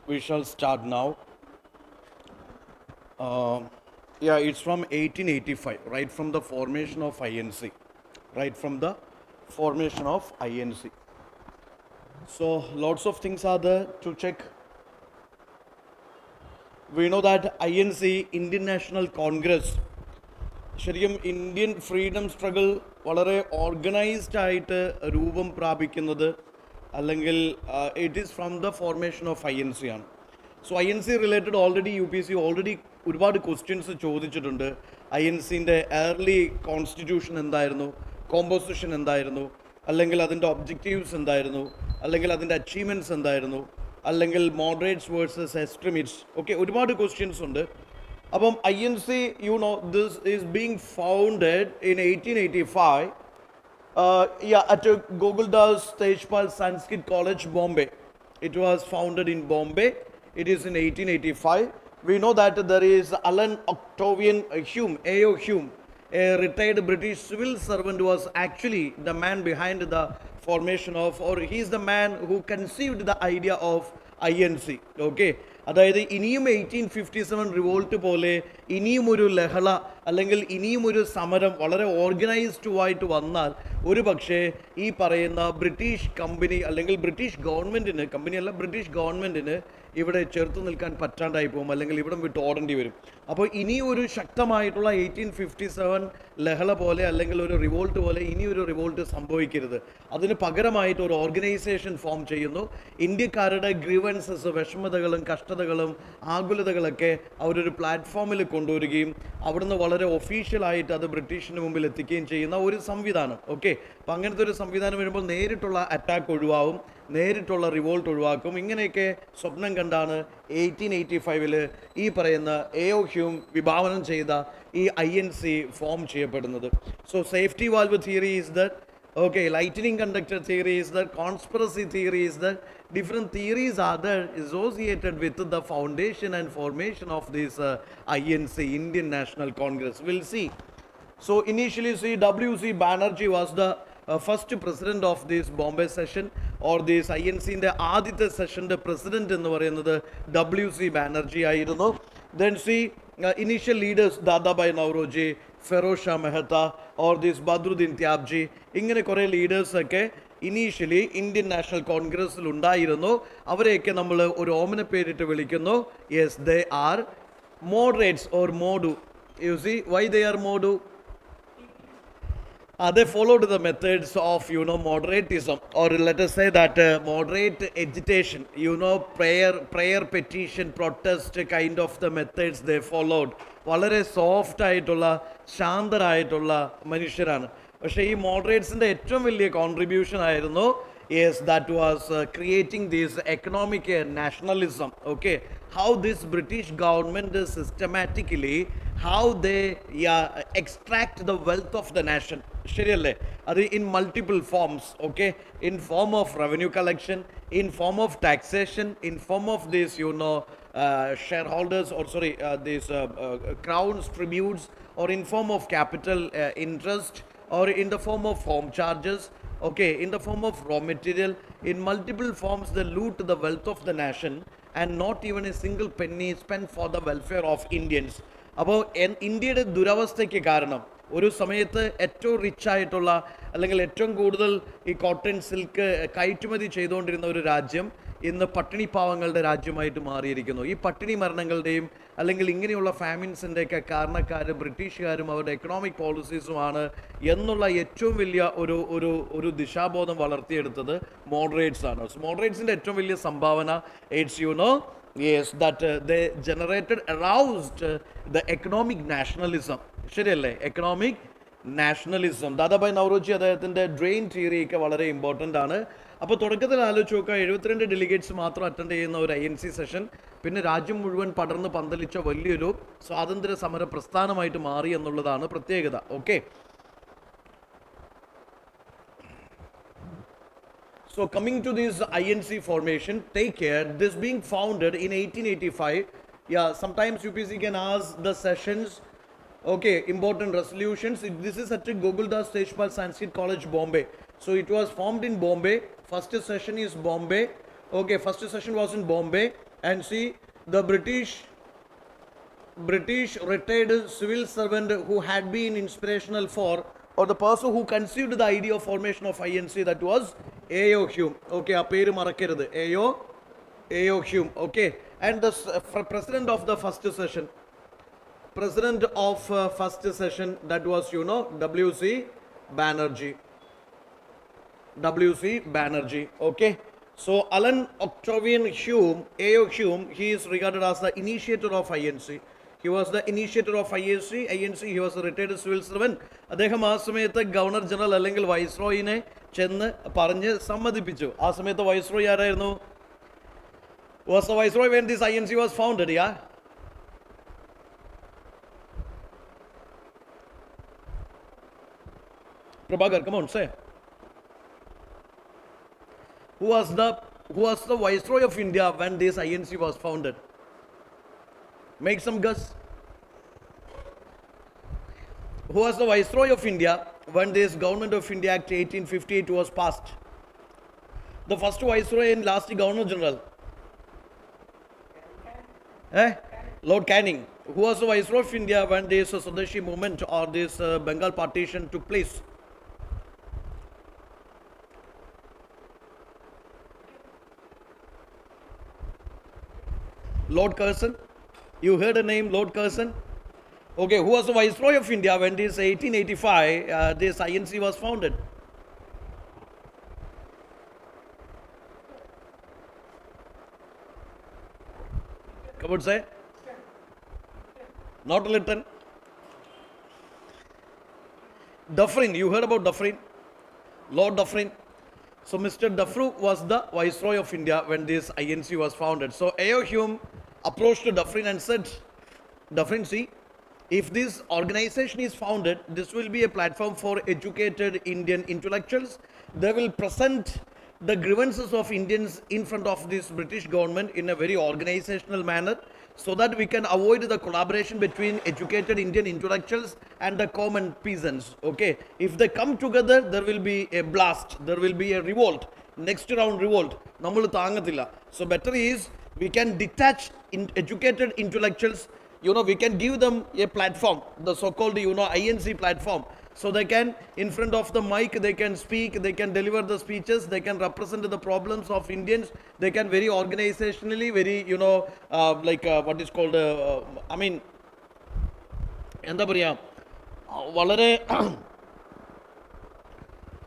we shall start now. It's from 1885, right from the formation of INC. Right from the formation of INC. So, lots of things are there to check. We know that INC, Indian National Congress, ശരിക്കും Indian freedom struggle വളരെ organised ആയിട്ട് രൂപം പ്രാപിക്കുന്നത് അല്ലെങ്കിൽ it is from the formation of INC ആണ്. So INC related already UPSC already ഒരുപാട് questions ചോദിച്ചിട്ടുണ്ട്. INCൻ്റെ early constitution എന്തായിരുന്നു, കോമ്പോസിഷൻ എന്തായിരുന്നു, അല്ലെങ്കിൽ അതിൻ്റെ ഒബ്ജക്റ്റീവ്സ് എന്തായിരുന്നു, അല്ലെങ്കിൽ അതിൻ്റെ അച്ചീവ്മെൻറ്റ്സ് എന്തായിരുന്നു, അല്ലെങ്കിൽ മോഡറേറ്റ്സ് വേഴ്സസ് എക്സ്ട്രീമിറ്റ്സ്, ഓക്കെ ഒരുപാട് ക്വസ്റ്റ്യൻസ് ഉണ്ട്. അപ്പം INC, this is being founded in 1885 at Goguldas Tejpal Sanskrit College, Bombay. It was founded in Bombay. It is in 1885. We know that there is Alan Octavian Hume, A.O. Hume, a retired British civil servant, was actually the man behind the formation of, or he is the man who conceived the idea of INC. Okay. അതായത് ഇനിയും 1857 revolt പോലെ ഇനിയും ഒരു ലഹള അല്ലെങ്കിൽ ഇനിയും ഒരു സമരം വളരെ ഓർഗനൈസ്ഡുമായിട്ട് വന്നാൽ ഒരു പക്ഷേ ഈ പറയുന്ന ബ്രിട്ടീഷ് കമ്പനി അല്ലെങ്കിൽ ബ്രിട്ടീഷ് ഗവൺമെൻറ്റിന്, കമ്പനിയല്ല ബ്രിട്ടീഷ് ഗവൺമെൻറ്റിന് ഇവിടെ ചെറുത്തു നിൽക്കാൻ പറ്റാണ്ടായി പോകും, അല്ലെങ്കിൽ ഇവിടം വിട്ട് ഓടേണ്ടി വരും. അപ്പോൾ ഇനി ഒരു ശക്തമായിട്ടുള്ള 1857 ലഹള പോലെ അല്ലെങ്കിൽ ഒരു റിവോൾട്ട് പോലെ ഇനിയൊരു റിവോൾട്ട് സംഭവിക്കരുത്. അതിന് പകരമായിട്ട് ഒരു ഓർഗനൈസേഷൻ ഫോം ചെയ്യുന്നു. ഇന്ത്യക്കാരുടെ ഗ്രീവൻസസ്, വിഷമതകളും കഷ്ടതകളും ആകുലതകളൊക്കെ അവരൊരു പ്ലാറ്റ്ഫോമിൽ കൊണ്ടുവരികയും അവിടുന്ന് വളരെ ഒഫീഷ്യലായിട്ട് അത് ബ്രിട്ടീഷിന് മുമ്പിൽ എത്തിക്കുകയും ചെയ്യുന്ന ഒരു സംവിധാനം. ഓക്കെ, അപ്പം അങ്ങനത്തെ ഒരു സംവിധാനം വരുമ്പോൾ നേരിട്ടുള്ള അറ്റാക്ക് ഒഴിവാകും, നേരിട്ടുള്ള റിവോൾട്ട് ഒഴിവാക്കും. ഇങ്ങനെയൊക്കെ സ്വപ്നം കണ്ടാണ് 1885 ഈ പറയുന്ന A.O. ഹ്യൂം വിഭാവനം ചെയ്ത ഈ INC ഫോം ചെയ്യപ്പെടുന്നത്. So safety valve theory is the, okay, lightning conductor theory is the, conspiracy theory is the, different theories are there associated with the foundation and formation of this INC, Indian National Congress. We'll see. So initially, see, W.C. Banerjee was the first president of this Bombay session, or this INC in the ആദ്യത്തെ സെഷൻ്റെ president എന്ന് പറയുന്നത് W.C. Banerjee ആയിരുന്നു. Then see, initial leaders Dadabhai Naoroji, Feroz Shah Mehta, or this Badruddin Tyabji, ഇങ്ങനെ കുറേ ലീഡേഴ്സൊക്കെ initially Indian national കോൺഗ്രസ്സിൽ ഉണ്ടായിരുന്നു. അവരെയൊക്കെ നമ്മൾ ഒരു ഓമന പേരിട്ട് വിളിക്കുന്നു. Yes, they are moderates or മോഡു. You see why they are മോഡു? They followed the methods of, moderatism, or let us say that moderate agitation, prayer, petition, protest kind of the methods they followed. വളരെ soft ആയിട്ടുള്ള ശാന്തരായിട്ടുള്ള മനുഷ്യരാണ്. പക്ഷേ ഈ മോഡറേറ്റ്സിൻ്റെ ഏറ്റവും വലിയ contribution ആയിരുന്നു, yes, that was creating this economic nationalism. Okay, how this British government is systematically, how they extract the wealth of the nation. ശരിയല്ലേ? അത് in multiple forms. Okay, in form of revenue collection, in form of taxation, in form of this, shareholders, or sorry, these crowns, tributes, or in form of capital interest, or in the form of home charges. Okay, in the form of raw material, in multiple forms they loot the wealth of the nation, and not even a single penny spent for the welfare of Indians. അപ്പോൾ ഇന്ത്യയുടെ ദുരവസ്ഥയ്ക്ക് കാരണം ഒരു സമയത്ത് ഏറ്റവും rich ആയിട്ടുള്ള അല്ലെങ്കിൽ ഏറ്റവും കൂടുതൽ ഈ കോട്ടൺ സിൽക്ക് കയറ്റുമതി ചെയ്തുകൊണ്ടിരുന്ന ഒരു രാജ്യം ഇന്ന് പട്ടിണി പാവങ്ങളുടെ രാജ്യമായിട്ട് മാറിയിരിക്കുന്നു. ഈ പട്ടിണി മരണങ്ങളുടെയും അല്ലെങ്കിൽ ഇങ്ങനെയുള്ള ഫാമിൻസിൻ്റെയൊക്കെ കാരണക്കാർ ബ്രിട്ടീഷുകാരും അവരുടെ എക്കണോമിക് പോളിസീസുമാണ് എന്നുള്ള ഏറ്റവും വലിയ ഒരു ദിശാബോധം വളർത്തിയെടുത്തത് മോഡറേറ്റ്സ് ആണ്. മോഡറേറ്റ്സിൻ്റെ ഏറ്റവും വലിയ സംഭാവന, it's yes, that they generated, aroused the economic nationalism. ശരിയല്ലേ? Economic nationalism. ദാദാഭായ് നവറോജി അദ്ദേഹത്തിൻ്റെ ഡ്രെയിൻ തിയറി ഒക്കെ വളരെ ഇമ്പോർട്ടൻ്റ് ആണ്. അപ്പോൾ തുടക്കത്തിൽ ആലോചിച്ച് നോക്കുക, 72 ഡെലിഗേറ്റ്സ് മാത്രം അറ്റൻഡ് ചെയ്യുന്ന ഒരു INC സെഷൻ പിന്നെ രാജ്യം മുഴുവൻ പടർന്ന് പന്തലിച്ച വലിയൊരു സ്വാതന്ത്ര്യ സമര പ്രസ്ഥാനമായിട്ട് മാറി എന്നുള്ളതാണ് പ്രത്യേകത. Okay, so coming to this INC formation, take care, this being founded in 1885. Sometimes UPSC can ask the sessions. Okay, important resolutions. This is at Goguldas Tejpal Sanskrit College, Bombay. So it was formed in Bombay. First session is Bombay. Okay, first session was in Bombay. And see, the British retired civil servant who had been inspirational for, or the person who conceived the idea of formation of INC, that was A.O. Hume. Okay, a peru marakkerudhu. A.O. Hume. Okay, and the president of the first session, that was, W.C. Banerjee. W.C. Banerjee. Okay. So Alan Octavian Hume, A.O. Hume, he is regarded as the initiator of INC. He was the initiator of INC. He was a retired civil servant. അദ്ദേഹം ആ സമയത്ത് governor general അല്ലെങ്കിൽ വൈസ്രോയിനെ ചെന്ന് പറഞ്ഞ് സമ്മതിപ്പിച്ചു. ആ സമയത്ത് viceroy ആരായിരുന്നു? Was the viceroy when this INC was founded? Yeah. Prabhakar, come on, say. Who was the viceroy of India when this INC was founded? Make some guess. Who was the viceroy of India when this Government of India Act 1858 was passed? The first viceroy and last Governor General. Lord Canning. Who was the viceroy of India when this Swadeshi movement or this Bengal partition took place? Lord Curzon. You heard the name Lord Curzon? Okay, who was the viceroy of India when this 1885 this INC was founded? Come on, say. Not Lytton. Dufferin. You heard about Dufferin? Lord Dufferin. So Mr. Dufferin was the viceroy of India when this INC was founded. So A.O. Hume approached Dufferin and said, Dufferin, see, if this organization is founded, this will be a platform for educated Indian intellectuals. They will present the grievances of Indians in front of this British government in a very organizational manner, so that we can avoid the collaboration between educated Indian intellectuals and the common peasants. Okay, if they come together, there will be a blast, there will be a revolt, next round revolt. So better is we can detach educated intellectuals, we can give them a platform, the so-called, INC platform. So they can, in front of the mic, they can speak, they can deliver the speeches, they can represent the problems of Indians, they can very organizationally, very, what is called,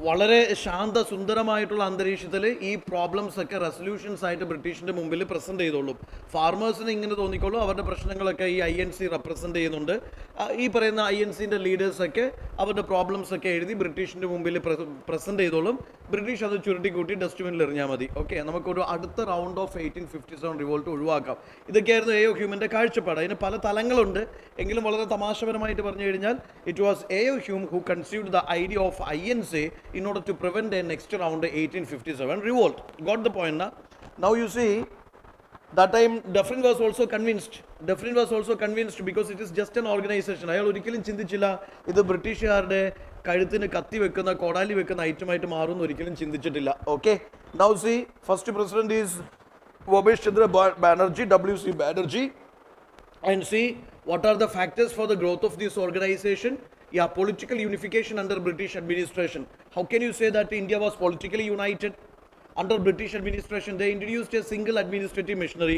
വളരെ ശാന്ത സുന്ദരമായിട്ടുള്ള അന്തരീക്ഷത്തിൽ ഈ problems ഒക്കെ resolutions ആയിട്ട് ബ്രിട്ടീഷിൻ്റെ മുമ്പിൽ present ചെയ്തോളും. ഫാർമേഴ്സിന് ഇങ്ങനെ തോന്നിക്കോളും അവരുടെ പ്രശ്നങ്ങളൊക്കെ ഈ INC റെപ്രസെൻ്റ് ചെയ്യുന്നുണ്ട്. ഈ പറയുന്ന INCൻ്റെ ലീഡേഴ്സൊക്കെ അവരുടെ പ്രോബ്ലംസ് ഒക്കെ എഴുതി ബ്രിട്ടീഷിൻ്റെ മുമ്പിൽ പ്രസൻറ്റ് ചെയ്തോളും. ബ്രിട്ടീഷ് അത് ചുരുട്ടിക്കൂട്ടി ഡസ്റ്റ്ബിനിൽ എറിഞ്ഞാൽ മതി. ഓക്കെ, നമുക്കൊരു അടുത്ത റൗണ്ട് ഓഫ് 1857 റിവോൾട്ട് ഒഴിവാക്കാം. ഇതൊക്കെയായിരുന്നു A.O. ഹ്യൂമിൻ്റെ കാഴ്ചപ്പാട്. അതിന് പല തലങ്ങളുണ്ട്. എങ്കിലും വളരെ തമാശപരമായിട്ട് പറഞ്ഞു കഴിഞ്ഞാൽ it was A.O. Hume who conceived the idea of INC in order to prevent a next round 1857 revolt. Got the point? Now you see, that time Dufferin was also convinced because it is just an organization. അയാൾ ഒരിക്കലും ചിന്തിച്ചില്ല ഇത് ബ്രിട്ടീഷുകാരുടെ കഴുത്തിന് കത്തി വെക്കുന്ന കോടാലി വെക്കുന്ന ഐറ്റമായിട്ട് മാറുമെന്ന് ഒരിക്കലും ചിന്തിച്ചിട്ടില്ല. Okay, now see, first president is Vobesh Chandra Banerjee, W.C. Banerjee, and see what are the factors for the growth of this organization. Yeah, political unification under British administration. How can you say that India was politically united under British administration? They introduced a single administrative machinery,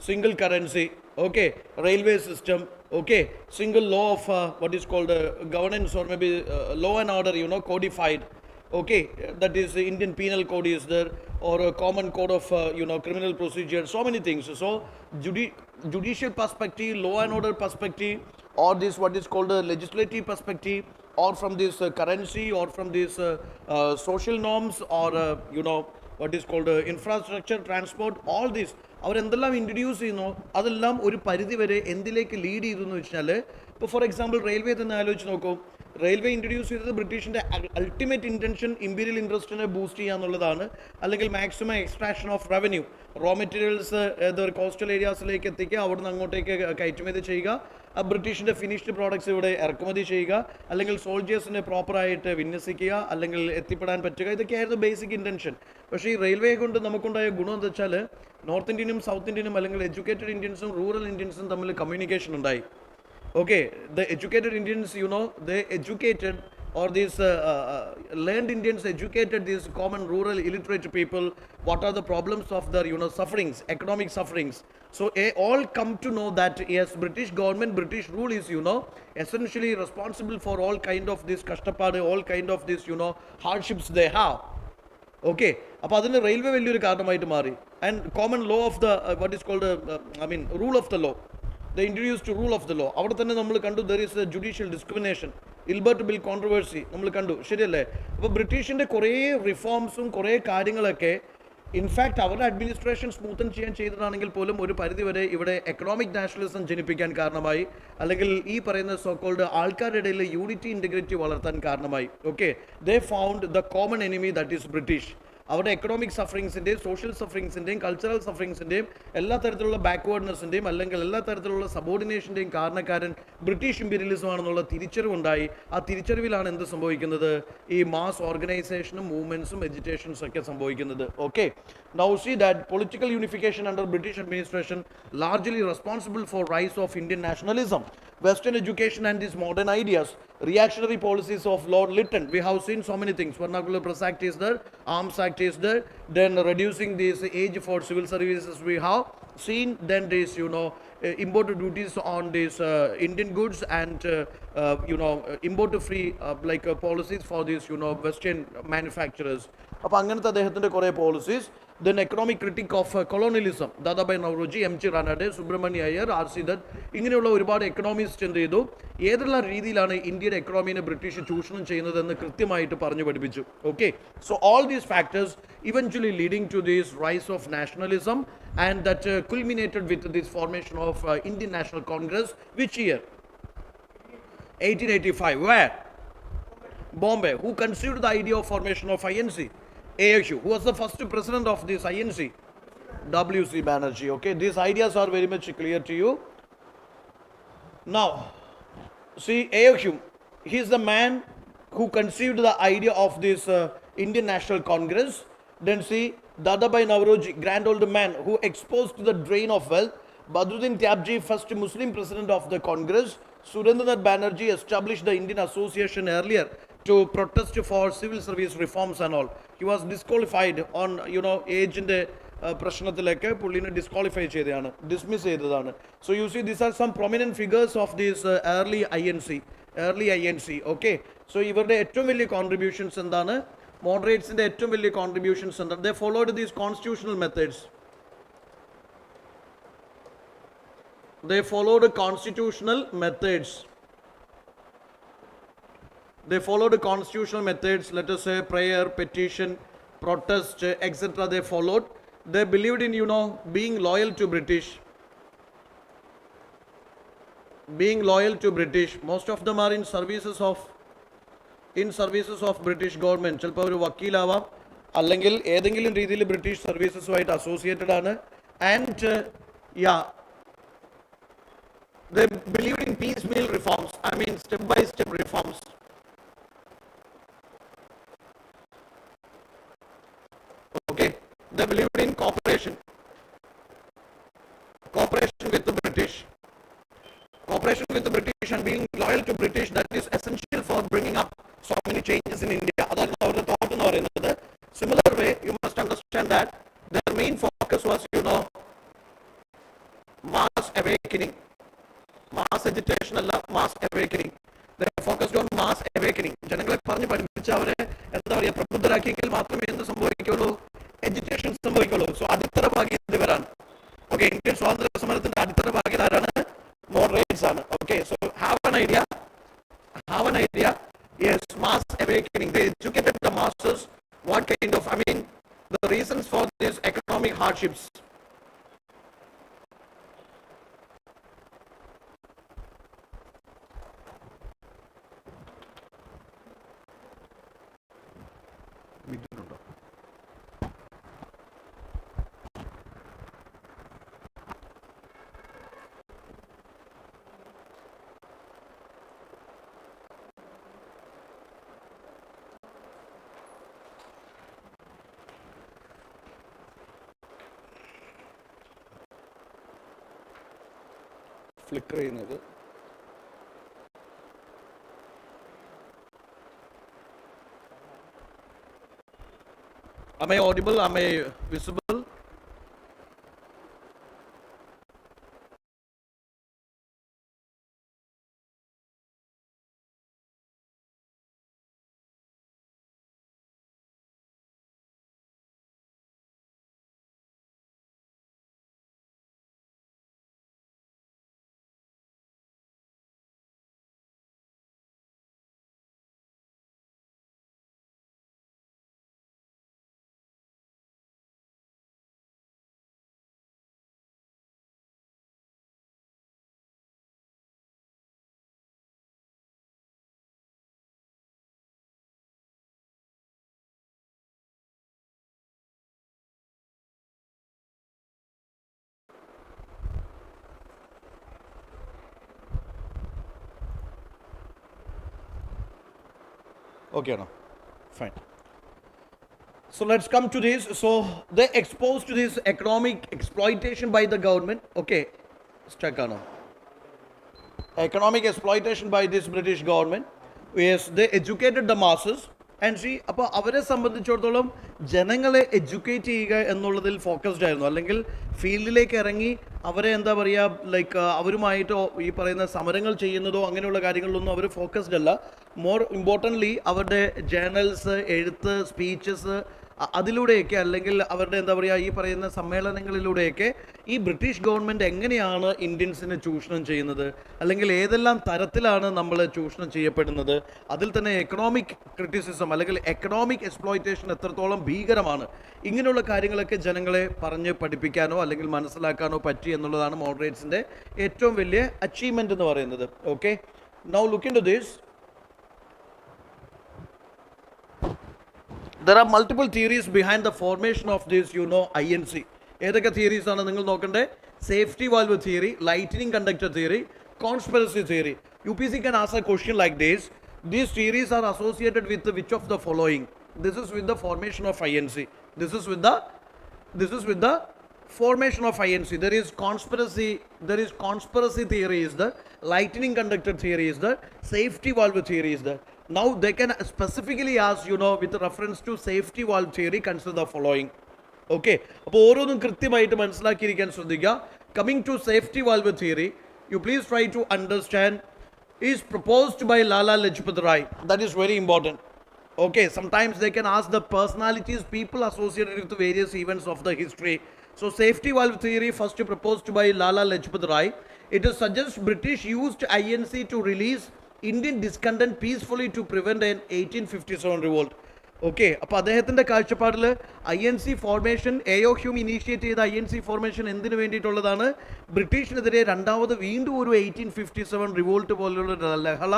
single currency, okay, railway system, okay, single law of what is called governance, or maybe law and order, codified. Okay, that is the Indian penal code is there, or a common code of criminal procedure, so many things. So judicial perspective, law and order perspective, or this what is called a legislative perspective, or from this currency, or from this social norms, or what is called infrastructure, transport, all this അവരെന്തെല്ലാം introduce ചെയ്യുന്നു അതെല്ലാം ഒരു പരിധി വരെ എന്തിലേക്ക് lead ചെയ്തു എന്ന് വെച്ചാൽ, ഇപ്പോൾ ഫോർ എക്സാമ്പിൾ റെയിൽവേ തന്നെ ആലോചിച്ച് നോക്കൂ. റെയിൽവേ ഇൻട്രൊഡ്യൂസ് ചെയ്തത് ബ്രിട്ടീഷിൻ്റെ അൾട്ടിമേറ്റ് ഇൻറ്റൻഷൻ ഇമ്പീരിയൽ ഇൻട്രസ്റ്റിനെ ബൂസ്റ്റ് ചെയ്യുക എന്നുള്ളതാണ്, അല്ലെങ്കിൽ maximum extraction of revenue, raw materials coastal ഏരിയാസിലേക്ക് എത്തിക്കുക, അവിടുന്ന് അങ്ങോട്ടേക്ക് കയറ്റുമതി ചെയ്യുക, ബ്രിട്ടീഷിൻ്റെ ഫിനിഷ്ഡ് പ്രോഡക്ട്സ് ഇവിടെ ഇറക്കുമതി ചെയ്യുക, അല്ലെങ്കിൽ സോൾജേഴ്സിനെ പ്രോപ്പറായിട്ട് വിന്യസിക്കുക, അല്ലെങ്കിൽ എത്തിപ്പെടാൻ പറ്റുക. ഇതൊക്കെയായിരുന്നു ബേസിക് ഇൻറ്റൻഷൻ. പക്ഷേ ഈ റെയിൽവേ കൊണ്ട് നമുക്കുണ്ടായ ഗുണം എന്താ വെച്ചാൽ നോർത്ത് ഇന്ത്യനും സൗത്ത് ഇന്ത്യനും അല്ലെങ്കിൽ എഡ്യൂക്കേറ്റഡ് ഇന്ത്യൻസും റൂറൽ ഇന്ത്യൻസും തമ്മിൽ കമ്മ്യൂണിക്കേഷൻ ഉണ്ടായി. Okay, the educated Indians, they educated, or these learned Indians educated these common rural illiterate people. What are the problems of their, sufferings, economic sufferings? So all come to know that yes, British government, British rule is, essentially responsible for all kind of this kashtapad, all kind of this, hardships they have. Okay, അപ്പോൾ അതിന് railway വലിയൊരു കാരണമായിട്ട് മാറി. And common law of the what is called rule of the law, they introduced to rule of the law. അവിടെ തന്നെ നമ്മൾ കണ്ടു there is a judicial discrimination, Ilbert bill controversy നമ്മൾ കണ്ടു, ശരിയല്ലേ? അപ്പോൾ ബ്രിട്ടീഷിൻ്റെ കുറേ റിഫോംസും കുറേ കാര്യങ്ങളൊക്കെ ഇൻഫാക്ട് അവരുടെ അഡ്മിനിസ്ട്രേഷൻ സ്മൂത്തൻ ചെയ്തതാണെങ്കിൽ പോലും ഒരു പരിധിവരെ ഇവിടെ എക്കണോമിക് നാഷണലിസം ജനിപ്പിക്കാൻ കാരണമായി, അല്ലെങ്കിൽ ഈ പറയുന്ന സോക്കോൾഡ് ആൾക്കാരുടെ ഇടയിൽ യൂണിറ്റി ഇൻറ്റഗ്രിറ്റി വളർത്താൻ കാരണമായി. Okay, they found the common enemy that is British. അവരുടെ എക്കണോമിക് സഫറിങ്സിൻ്റെയും സോഷ്യൽ സഫറിങ്സിൻ്റെയും കൾച്ചറൽ സഫറിങ്സിൻ്റെയും എല്ലാ തരത്തിലുള്ള ബാക്ക്വേർഡ്നെസ്സിൻ്റെയും അല്ലെങ്കിൽ എല്ലാ തരത്തിലുള്ള സബോർഡിനേഷൻ്റെയും കാരണക്കാരൻ ബ്രിട്ടീഷ് ഇമ്പീരിയലിസം ആണെന്നുള്ള തിരിച്ചറിവുണ്ടായി. ആ തിരിച്ചറിവിലാണ് എന്ത് സംഭവിക്കുന്നത്, ഈ മാസ് ഓർഗനൈസേഷനും മൂവ്മെൻറ്റ്സും എജിറ്റേഷൻസും ഒക്കെ സംഭവിക്കുന്നത്. Okay, now see that political unification under British administration largely responsible for rise of Indian nationalism, Western education and its modern ideas, reactionary policies of Lord Lytton. We have seen so many things. Vernacular Press Act is there, Arms Act is there, then reducing this age for civil services we have seen, then this, import duties on these Indian goods and, import free policies for these, Western manufacturers. അപ്പോൾ അങ്ങനത്തെ അദ്ദേഹത്തിൻ്റെ കുറേ policies. Then economic critique of colonialism, Dadabhai Naoroji, M G Ranade, Subramania Iyer, R C Dutt, ഇങ്ങനെയുള്ള ഒരുപാട് economist എന്ത് ചെയ്തു, ഏതെല്ലാം രീതിയിലാണ് ഇന്ത്യയുടെ എക്കണോമിനെ ബ്രിട്ടീഷ് ചൂഷണം ചെയ്യുന്നതെന്ന് കൃത്യമായിട്ട് പറഞ്ഞു പഠിപ്പിച്ചു. Okay, so all these factors eventually leading to this rise of nationalism and that culminated with this formation of Indian National Congress. Which year? 1885. Where? Bombay. Who conceived the idea of formation of INC? AHU. Who was the first president of this INC? W.C. Banerjee. Okay, these ideas are very much clear to you. Now, see, AHU, he is the man who conceived the idea of this Indian National Congress. Then see, Dadabhai Navroji, grand old man who exposed the drain of wealth. Badruddin Tyabji, first Muslim president of the Congress. Surendranath Banerjee established the Indian Association earlier to protest for civil service reforms and all. He was disqualified on, age in the പ്രശ്നത്തിലേക്ക് പുള്ളിനെ disqualify ചെയ്തതാണ്, dismiss ചെയ്തതാണ്. So you see these are some prominent figures of these early I N C. Okay, so ഇവരുടെ ഏറ്റവും വലിയ contributions എന്താണ്, മോഡറേറ്റ്സിൻ്റെ ഏറ്റവും വലിയ കോൺട്രിബ്യൂഷൻസ് എന്താണ്? They followed these constitutional methods. They followed constitutional methods. They followed constitutional methods, let us say prayer, petition, protest, etc. They followed. They believed in, being loyal to British. Being loyal to British. Most of them are in services of British government. ചിലപ്പോൾ ഒരു വക്കീലാവാം, അല്ലെങ്കിൽ ഏതെങ്കിലും രീതിയിൽ British സർവീസസുമായിട്ട് associated ആണ്. And they believed in piecemeal reforms, step-by-step reforms. Okay, they believed in cooperation with the British. Cooperation with the British and being loyal to British, that is essential for bringing up so many changes in India. That's our thought in another. Similar way, you must understand that their main focus was, mass awakening. Mass agitation അല്ല, mass awakening. Focused on mass awakening. ജനങ്ങളെ പറഞ്ഞ് പഠിപ്പിച്ച് അവരെ എന്താ പറയുക, പ്രബുദ്ധരാക്കിയെങ്കിൽ മാത്രമേ എന്ത് സംഭവിക്കുള്ളൂ, education സംഭവിക്കുള്ളൂ. So അടിത്തറ ഭാഗ്യത് ഇവരാണ്. ഓക്കെ, ഇന്ത്യൻ സ്വാതന്ത്ര്യ സമരത്തിന്റെ അടിത്തറ ഭാഗ്യത് ആരാണ്? മോഡറേറ്റ്സ് ആണ്. Okay, so have an idea. Yes, mass awakening. They educated the masses. What kind of, the reasons for these economic hardships. മിഥുനുണ്ടോ? ഫ്ലിക്കർ ചെയ്യുന്നത്. Am I audible? Am I visible? Okay, no, fine. So let's come to this. So they exposed to this economic exploitation by the government. Okay, stuck on. Economic exploitation by this British government. Yes, they educated the masses. And she അപ്പോൾ അവരെ സംബന്ധിച്ചിടത്തോളം ജനങ്ങളെ educate ചെയ്യുക എന്നുള്ളതിൽ focused ആയിരുന്നു. അല്ലെങ്കിൽ ഫീൽഡിലേക്ക് ഇറങ്ങി അവരെ എന്താ പറയുക, ലൈക്ക് അവരുമായിട്ടോ ഈ പറയുന്ന സമരങ്ങൾ ചെയ്യുന്നതോ അങ്ങനെയുള്ള കാര്യങ്ങളിലൊന്നും അവർ ഫോക്കസ്ഡ് അല്ല. മോർ ഇമ്പോർട്ടൻ്റ്ലി അവരുടെ ജേർണൽസ്, എഴുത്ത്, സ്പീച്ചസ്, അതിലൂടെയൊക്കെ അല്ലെങ്കിൽ അവരുടെ എന്താ പറയുക ഈ പറയുന്ന സമ്മേളനങ്ങളിലൂടെയൊക്കെ ഈ ബ്രിട്ടീഷ് ഗവൺമെൻറ് എങ്ങനെയാണ് ഇന്ത്യൻസിനെ ചൂഷണം ചെയ്യുന്നത്, അല്ലെങ്കിൽ ഏതെല്ലാം തരത്തിലാണ് നമ്മൾ ചൂഷണം ചെയ്യപ്പെടുന്നത്, അതിൽ തന്നെ എക്കണോമിക് ക്രിറ്റിസിസം അല്ലെങ്കിൽ എക്കണോമിക് എക്സ്പ്ലോയിറ്റേഷൻ എത്രത്തോളം ഭീകരമാണ്, ഇങ്ങനെയുള്ള കാര്യങ്ങളൊക്കെ ജനങ്ങളെ പറഞ്ഞ് പഠിപ്പിക്കാനോ അല്ലെങ്കിൽ മനസ്സിലാക്കാനോ പറ്റി എന്നുള്ളതാണ് മോഡറേറ്റ്സിൻ്റെ ഏറ്റവും വലിയ അച്ചീവ്മെൻ്റ് എന്ന് പറയുന്നത്. Okay, now look into this. There are multiple theories behind the formation of this, INC. ഏതൊക്കെ theories ആണ് നിങ്ങൾ നോക്കണ്ടേ? Safety valve theory, lightning conductor theory, conspiracy theory. UPC can ask a question like this. These theories are associated with which of the following? This is with the formation of INC. This is with the formation of INC. There is conspiracy theory is the, lightning conductor theory is the, safety valve theory is the. Now they can specifically ask, with reference to safety valve theory, consider the following. Okay, അപ്പോൾ ഓരോന്നും കൃത്യമായിട്ട് മനസ്സിലാക്കിയിരിക്കാൻ ശ്രദ്ധിക്കുക. Coming to safety valve theory, you please try to understand, is proposed by Lala Lajpat Rai. That is very important. Okay, sometimes they can ask the personalities, people associated with the various events of the history. So safety valve theory first proposed by Lala Lajpat Rai. It suggests British used INC to release Indian discontent peacefully to prevent an 1857 revolt. Okay, അപ്പോൾ അദ്ദേഹത്തിൻ്റെ കാഴ്ചപ്പാടിൽ INC formation, എയോ Hume initiate ചെയ്ത INC formation എന്തിനു വേണ്ടിയിട്ടുള്ളതാണ്? ബ്രിട്ടീഷിനെതിരെ രണ്ടാമത് വീണ്ടും ഒരു 1857 revolt പോലുള്ള ലഹള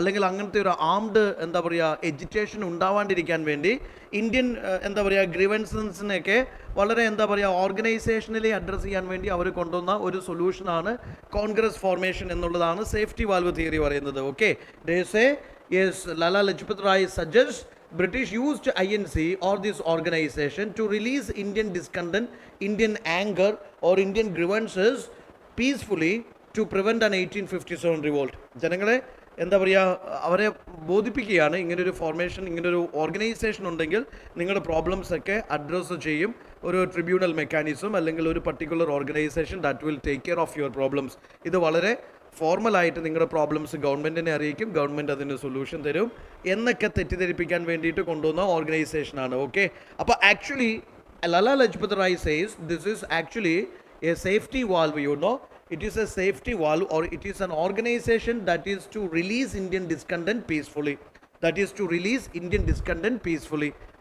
അല്ലെങ്കിൽ അങ്ങനത്തെ ഒരു ആംഡ് എന്താ പറയുക എജിറ്റേഷൻ ഉണ്ടാവാണ്ടിരിക്കാൻ വേണ്ടി ഇന്ത്യൻ എന്താ പറയുക ഗ്രീവൻസൻസിനെയൊക്കെ വളരെ എന്താ പറയുക ഓർഗനൈസേഷനലി അഡ്രസ്സ് ചെയ്യാൻ വേണ്ടി അവർ കൊണ്ടുവന്ന ഒരു സൊല്യൂഷനാണ് കോൺഗ്രസ് ഫോർമേഷൻ എന്നുള്ളതാണ് സേഫ്റ്റി വാൽവ് തിയറി പറയുന്നത്. Okay, they say yes, Lala Lajpat Rai suggests British used INC or this organization to release Indian discontent, Indian anger or Indian grievances peacefully to prevent an 1857 revolt. ജനങ്ങളെ എന്താ പറയുക അവരെ ബോധിപ്പിക്കുകയാണ് ഇങ്ങനൊരു formation, ഇങ്ങനൊരു organisation ഉണ്ടെങ്കിൽ നിങ്ങളുടെ problems ഒക്കെ address ചെയ്യും. ഒരു ട്രിബ്യൂണൽ മെക്കാനിസം അല്ലെങ്കിൽ ഒരു particular organisation that will take care of your problems. ഇത് വളരെ ഫോർമലായിട്ട് നിങ്ങളുടെ പ്രോബ്ലംസ് ഗവൺമെൻറ്റിനെ അറിയിക്കും, ഗവൺമെൻറ് അതിന് സൊല്യൂഷൻ തരും എന്നൊക്കെ തെറ്റിദ്ധരിപ്പിക്കാൻ വേണ്ടിയിട്ട് കൊണ്ടുവന്ന ഓർഗനൈസേഷനാണ്. ഓക്കെ, അപ്പോൾ actually Lala Lajpat Rai says this is actually a safety valve, it is a safety valve or it is an organization that is to release Indian discontent peacefully.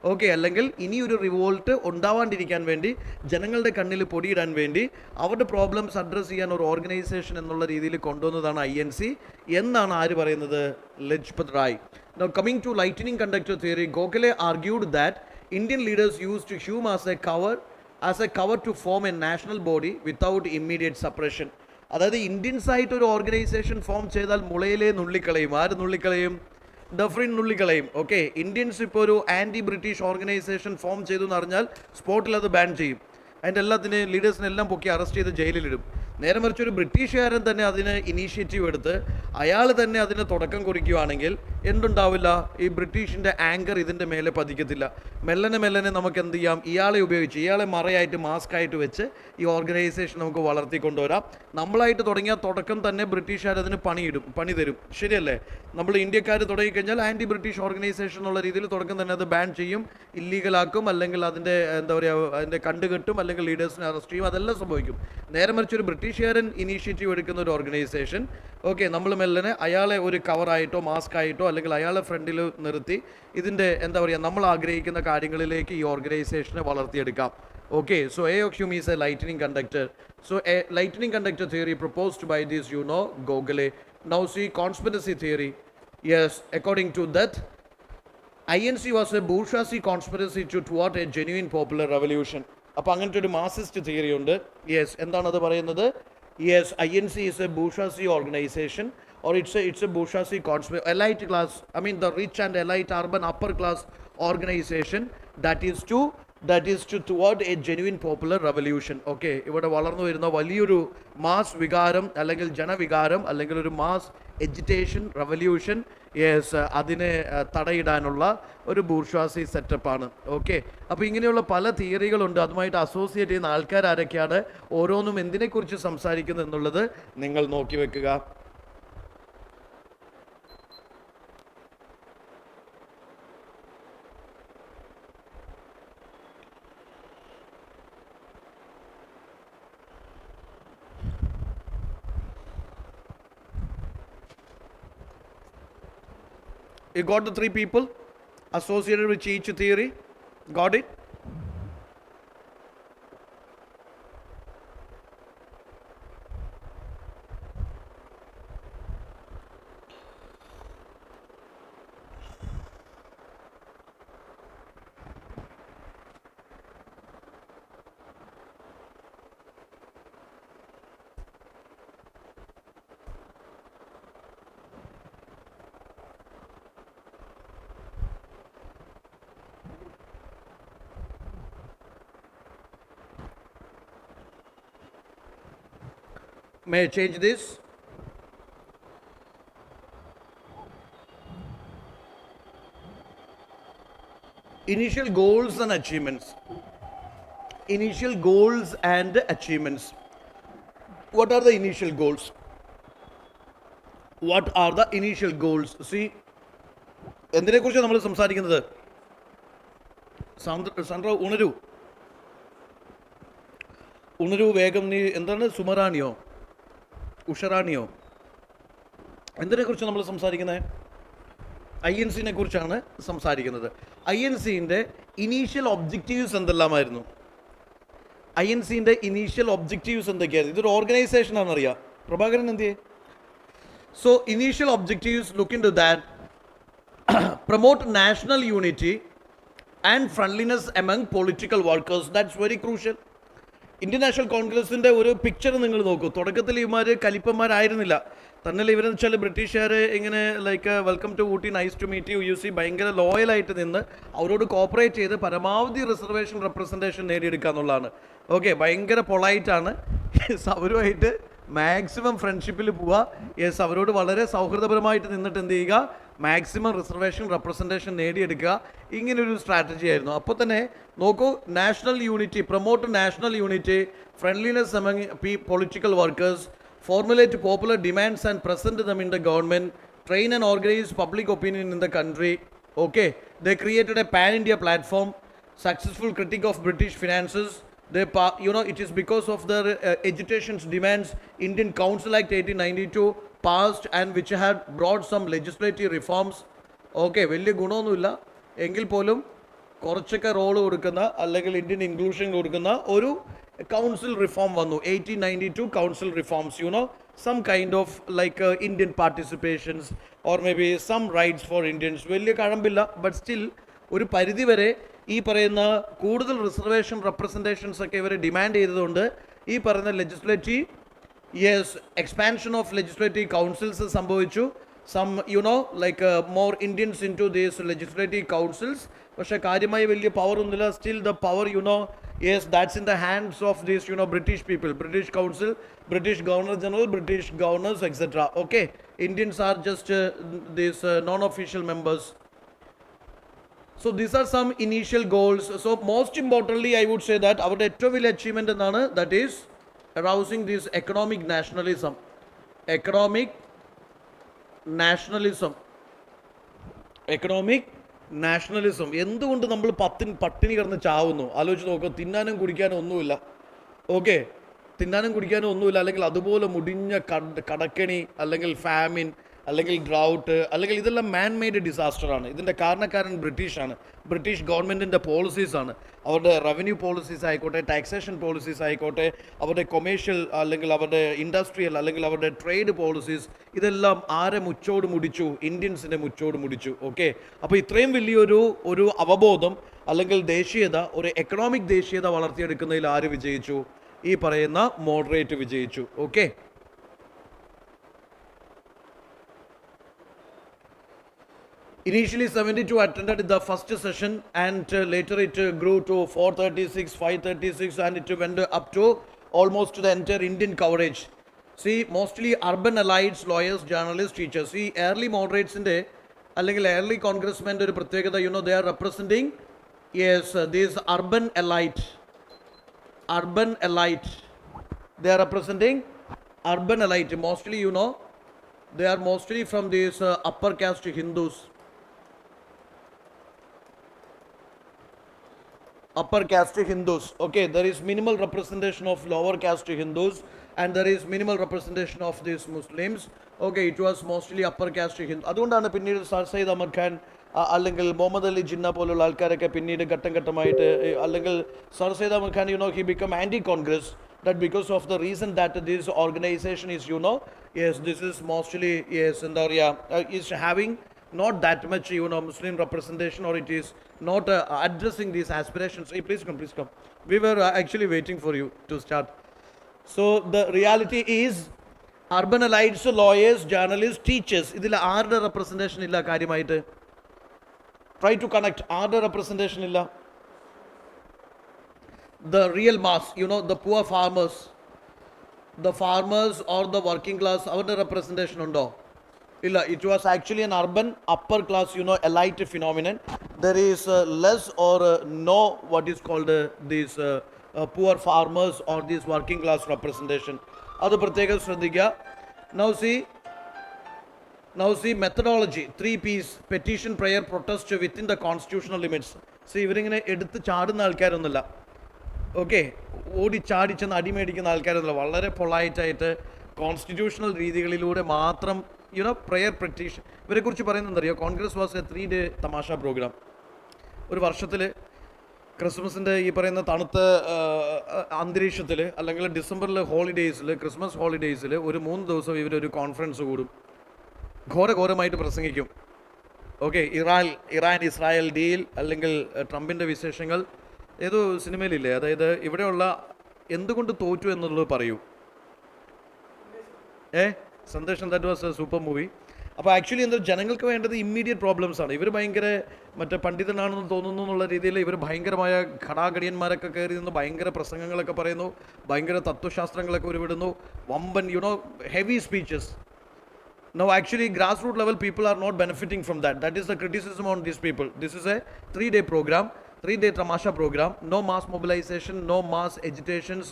Okay, അല്ലെങ്കിൽ ഇനി ഒരു revolt ഉണ്ടാവാണ്ടിരിക്കാൻ വേണ്ടി ജനങ്ങളുടെ കണ്ണിൽ പൊടിയിടാൻ വേണ്ടി അവരുടെ problems address ചെയ്യാൻ ഒരു ഓർഗനൈസേഷൻ എന്നുള്ള രീതിയിൽ കൊണ്ടുവന്നതാണ് INC എന്നാണ് ആര് പറയുന്നത്? Lajpat Rai. Now coming to lightning conductor theory, Gokhale argued that Indian leaders used Hume as a cover to form a national body without immediate suppression. അതായത് ഇന്ത്യൻസ് ആയിട്ട് ഒരു ഓർഗനൈസേഷൻ ഫോം ചെയ്താൽ മുളയിലെ നുള്ളിക്കളയും. ആര് നുള്ളിക്കളയും? ഡഫറിൻ നുള്ളിക്കളയും. ഓക്കെ, ഇന്ത്യൻസ് ഇപ്പോൾ ഒരു ആൻറ്റി ബ്രിട്ടീഷ് ഓർഗനൈസേഷൻ ഫോം ചെയ്തു എന്ന് അറിഞ്ഞാൽ സ്പോട്ടിൽ അത് ബാൻ ചെയ്യും. അതിൻ്റെ എല്ലാത്തിനെയും ലീഡേഴ്സിനെല്ലാം പൊക്കി അറസ്റ്റ് ചെയ്ത് ജയിലിലിടും. നേരെ മറിച്ച് ഒരു ബ്രിട്ടീഷുകാരൻ തന്നെ അതിന് ഇനീഷ്യേറ്റീവ് എടുത്ത് അയാൾ തന്നെ അതിന് തുടക്കം കുറിക്കുകയാണെങ്കിൽ എന്തുണ്ടാവില്ല? ഈ ബ്രിട്ടീഷിൻ്റെ ആങ്കർ ഇതിൻ്റെ മേലെ പതിക്കത്തില്ല. മെല്ലനെ നമുക്ക് എന്ത് ചെയ്യാം? ഇയാളെ ഉപയോഗിച്ച്, ഇയാളെ മറയായിട്ട് മാസ്ക് ആയിട്ട് വെച്ച് ഈ ഓർഗനൈസേഷൻ നമുക്ക് വളർത്തിക്കൊണ്ടുവരാം. നമ്മളായിട്ട് തുടങ്ങിയ തുടക്കം തന്നെ ബ്രിട്ടീഷുകാർ അതിന് പണി തരും. ശരിയല്ലേ? നമ്മൾ ഇന്ത്യക്കാർ തുടങ്ങിക്കഴിഞ്ഞാൽ ആൻറ്റി ബ്രിട്ടീഷ് ഓർഗനൈസേഷൻ എന്നുള്ള രീതിയിൽ തുടക്കം തന്നെ അത് ബാൻ ചെയ്യും, ഇല്ലീഗലാക്കും, അല്ലെങ്കിൽ അതിൻ്റെ എന്താ പറയുക, അതിൻ്റെ കണ്ടുകെട്ടും, അല്ലെങ്കിൽ ലീഡേഴ്സിനെ അറസ്റ്റ് ചെയ്യും. അതെല്ലാം സംഭവിക്കും. നേരെ മറിച്ച് ഒരു ബ്രിട്ടീഷുകാരൻ ഇനീഷ്യേറ്റീവ് എടുക്കുന്ന ഒരു ഓർഗനൈസേഷൻ, ഓക്കെ, നമ്മൾ മെല്ലനെ അയാളെ ഒരു കവറായിട്ടോ മാസ്ക് ആയിട്ടോ അല്ലെങ്കിൽ അയാളെ ഫ്രണ്ടിൽ നിർത്തി ഇതിൻ്റെ എന്താ പറയുക, നമ്മൾ ആഗ്രഹിക്കുന്ന കാര്യങ്ങളിലേക്ക് ഈ ഓർഗനൈസേഷനെ വളർത്തിയെടുക്കാം. Okay, so A of Hume is a lightning conductor. So a lightning conductor theory proposed by this, Gogole. Now see conspiracy theory. Yes, according to that, INC was a bourgeoisie conspiracy to thwart a genuine popular revolution. അപ്പോൾ അങ്ങനത്തെ ഒരു Marxist theory ഉണ്ട്. Yes, എന്താണത് പറയുന്നത്? Yes, INC is a bourgeoisie organization, or it's a bourgeoisie elite class, I mean the rich and elite urban upper class organization that is to toward a genuine popular revolution. Okay, ഇവിടെ വളർന്നു വരുന്ന വലിയൊരു mass വികാരം അല്ലെങ്കിൽ ജനവികാരം അല്ലെങ്കിൽ ഒരു mass agitation revolution, yes, അതിനെ തടയിടാനുള്ള ഒരു ബൂർഷ്വാസി സെറ്റപ്പാണ്. ഓക്കെ, അപ്പോൾ ഇങ്ങനെയുള്ള പല തിയറികളുണ്ട്. അതുമായിട്ട് അസോസിയേറ്റ് ചെയ്യുന്ന ആൾക്കാർ ആരൊക്കെയാണ്, ഓരോന്നും എന്തിനെക്കുറിച്ച് സംസാരിക്കുന്നു എന്നുള്ളത് നിങ്ങൾ നോക്കി വെക്കുക. You got the three people associated with each theory? Got it? May I change this? Initial goals and achievements. Initial goals and achievements. What are the initial goals? What are the initial goals? See, എന്തിനെക്കുറിച്ചാണ് നമ്മൾ സംസാരിക്കുന്നത്? സാന്ദ്ര ഉണരൂ വേഗം. നീ എന്താണ്, സുമറാണിയോ ഉഷറാണിയോ? എന്തിനെക്കുറിച്ച് നമ്മൾ സംസാരിക്കുന്നത്? INCനെ കുറിച്ചാണ് സംസാരിക്കുന്നത്. INCൻ്റെ ഇനീഷ്യൽ ഒബ്ജക്റ്റീവ്സ് എന്തെല്ലാമായിരുന്നു? INCൻ്റെ ഇനീഷ്യൽ ഒബ്ജക്റ്റീവ്സ് എന്തൊക്കെയായിരുന്നു? ഇതൊരു ഓർഗനൈസേഷൻ ആണെന്നറിയാം. പ്രഭാകരൻ എന്തിയെ? So initial objectives look into that, promote national unity and friendliness among political workers. That's very crucial. Indian national കോൺഗ്രസിൻ്റെ ഒരു പിക്ചർ നിങ്ങൾ നോക്കൂ. തുടക്കത്തിൽ ഇവന്മാർ കലിപ്പന്മാരായിരുന്നില്ല. തന്നല്ല ഇവരെന്ന് വെച്ചാൽ ബ്രിട്ടീഷുകാർ ഇങ്ങനെ like welcome to Ooty, nice to meet you see ഭയങ്കര ലോയലായിട്ട് നിന്ന് അവരോട് കോപ്പറേറ്റ് ചെയ്ത് പരമാവധി റിസർവേഷൻ റെപ്രസെൻറ്റേഷൻ നേടിയെടുക്കുക എന്നുള്ളതാണ്. ഓക്കെ, ഭയങ്കര പൊളൈറ്റാണ്. അവരുമായിട്ട് മാക്സിമം ഫ്രണ്ട്ഷിപ്പിൽ പോവുക. യെസ്, അവരോട് വളരെ സൗഹൃദപരമായിട്ട് നിന്നിട്ട് എന്ത് ചെയ്യുക, മാക്സിമം റിസർവേഷൻ റെപ്രസെൻറ്റേഷൻ നേടിയെടുക്കുക. ഇങ്ങനൊരു സ്ട്രാറ്റജി ആയിരുന്നു. അപ്പോൾ തന്നെ നോക്കൂ, national unity, promote national unity, friendliness among political workers, formulate popular demands and present them in the government, train and organize public opinion in the country. Okay, they created a pan-India platform, successful critique of British finances. They, it is because of their agitations demands Indian Council Act 1892 passed and which had brought some legislative reforms. Okay, വലിയ ഗുണമൊന്നുമില്ല എങ്കിൽ പോലും കുറച്ചൊക്കെ role കൊടുക്കുന്ന അല്ലെങ്കിൽ Indian inclusion കൊടുക്കുന്ന ഒരു council reform vannu 1892 council reforms, some kind of like Indian participations or maybe some rights for Indians. വലിയ കഴമ്പില്ല, but still ഒരു പരിധി വരെ ഈ പറയുന്ന കൂടുതൽ റിസർവേഷൻ റെപ്രസെൻറ്റേഷൻസ് ഒക്കെ ഇവർ ഡിമാൻഡ് ചെയ്തതുകൊണ്ട് ഈ പറയുന്ന legislative expansion of legislative councils സംഭവിച്ചു. Some like more Indians in to these legislative councils. പക്ഷേ കാര്യമായി വലിയ പവർ ഒന്നുമില്ല. Still the power that's in the hands of these British people, British Council, British Governor General, British governors, etc. Okay, Indians are just these non-official members. So these are some initial goals. So most importantly I would say that our ഏറ്റവും വലിയ achievement എന്താണ്, that is arousing this economic nationalism. Economic nationalism. എന്തുകൊണ്ട് നമ്മൾ പട്ടിണി കിടന്ന് ചാവുന്നു ആലോചിച്ച് നോക്കുക. തിന്നാനും കുടിക്കാനും ഒന്നുമില്ല. ഓക്കെ, തിന്നാനും കുടിക്കാനും ഒന്നുമില്ല, അല്ലെങ്കിൽ അതുപോലെ മുടിഞ്ഞ കടക്കണി, അല്ലെങ്കിൽ ഫാമിൻ, അല്ലെങ്കിൽ ഡ്രൗട്ട്, അല്ലെങ്കിൽ ഇതെല്ലാം മാൻ മെയ്ഡ് ഡിസാസ്റ്ററാണ്. ഇതിൻ്റെ കാരണക്കാരൻ ബ്രിട്ടീഷാണ്. ബ്രിട്ടീഷ് ഗവൺമെൻറ്റിൻ്റെ പോളിസീസാണ്. അവരുടെ റവന്യൂ പോളിസീസ് ആയിക്കോട്ടെ, ടാക്സേഷൻ പോളിസീസ് ആയിക്കോട്ടെ, അവരുടെ കൊമേഴ്ഷ്യൽ അല്ലെങ്കിൽ അവരുടെ ഇൻഡസ്ട്രിയൽ അല്ലെങ്കിൽ അവരുടെ ട്രേഡ് പോളിസീസ്, ഇതെല്ലാം ആരെ മുച്ചോട് മുടിച്ചു? ഇന്ത്യൻസിൻ്റെ മുച്ചോട് മുടിച്ചു. ഓക്കെ, അപ്പോൾ ഇത്രയും വലിയൊരു അവബോധം അല്ലെങ്കിൽ ദേശീയത, ഒരു എക്കണോമിക് ദേശീയത വളർത്തിയെടുക്കുന്നതിൽ ആര് വിജയിച്ചു? ഈ പറയുന്ന മോഡറേറ്റ് വിജയിച്ചു. Okay, initially 72 attended the first session, and later it grew to 436, 536, and it went up to almost the entire Indian coverage. See, mostly urban elites, lawyers, journalists, teachers. See, early moderates in the early congressmen oru pratyekada, they are representing this urban elite. They are representing urban elite. Mostly they are mostly from these upper caste Hindus. Upper caste Hindus. Okay, there is minimal representation of lower caste Hindus, and there is minimal representation of these Muslims. Okay, it was mostly upper caste Hindu. അതുകൊണ്ടാണ് പിന്നീട് sir Syed Ahmad Khan അല്ലെങ്കിൽ മുഹമ്മദ് അലി ജിന്ന പോലുള്ള ആൾക്കാരൊക്കെ പിന്നീട് ഘട്ടം ഘട്ടമായിട്ട്, അല്ലെങ്കിൽ sir Syed Ahmad Khan he become anti-Congress, that because of the reason that this organization is this is mostly എന്താ പറയുക, is having not that much Muslim representation, or it is not addressing these aspirations. Hey, please come. We were actually waiting for you to start. So the reality is urban elites, lawyers, journalists, teachers, idil aarde representation illa കാര്യമായിട്ട്. Try to connect, aarde representation illa. The real mass, the poor farmers, or the working class, avരുടെ representation ഉണ്ടോ? illa. It was actually an urban upper class elite phenomenon. There is less or no what is called these poor farmers or this working class representation. Adu prathekam shraddhikka. Now see methodology, 3 P's: petition, prayer, protest within the constitutional limits. See, ഇവരിങ്ങനെ എടുത്ത് ചാടുന്ന ആൾക്കാരൊന്നുമില്ല. Okay, ഓടി ചാടിച്ചെന്ന് അടിമേടിക്കുന്ന ആൾക്കാരൊന്നുമില്ല. വളരെ പൊളൈറ്റായിട്ട് constitutional രീതികളിലൂടെ മാത്രം prayer, petition. ഇവരെ കുറിച്ച് പറയുന്നത് എന്തറിയോ? കോൺഗ്രസ് വാസ് എ 3-day തമാശ പ്രോഗ്രാം. ഒരു വർഷത്തിൽ ക്രിസ്മസിൻ്റെ ഈ പറയുന്ന തണുത്ത അന്തരീക്ഷത്തിൽ, അല്ലെങ്കിൽ ഡിസംബറിൽ ഹോളിഡേയ്സിൽ, ക്രിസ്മസ് ഹോളിഡേയ്സിൽ ഒരു 3 ദിവസം ഇവരൊരു കോൺഫറൻസ് കൂടും. ഘോരമായിട്ട് പ്രസംഗിക്കും. ഓക്കെ, ഇറാൻ ഇസ്രായേൽ ഡീൽ, അല്ലെങ്കിൽ ട്രംപിൻ്റെ വിശേഷങ്ങൾ, ഏതോ സിനിമയിലില്ലേ, അതായത് ഇവിടെയുള്ള എന്തുകൊണ്ട് തോറ്റു എന്നുള്ളത് പറയൂ. സന്ദേശം, that was A super movie. അപ്പോൾ ആക്ച്വലി എന്താ, ജനങ്ങൾക്ക് വേണ്ടത് ഇമ്മീഡിയറ്റ് പ്രോബ്ലംസ് ആണ്. ഇവർ ഭയങ്കര മറ്റേ പണ്ഡിതനാണെന്ന് തോന്നുന്നു എന്നുള്ള രീതിയിൽ ഇവർ ഭയങ്കരമായ ഘടാഘടിയന്മാരൊക്കെ കയറി നിന്ന് ഭയങ്കര പ്രസംഗങ്ങളൊക്കെ പറയുന്നു, ഭയങ്കര തത്വശാസ്ത്രങ്ങളൊക്കെ ഉരുവിടുന്നു, വമ്പൻ heavy speeches. Now actually grassroots level people are not benefiting from that. That is the criticism on these people. This is a 3-day program, 3-day tamasha program. No mass mobilization, no mass agitations.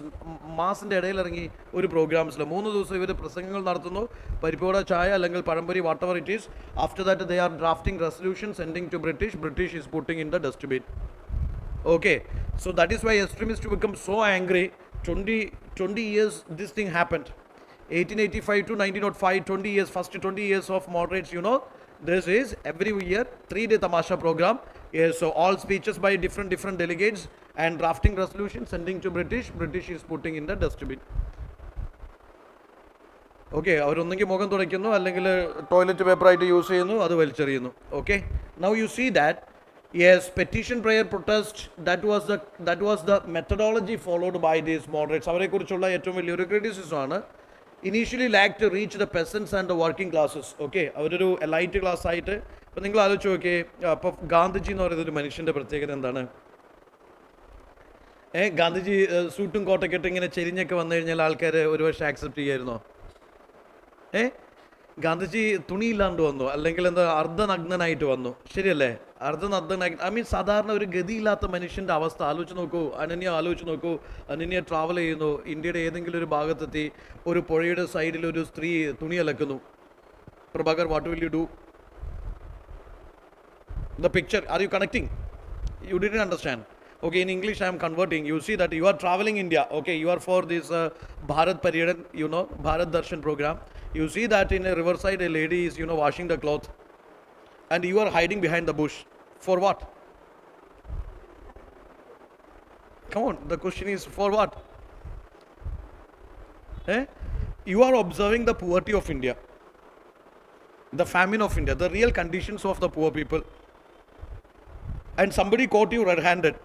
മാസിൻ്റെ ഇടയിൽ ഇറങ്ങി ഒരു പ്രോഗ്രാംസിൽ 3 ദിവസം ഇവർ പ്രസംഗങ്ങൾ നടത്തുന്നു, പരിപ്പോട ചായ അല്ലെങ്കിൽ പഴംപൊരി, whatever it is. After that they are drafting resolution sending to British is putting in the dustbin. Okay, so that is why extremists become so angry. 20 years this thing happened. 1885 to 1905, 20 years, first 20 years of moderates, this is every year 3-day tamasha program. Yes, so all speeches by different delegates and drafting resolution sending to British is putting in the dustbin. Okay, അവരൊന്നെങ്കിൽ മുഖം തുടയ്ക്കുന്നു, അല്ലെങ്കിൽ toilet പേപ്പറായിട്ട് use ചെയ്യുന്നു, അത് വലിച്ചെറിയുന്നു. Okay, now you see that Yes, petition prayer protest, that was the methodology followed by these moderates. അവരെ കുറിച്ചുള്ള ഏറ്റവും വലിയൊരു criticism ആണ്. Initially lacked to reach the peasants and the working classes. Okay, അവരൊരു elite class ആയിട്ട്. ഇപ്പം നിങ്ങൾ ആലോചിച്ച് നോക്കിയേ, അപ്പോൾ ഗാന്ധിജി എന്ന് പറയുന്ന ഒരു മനുഷ്യൻ്റെ പ്രത്യേകത എന്താണ്? ഗാന്ധിജി സൂട്ടും കോട്ടൊക്കെ ഇട്ട് ഇങ്ങനെ ചെരിഞ്ഞൊക്കെ വന്നു കഴിഞ്ഞാൽ ആൾക്കാർ ഒരുപക്ഷെ ആക്സെപ്റ്റ് ചെയ്യായിരുന്നോ? ഗാന്ധിജി തുണിയില്ലാണ്ട് വന്നു, അല്ലെങ്കിൽ എന്താ അർദ്ധനഗ്നനായിട്ട് വന്നു, ശരിയല്ലേ? അർദ്ധനഗ്നായി, ഐ മീൻ സാധാരണ ഒരു ഗതിയില്ലാത്ത മനുഷ്യൻ്റെ അവസ്ഥ ആലോചിച്ച് നോക്കൂ. അനന്യ ആലോചിച്ച് നോക്കൂ. അനന്യ ട്രാവൽ ചെയ്യുന്നു, ഇന്ത്യയുടെ ഏതെങ്കിലും ഒരു ഭാഗത്തെത്തി, ഒരു പുഴയുടെ സൈഡിൽ ഒരു സ്ത്രീ തുണി അലക്കുന്നു. Prabhakar, what will you do? The picture, are you connecting? You didn't understand. Okay, in English I am converting. You see that you are traveling India. Okay, you are for this Bharat Paryadan, Bharat Darshan program. You see that in a riverside a lady is, washing the cloth, and you are hiding behind the bush. For what? Come on, the question is for what? You are observing the poverty of India, the famine of India, the real conditions of the poor people. And somebody caught you red-handed.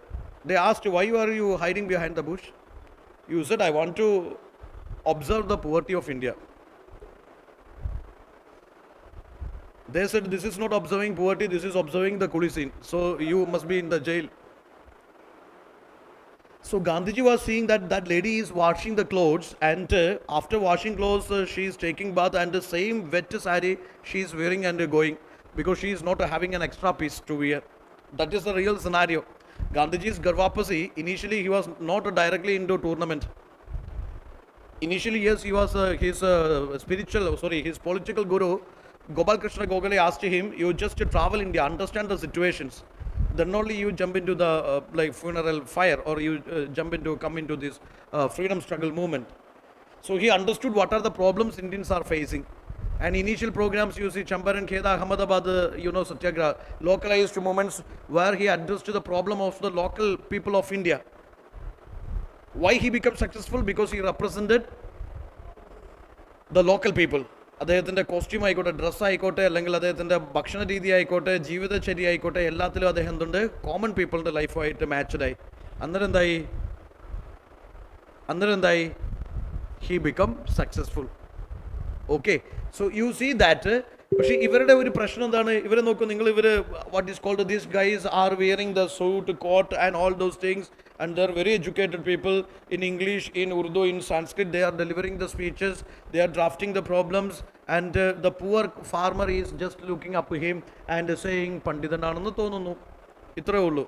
They asked, why are you hiding behind the bush? You said, I want to observe the poverty of India. They said, this is not observing poverty, this is observing the cuisine. So you must be in the jail. So Gandhiji was seeing that that lady is washing the clothes, and after washing clothes, she is taking bath, and the same wet saree she is wearing and going, because she is not having an extra piece to wear. That is the real scenario. Gandhiji's Garvapasi, initially he was not directly into tournament. Initially, yes, he was his political guru, Gopal Krishna Gokhale, asked him, you just travel India, understand the situations. Then only you jump into the funeral fire, or you come into this freedom struggle movement. So he understood what are the problems Indians are facing. And initial programs, you see Champaran, Kheda, Ahmedabad, Satyagraha, localized movements where he addressed the problem of the local people of India. Why he became successful? Because he represented the local people. അദ്ദേഹത്തിൻ്റെ costume ആയിക്കോട്ടെ, dress ആയിക്കോട്ടെ, അല്ലെങ്കിൽ അദ്ദേഹത്തിൻ്റെ ഭക്ഷണ രീതി ആയിക്കോട്ടെ, ജീവിതചര്യ ആയിക്കോട്ടെ, എല്ലാത്തിലും അദ്ദേഹം എന്തുണ്ട്, കോമൺ പീപ്പിളിൻ്റെ ലൈഫുമായിട്ട് മാച്ച്ഡായി. അന്നേരം എന്തായി? He become successful. Okay, so you see that. പക്ഷേ ഇവരുടെ ഒരു പ്രശ്നം എന്താണ്? ഇവരെ നോക്കൂ നിങ്ങൾ, what is called, these guys are wearing the suit, coat and all those things, and they are very educated people in English, in Urdu, in Sanskrit. They are delivering the speeches, they are drafting the problems, and the poor farmer is just looking up to him and saying പണ്ഡിതനാണെന്ന് തോന്നുന്നു. ഇത്രയേ ഉള്ളൂ,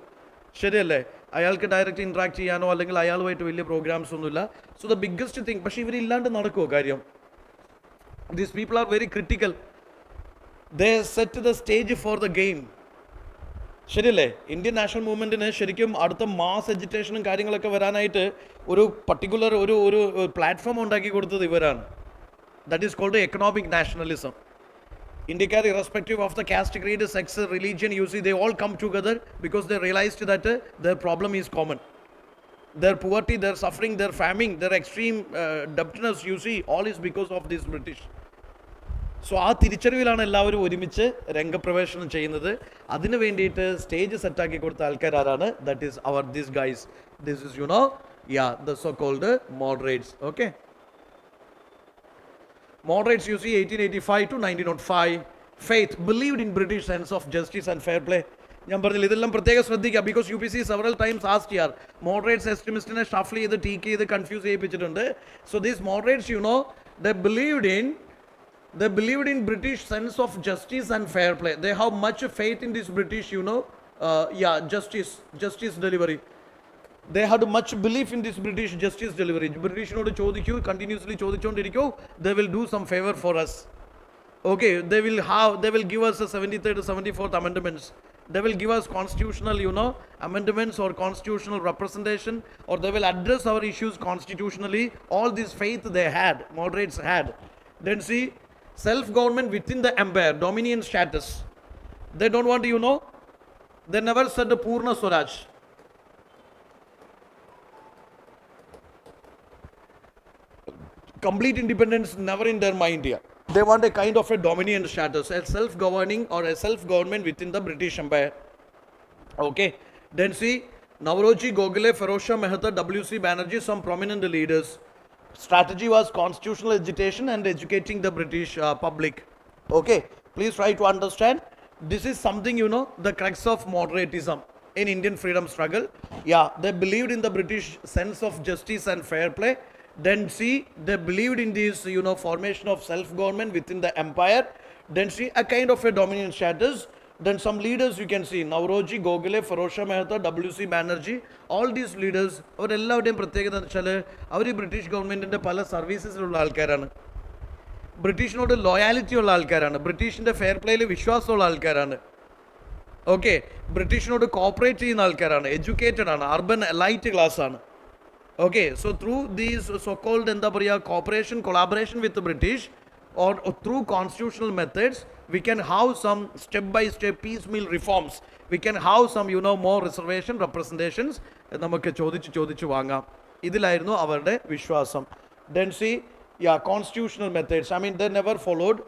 ശരിയല്ലേ? അയാൾക്ക് direct interact ചെയ്യാനോ അല്ലെങ്കിൽ അയാളുമായിട്ട് വലിയ programmes ഒന്നുമില്ല. So the biggest thing, പക്ഷേ ഇവരില്ലാണ്ട് നടക്കുമോ കാര്യം? These people are very critical. They set the stage for the game. ശരിയല്ലേ? ഇന്ത്യൻ നാഷണൽ മൂവ്മെൻറ്റിന് ശരിക്കും അടുത്ത മാസ് എജിറ്റേഷനും കാര്യങ്ങളൊക്കെ വരാനായിട്ട് ഒരു പർട്ടിക്കുലർ ഒരു പ്ലാറ്റ്ഫോം ഉണ്ടാക്കി കൊടുത്തത് ഇവരാണ്. That is called economic nationalism. ഇന്ത്യക്കാർ irrespective of the caste, creed, sex, religion, you see they all come together because they realised that their problem is common. Their poverty, their suffering, their famine, their extreme debtness, you see, all is because of this British. So ആ തിരിച്ചറിവിലാണ് എല്ലാവരും ഒരുമിച്ച് രംഗപ്രവേശനം ചെയ്യുന്നത്. അതിന് വേണ്ടിയിട്ട് stage സെറ്റാക്കി കൊടുത്ത ആൾക്കാർ ആരാണ്? That is this guys. This is the so called moderates. Okay, moderates, you see, 1885 to 1905. Faith, believed in British sense of justice and fair play. ഞാൻ പറഞ്ഞില്ല, ഇതെല്ലാം പ്രത്യേകം ശ്രദ്ധിക്കുക. Because UPC several times asked here. Moderates എക്സ്ട്രീമിസ്റ്റിനെ shuffle ചെയ്ത് ടീക്ക് ചെയ്ത് confuse ചെയ്യിപ്പിച്ചിട്ടുണ്ട്. So these moderates, they believed in British sense of justice and fair play. They have much faith in this British, justice delivery. They had much belief in this British justice delivery. Britishnodu chodikku, continuously chodichondirikku, they will do some favor for us. Okay, they will give us the 73rd to 74th amendments. They will give us constitutional, amendments or constitutional representation, or they will address our issues constitutionally. All this faith they had, moderates had. Then see, self-government within the empire, dominion status. They don't want, they never said the Purna Swaraj. Complete independence never in their mind here. They want a kind of a dominion status, a self-governing or a self-government within the British Empire. Okay, then see Navroji, Gokhale, Ferozshah Mehta, W.C. Banerjee, some prominent leaders. Strategy was constitutional agitation and educating the British public. Okay, please try to understand. This is something, the crux of moderatism in Indian freedom struggle. Yeah, they believed in the British sense of justice and fair play. Then see, they believed in this, formation of self-government within the empire. Then see, a kind of a dominant status. Then some leaders you can see, Navroji, Gokhale, Ferozshah Mehta, W.C. Banerjee, all these leaders, അവരെല്ലാവരുടെയും പ്രത്യേകത എന്ന് വെച്ചാൽ അവർ British ഗവൺമെൻറ്റിൻ്റെ പല സർവീസസിലുള്ള ആൾക്കാരാണ്, ബ്രിട്ടീഷിനോട് loyalty ഉള്ള ആൾക്കാരാണ്, ബ്രിട്ടീഷിൻ്റെ fair പ്ലേയിൽ വിശ്വാസമുള്ള ആൾക്കാരാണ്. ഓക്കെ, ബ്രിട്ടീഷിനോട് കോപ്പറേറ്റ് ചെയ്യുന്ന ആൾക്കാരാണ്, എഡ്യൂക്കേറ്റഡ് ആണ്, അർബൻ എലൈറ്റ് ക്ലാസ് ആണ്. Okay, so through these so called എന്താ പറയുക cooperation collaboration with British or through constitutional methods we can have some step by step piecemeal reforms, we can have some more reservation representations നമുക്ക് ചോദിച്ചു വാങ്ങാം. ഇതിലായിരുന്നു അവരുടെ വിശ്വാസം. Then see, yeah, constitutional methods, I mean they never followed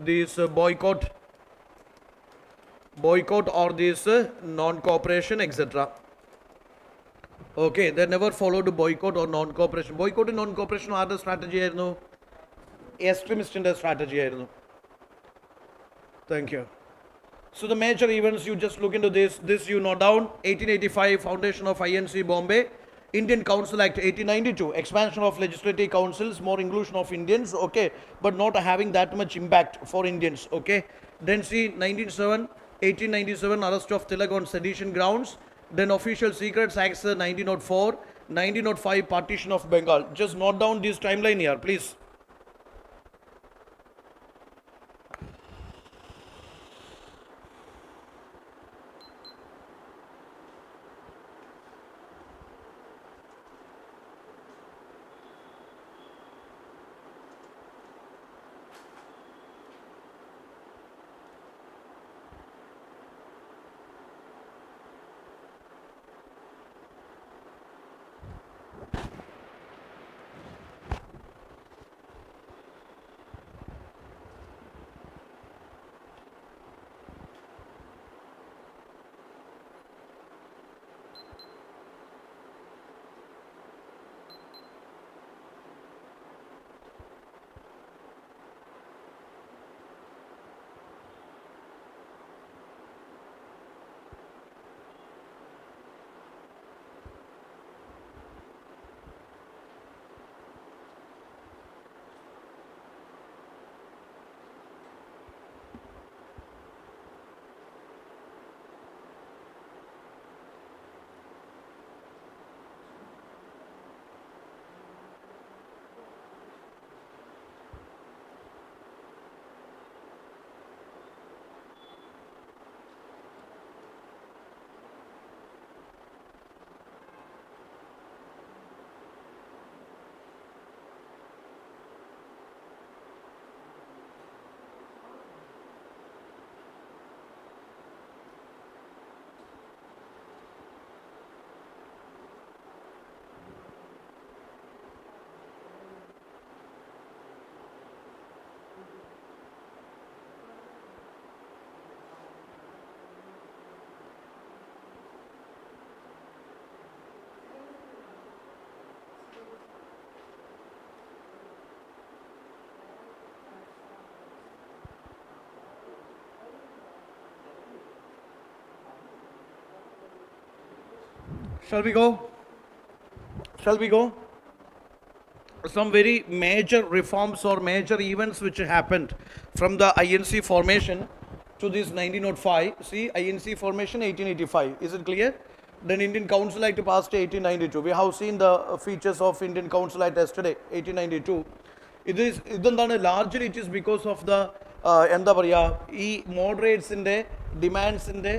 this boycott or this non-cooperation etc. Okay, they never followed boycott or non-cooperation. Boycott and non-cooperation ആരുടെ strategy ആയിരുന്നു? എക്സ്ട്രീമിസ്റ്റിൻ്റെ strategy ആയിരുന്നു. Thank you. So the major events, you just look into this you note down. 1885 foundation of INC Bombay, Indian Council Act 1892, expansion of legislative councils, more inclusion of Indians, okay, but not having that much impact for Indians. Okay, then see 1897 arrest of Tilak on sedition grounds. Then official secrets acts 1904, 1905 partition of Bengal. Just note down this timeline here please. Shall we go? Some very major reforms or major events which happened from the INC formation to this 1905. See, INC formation 1885. Is it clear? Then Indian Council Act passed 1892. We have seen the features of Indian Council Act yesterday, 1892. Largely it is because of the എന്താ പറയുക ഈ മോഡറേറ്റ്സിൻ്റെ ഡിമാൻഡ്സിൻ്റെ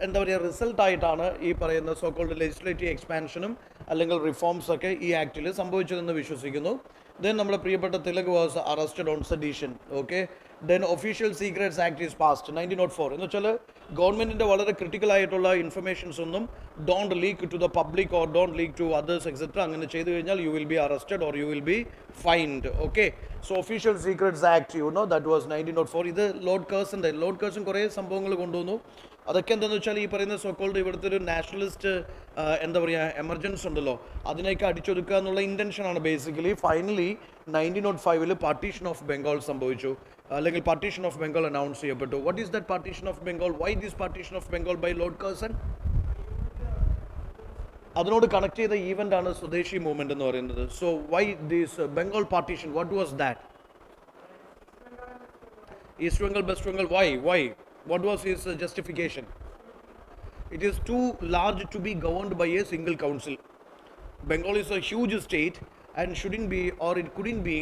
എന്താ പറയുക റിസൾട്ടായിട്ടാണ് ഈ പറയുന്ന so called legislative എക്സ്പാൻഷനും അല്ലെങ്കിൽ റിഫോംസൊക്കെ ഈ ആക്ടിൽ സംഭവിച്ചതെന്ന് വിശ്വസിക്കുന്നു. ദെൻ നമ്മുടെ പ്രിയപ്പെട്ട Tilak was arrested on sedition. Okay, then official secrets act is passed 1904. എന്ന് വെച്ചാൽ ഗവൺമെൻറ്റിൻ്റെ വളരെ ക്രിട്ടിക്കൽ ആയിട്ടുള്ള ഇൻഫർമേഷൻസ് ഒന്നും don't leak to the public or don't leak to others etcetera. അങ്ങനെ ചെയ്തു കഴിഞ്ഞാൽ you will be arrested or you will be fined. Okay, so official secrets act that was 1904. ഇത് ലോർഡ് കേഴ്സൺ കുറേ സംഭവങ്ങൾ കൊണ്ടുവന്നു. അതൊക്കെ എന്താണെന്ന് വെച്ചാൽ ഈ പറയുന്ന സോക്കോൾഡ് ഇവിടുത്തെ ഒരു നാഷണലിസ്റ്റ് എന്താ പറയുക എമർജൻസി ഉണ്ടല്ലോ, അതിനെയൊക്കെ അടിച്ചൊതുക്കുക എന്നുള്ള ഇൻറ്റൻഷനാണ് basically. Finally 1905 partition of Bengal സംഭവിച്ചു, അല്ലെങ്കിൽ പാർട്ടീഷൻ ഓഫ് ബംഗാൾ അനൗൺസ് ചെയ്യപ്പെട്ടു. What is that partition of Bengal? Why this partition of Bengal by lord Curzon? അതിനോട് കണക്ട് ചെയ്ത ഈവൻ്റ് ആണ് സ്വദേശി മൂവ്മെന്റ് എന്ന് പറയുന്നത്. So why this Bengal partition, what was that? East Bengal, West Bengal, why? What was his justification? It is too large to be governed by a single council. Bengal is a huge state and shouldn't be, or it couldn't be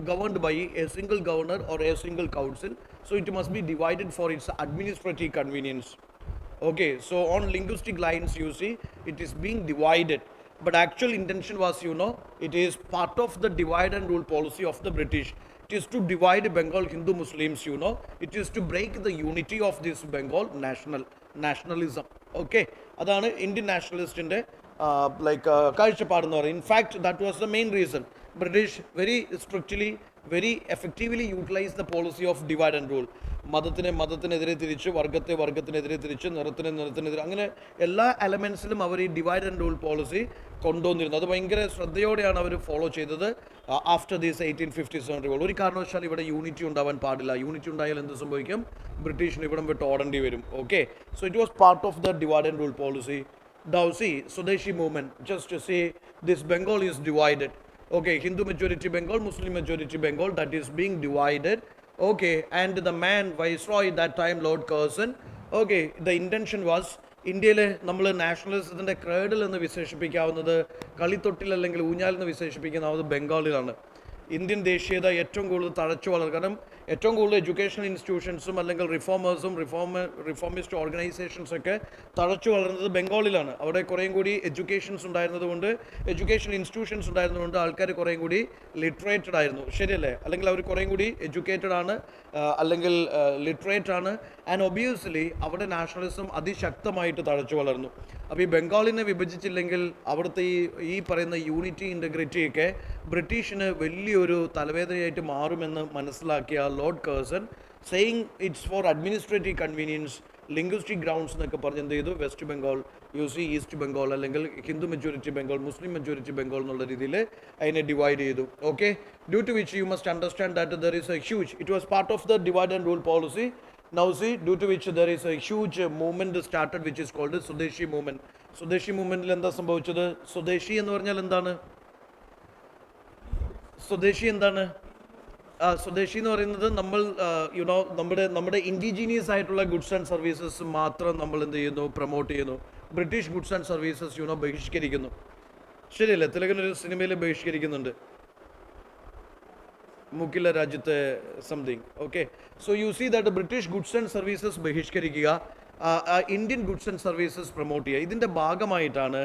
governed by a single governor or a single council. So it must be divided for its administrative convenience. Okay, so on linguistic lines, you see, it is being divided. But actual intention was, it is part of the divide and rule policy of the British. It is to divide Bengal Hindu Muslims, It is to break the unity of this Bengal nationalism. Okay, അതാണ് Indian നാഷണലിസ്റ്റിൻ്റെ കാഴ്ചപ്പാടെന്ന് പറയുന്നത്. In fact that was the main reason. British very strictly, very effectively utilise the policy of divide and rule. മതത്തിനെതിരെ തിരിച്ച്, വർഗത്തിനെതിരെ തിരിച്ച്, നിറത്തിനെതിരെ, അങ്ങനെ എല്ലാ എലമെൻസിലും അവർ ഈ ഡിവൈഡ് ആൻഡ് റൂൾ പോളിസി കൊണ്ടുവന്നിരുന്നു. അത് ഭയങ്കര ശ്രദ്ധയോടെയാണ് അവർ ഫോളോ ചെയ്തത്. ആഫ്റ്റർ ദീസ് 1857 റിവോൾട്ട് ഒരു കാരണവശാലും ഇവിടെ യൂണിറ്റി ഉണ്ടാവാൻ പാടില്ല. യൂണിറ്റി ഉണ്ടായാൽ എന്ത് സംഭവിക്കും? ബ്രിട്ടീഷിന് ഇവിടം വിട്ട് ഓടേണ്ടി വരും. Okay, so it was part of the divide and rule policy. Now see, Swadeshi movement, just to say this Bengal is divided. Okay, Hindu majority Bengal, Muslim majority Bengal, that is being divided. Okay, and the man, Viceroy that time, Lord Curzon, okay, the intention was, ഇന്ത്യയിലെ നമ്മൾ നാഷണലിസത്തിൻ്റെ ക്രേഡിൽ എന്ന് വിശേഷിപ്പിക്കാവുന്നത്, കളിത്തൊട്ടിൽ അല്ലെങ്കിൽ ഊഞ്ഞാൽ എന്ന് വിശേഷിപ്പിക്കുന്നത് ബംഗാളിലാണ്. Indian ദേശീയത ഏറ്റവും കൂടുതൽ തഴച്ചു വളർന്നു. കാരണം ഏറ്റവും കൂടുതൽ എഡ്യൂക്കേഷണൽ ഇൻസ്റ്റിറ്റ്യൂഷൻസും അല്ലെങ്കിൽ റിഫോമിസ്റ്റ് ഓർഗനൈസേഷൻസൊക്കെ തഴച്ചു വളർന്നത് ബംഗാളിലാണ്. അവിടെ കുറേയും കൂടി എഡ്യൂക്കേഷൻസ് ഉണ്ടായിരുന്നതുകൊണ്ട്, എഡ്യൂക്കേഷൻ ഇൻസ്റ്റിറ്റ്യൂഷൻസ് ഉണ്ടായിരുന്നതുകൊണ്ട് ആൾക്കാർ കുറേയും കൂടി ലിറ്ററേറ്റഡ് ആയിരുന്നു. ശരിയല്ലേ? അല്ലെങ്കിൽ അവർ കുറേയും കൂടി എഡ്യൂക്കേറ്റഡ് ആണ്, അല്ലെങ്കിൽ ലിറ്ററേറ്റ് ആണ്. ആൻഡ് ഒബിയസ്ലി അവിടെ നാഷണലിസം അതിശക്തമായിട്ട് തഴച്ചു വളർന്നു. അപ്പോൾ ഈ ബംഗാളിനെ വിഭജിച്ചില്ലെങ്കിൽ അവിടുത്തെ ഈ പറയുന്ന യൂണിറ്റി ഇൻ്റഗ്രിറ്റിയൊക്കെ ബ്രിട്ടീഷിന് വലിയൊരു തലവേദനയായിട്ട് മാറുമെന്ന് മനസ്സിലാക്കിയ lord Curzon, saying it's for administrative convenience, linguistic grounds എന്നൊക്കെ പറഞ്ഞ് എന്ത് ചെയ്തു, വെസ്റ്റ് ബംഗാൾ, ഈസ്റ്റ് ബംഗാൾ, അല്ലെങ്കിൽ Hindu majority Bengal, Muslim majority Bengal എന്നുള്ള രീതിയിൽ അതിനെ ഡിവൈഡ് ചെയ്തു. Okay, due to which you must understand that there is a huge, it was part of the divide and rule policy. Now see, due to which there is a huge movement started which is called the Swadeshi movement. Swadeshi movement എന്താ സംഭവിച്ചത്? സ്വദേശി എന്ന് പറഞ്ഞാൽ എന്താണ്? സ്വദേശി എന്താണ്? സ്വദേശി എന്ന് പറയുന്നത് നമ്മൾ നമ്മുടെ ഇൻഡിജീനിയസ് ആയിട്ടുള്ള ഗുഡ്സ് ആൻഡ് സർവീസസ് മാത്രം നമ്മൾ എന്ത് ചെയ്യുന്നു, പ്രൊമോട്ട് ചെയ്യുന്നു. ബ്രിട്ടീഷ് ഗുഡ്സ് ആൻഡ് സർവീസസ് ബഹിഷ്കരിക്കുന്നു. ശരിയല്ലേ? തിലകനൊരു സിനിമയിൽ ബഹിഷ്കരിക്കുന്നുണ്ട്, മുക്കില്ല രാജ്യത്തെ something. Okay, so you see that British goods and services ബഹിഷ്കരിക്കുക, Indian goods and services promote ചെയ്യുക. ഇതിൻ്റെ ഭാഗമായിട്ടാണ്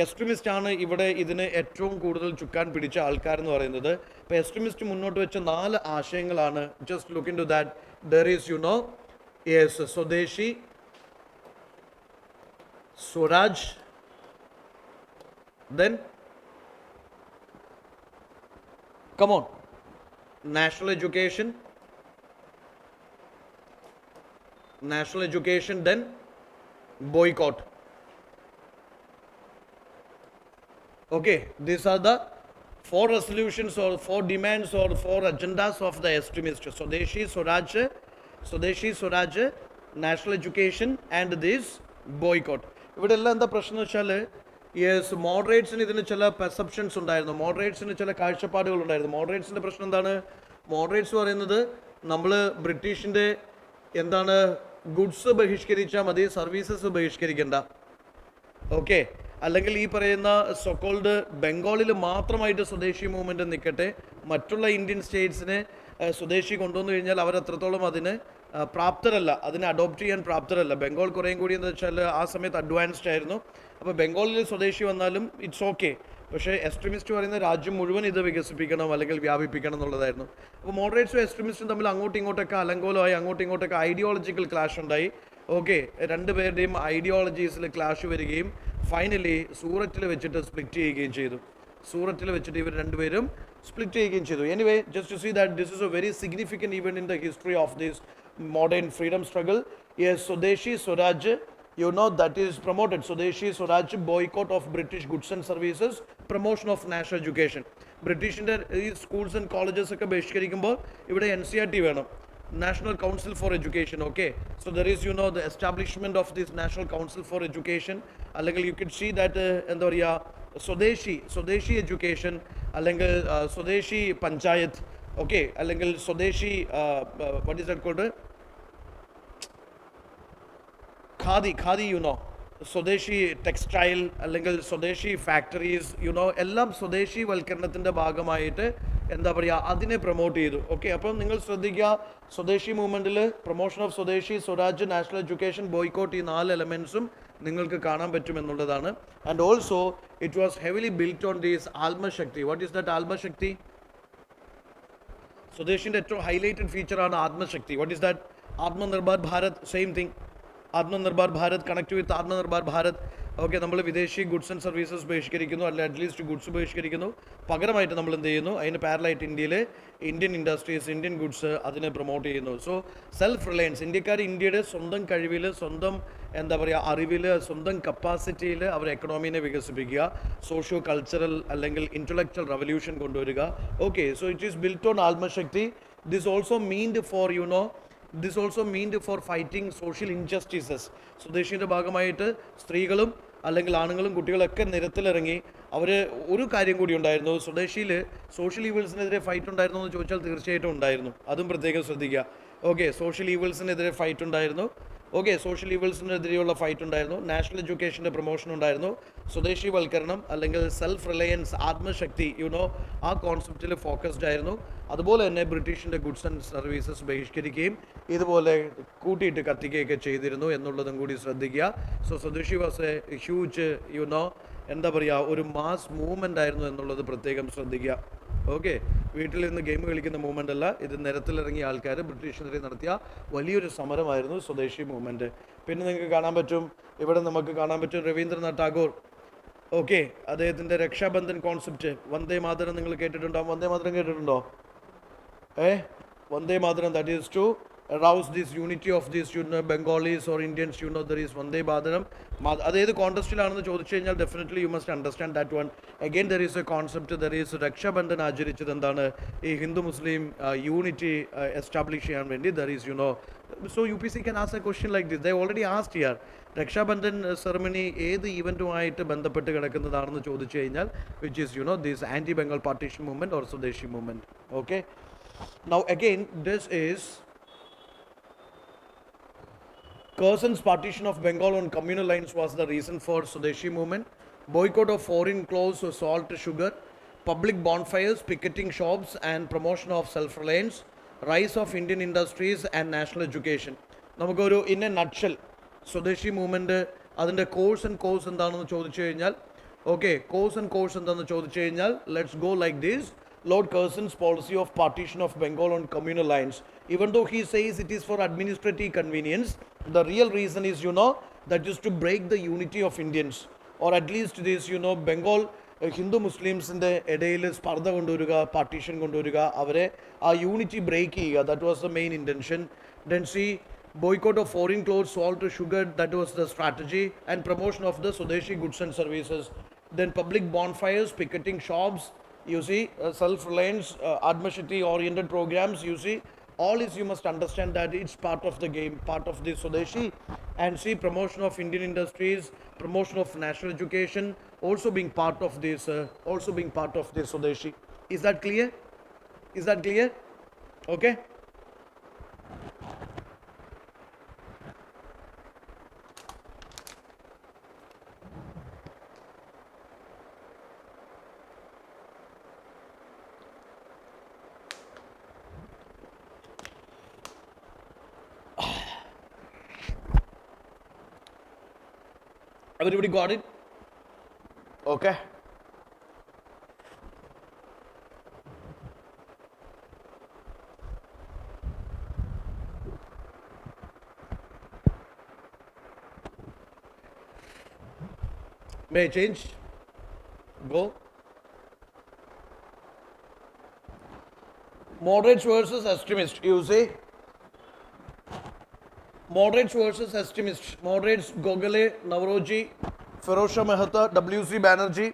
എക്സ്ട്രീമിസ്റ്റ് ആണ് ഇവിടെ ഇതിന് ഏറ്റവും കൂടുതൽ ചുക്കാൻ പിടിച്ച ആൾക്കാരെന്ന് പറയുന്നത്. ഇപ്പോൾ എക്സ്ട്രീമിസ്റ്റ് മുന്നോട്ട് വെച്ച 4 ആശയങ്ങളാണ്. Just look into that. There is yes swadeshi, swaraj, then come on, national education, then boycott. Okay, these are the 4 resolutions or 4 demands or 4 agendas of the extremists. Swadeshi Swaraj, national education and this boycott. ഇവിടെ എല്ലാം എന്താ പ്രശ്നം എന്ന് വെച്ചാൽ, yes, മോഡറേറ്റ്സിന് ഇതിന് ചില perceptions ഉണ്ടായിരുന്നു, മോഡറേറ്റ്സിന് ചില കാഴ്ചപ്പാടുകൾ ഉണ്ടായിരുന്നു. മോഡറേറ്റ്സിൻ്റെ പ്രശ്നം എന്താണ്? മോഡറേറ്റ്സ് പറയുന്നത് നമ്മൾ ബ്രിട്ടീഷിൻ്റെ എന്താണ്, ഗുഡ്സ് ബഹിഷ്കരിച്ചാൽ മതി, സർവീസസ് ബഹിഷ്കരിക്കേണ്ട. ഓക്കെ, അല്ലെങ്കിൽ ഈ പറയുന്ന സോക്കോൾഡ് ബംഗാളിൽ മാത്രമായിട്ട് സ്വദേശി മൂവ്മെൻറ്റ് നിൽക്കട്ടെ, മറ്റുള്ള ഇന്ത്യൻ സ്റ്റേറ്റ്സിനെ സ്വദേശി കൊണ്ടുവന്നു കഴിഞ്ഞാൽ അവരത്രത്തോളം അതിന് പ്രാപ്തരല്ല, അതിനെ അഡോപ്റ്റ് ചെയ്യാൻ പ്രാപ്തരല്ല. ബംഗാൾ കുറേയും കൂടി എന്ന് വെച്ചാൽ ആ സമയത്ത് അഡ്വാൻസ്ഡ് ആയിരുന്നു. അപ്പോൾ ബംഗാളിൽ സ്വദേശി വന്നാലും ഇറ്റ്സ് ഓക്കെ. പക്ഷേ എക്സ്ട്രീമിസ്റ്റ് പറയുന്ന രാജ്യം മുഴുവൻ ഇത് വികസിപ്പിക്കണം അല്ലെങ്കിൽ വ്യാപിപ്പിക്കണം എന്നുള്ളതായിരുന്നു. അപ്പോൾ മോഡറേറ്റ്സും എക്സ്ട്രീമിസ്റ്റും തമ്മിൽ അങ്ങോട്ടും ഇങ്ങോട്ടൊക്കെ അലങ്കോലമായി, അങ്ങോട്ടും ഇങ്ങോട്ടൊക്കെ ഐഡിയോളജിക്കൽ ക്ലാഷ് ഉണ്ടായി. ഓക്കെ, രണ്ടുപേരുടെയും ഐഡിയോളജീസിൽ ക്ലാഷ് വരികയും ഫൈനലി സൂററ്റിൽ വെച്ചിട്ട് സ്പ്ലിറ്റ് ചെയ്യുകയും ചെയ്തു. സൂററ്റിൽ വെച്ചിട്ട് ഇവർ രണ്ടുപേരും സ്പ്ലിറ്റ് ചെയ്യുകയും ചെയ്തു. Anyway, just to see that this is a very significant event in the history of this modern freedom struggle. Yes, Swadeshi Swaraj, you know, that is promoted. Swadeshi Swaraj, boycott of British goods and services, promotion of national education. ബ്രിട്ടീഷിൻ്റെ ഈ schools and colleges ഒക്കെ ബഹിഷ്കരിക്കുമ്പോൾ ഇവിടെ NCERT വേണം, national council for education. Okay, so there is the establishment of this national council for education. അല്ലെങ്കിൽ you can see that എന്താ പറയുക, സ്വദേശി education, അല്ലെങ്കിൽ സ്വദേശി പഞ്ചായത്ത്, ഓക്കെ, അല്ലെങ്കിൽ swadeshi what is that called, khadi swadeshi textile, അല്ലെങ്കിൽ സ്വദേശി ഫാക്ടറീസ്, എല്ലാം സ്വദേശി വൽക്കരണത്തിൻ്റെ ഭാഗമായിട്ട് എന്താ പറയുക, അതിനെ പ്രൊമോട്ട് ചെയ്തു. ഓക്കെ, അപ്പം നിങ്ങൾ ശ്രദ്ധിക്കുക, സ്വദേശി മൂവ്മെൻറ്റിൽ പ്രൊമോഷൻ ഓഫ് സ്വദേശി, സ്വരാജ്, നാഷണൽ എഡ്യൂക്കേഷൻ, ബോയ്ക്കോട്ട്, ഈ 4 എലമെൻസും നിങ്ങൾക്ക് കാണാൻ പറ്റുമെന്നുള്ളതാണ്. And also it was heavily built on these atmashakti. What is that atmashakti? സ്വദേശിൻ്റെ ഏറ്റവും ഹൈലൈറ്റഡ് ഫീച്ചറാണ് atmashakti. What is that? Atmanirbhar Bharat, same thing. Atmanirbhar Bharat, connect with Atmanirbhar Bharat. Okay, നമ്മൾ വിദേശി ഗുഡ്സ് ആൻഡ് സർവീസസ് ബഹിഷ്കരിക്കുന്നു, അല്ലെങ്കിൽ അറ്റ്ലീസ്റ്റ് ഗുഡ്സ് ബഹിഷ്കരിക്കുന്നു. പകരമായിട്ട് നമ്മൾ എന്ത് ചെയ്യുന്നു? അതിന് പാരലായിട്ട് ഇന്ത്യയിലെ ഇന്ത്യൻ ഇൻഡസ്ട്രീസ്, ഇന്ത്യൻ ഗുഡ്സ് അതിനെ പ്രൊമോട്ട് ചെയ്യുന്നു. സോ സെൽഫ് റിലയൻസ്, ഇന്ത്യക്കാർ ഇന്ത്യയുടെ സ്വന്തം കഴിവിൽ, സ്വന്തം എന്താ പറയുക അറിവിൽ, സ്വന്തം കപ്പാസിറ്റിയിൽ അവർ എക്കണോമീനെ വികസിപ്പിക്കുക, സോഷ്യോ കൾച്ചറൽ അല്ലെങ്കിൽ ഇൻ്റലക്ച്വൽ റവല്യൂഷൻ കൊണ്ടുവരിക. Okay, so it is built on atmashakti. This also meant for this also meant for fighting social injustices. സ്വദേശിയുടെ ഭാഗമായിട്ട് സ്ത്രീകളും അല്ലെങ്കിൽ ആണുങ്ങളും കുട്ടികളൊക്കെ നിരത്തിലിറങ്ങി. അവർ ഒരു കാര്യം കൂടി ഉണ്ടായിരുന്നു, സ്വദേശിയിൽ സോഷ്യൽ ഈവിൾസിനെതിരെ ഫൈറ്റ് ഉണ്ടായിരുന്നു എന്ന് ചോദിച്ചാൽ തീർച്ചയായിട്ടും ഉണ്ടായിരുന്നു. അതും പ്രത്യേകം ശ്രദ്ധിക്കുക. ഓക്കെ, സോഷ്യൽ ഈവിൾസിനെതിരെ ഫൈറ്റ് ഉണ്ടായിരുന്നു. ഓക്കെ, സോഷ്യൽ ഈവിൾസിനെതിരെയുള്ള ഫൈറ്റ് ഉണ്ടായിരുന്നു. നാഷണൽ എഡ്യൂക്കേഷൻ്റെ പ്രൊമോഷൻ ഉണ്ടായിരുന്നു. സ്വദേശി വൽക്കരണം അല്ലെങ്കിൽ സെൽഫ് റിലയൻസ്, ആത്മശക്തി, ആ കോൺസെപ്റ്റിൽ ഫോക്കസ്ഡ് ആയിരുന്നു. അതുപോലെ തന്നെ ബ്രിട്ടീഷിൻ്റെ ഗുഡ്സ് ആൻഡ് സർവീസസ് ബഹിഷ്കരിക്കുകയും ഇതുപോലെ കൂട്ടിയിട്ട് കത്തിക്കുകയൊക്കെ ചെയ്തിരുന്നു എന്നുള്ളതും കൂടി ശ്രദ്ധിക്കുക. സോ സ്വദേശി വാസ് എ ഹ്യൂജ് എന്താ പറയുക, ഒരു മാസ് മൂവ്മെൻ്റ് ആയിരുന്നു എന്നുള്ളത് പ്രത്യേകം ശ്രദ്ധിക്കുക. ഓക്കെ, വീട്ടിൽ നിന്ന് ഗെയിം കളിക്കുന്ന മൂവ്മെൻ്റ് അല്ല, ഇത് നിരത്തിലിറങ്ങിയ ആൾക്കാർ ബ്രിട്ടീഷിനെതിരെ നടത്തിയ വലിയൊരു സമരമായിരുന്നു സ്വദേശി മൂവ്മെൻറ്റ്. പിന്നെ നിങ്ങൾക്ക് കാണാൻ പറ്റും, ഇവിടെ നമുക്ക് കാണാൻ പറ്റും രവീന്ദ്രനാഥ് ടാഗോർ. ഓക്കെ, അദ്ദേഹത്തിൻ്റെ രക്ഷാബന്ധൻ കോൺസെപ്റ്റ്, വന്ദേ മാതരം നിങ്ങൾ കേട്ടിട്ടുണ്ടോ? വന്ദേ മാതരം കേട്ടിട്ടുണ്ടോ? Vande Mataram, that is to arouse this unity of these Bengalis or Indians, there is Vande Mataram. അതേത് കോൺടെസ്റ്റിലാണെന്ന് ചോദിച്ചു കഴിഞ്ഞാൽ definitely you must understand that one. Again there is a concept, there is Rakshabandhan ആചരിച്ചത് എന്താണ്? ഈ ഹിന്ദു മുസ്ലിം യൂണിറ്റി എസ്റ്റാബ്ലിഷ് ചെയ്യാൻ വേണ്ടി. ദർ ഈസ് സോ UPSC can ask a question like this. They already asked here. Rakshabandhan ceremony ഏത് ഈവൻറ്റുമായിട്ട് ബന്ധപ്പെട്ട് കിടക്കുന്നതാണെന്ന് ചോദിച്ചു കഴിഞ്ഞാൽ which is this anti Bengal partition movement or swadeshi movement. Okay, now again this is Curzon's partition of Bengal on communal lines was the reason for Swadeshi movement. Boycott of foreign clothes, salt, sugar, public bonfires, picketing shops and promotion of self-reliance, rise of Indian industries and national education. നമുക്കൊരു in A nutshell സ്വദേശി movement അതിൻ്റെ course എന്താണെന്ന് ചോദിച്ചു കഴിഞ്ഞാൽ, okay, course എന്താണെന്ന് ചോദിച്ചു കഴിഞ്ഞാൽ let's go like this. Lord Curzon's policy of partition of Bengal on communal lines, even though he says it is for administrative convenience, the real reason is that is to break the unity of Indians, or at least this Bengal Hindu മുസ്ലിംസിൻ്റെ ഇടയിൽ സ്പർദ്ധ കൊണ്ടുവരിക, partition കൊണ്ടുവരിക, അവരെ ആ unity break ചെയ്യുക. That was the main intention. Then C boycott of foreign clothes, salt, sugar, that was the strategy, and promotion of the Swadeshi goods and services. Then public bonfires, picketing shops, you see, self-reliance, admishati oriented programs, you see, all is, you must understand that it's part of the game, part of the Swadeshi. And see, promotion of Indian industries, promotion of national education, also being part of this Swadeshi. Is that clear? Okay. Everybody got it? Okay. May I change? Go. Moderates versus extremists. You see, Moderates versus extremists. Moderates Gokhale, Nauroji, Ferozshah Mehta, W.C. Banerjee.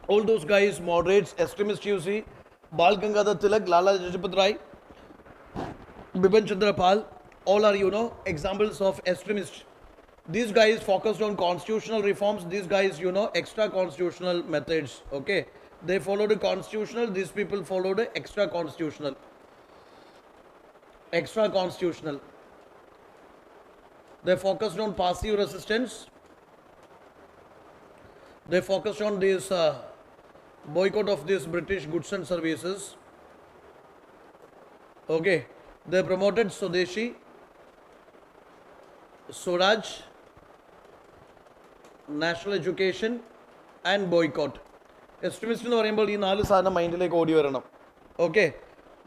All those guys, moderates, extremists you see. Bal Gangadhar Tilak, Lala Lajpat Rai, Bipin Chandra Pal, all are, examples of extremists. These guys focused on constitutional reforms. These guys, extra constitutional methods. Okay. They followed the constitutional. These people followed the extra constitutional. Extra constitutional. They focused on passive resistance. They focused on this boycott of these British goods and services. Okay. They promoted Swadeshi, Swaraj, national education and boycott. Extremists എന്ന് പറയുമ്പോൾ ഈ 4 സാധനം മൈൻഡിലേക്ക് ഓടി വരണം. Okay.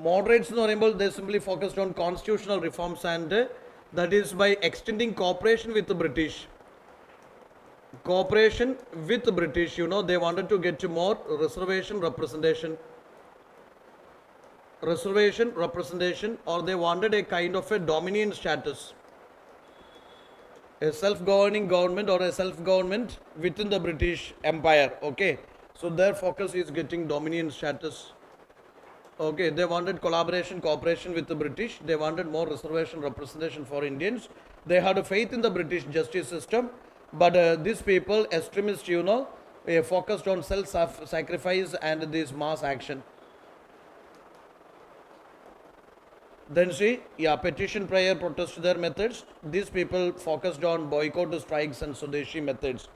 Moderates എന്ന് പറയുമ്പോൾ they simply focused on constitutional reforms and that is by extending cooperation with the British. Cooperation with the British, they wanted to get more reservation representation. Reservation representation, or they wanted a kind of a dominion status. A self-governing government or a self-government within the British Empire. Okay. So their focus is getting dominion status. Okay. They wanted collaboration, cooperation with the British. They wanted more reservation representation for Indians. They had a faith in the British justice system. But these people, extremists, focused on self-sacrifice and this mass action. Then see, petition, prayer, protest, their methods. These people focused on boycott, strikes and Swadeshi methods.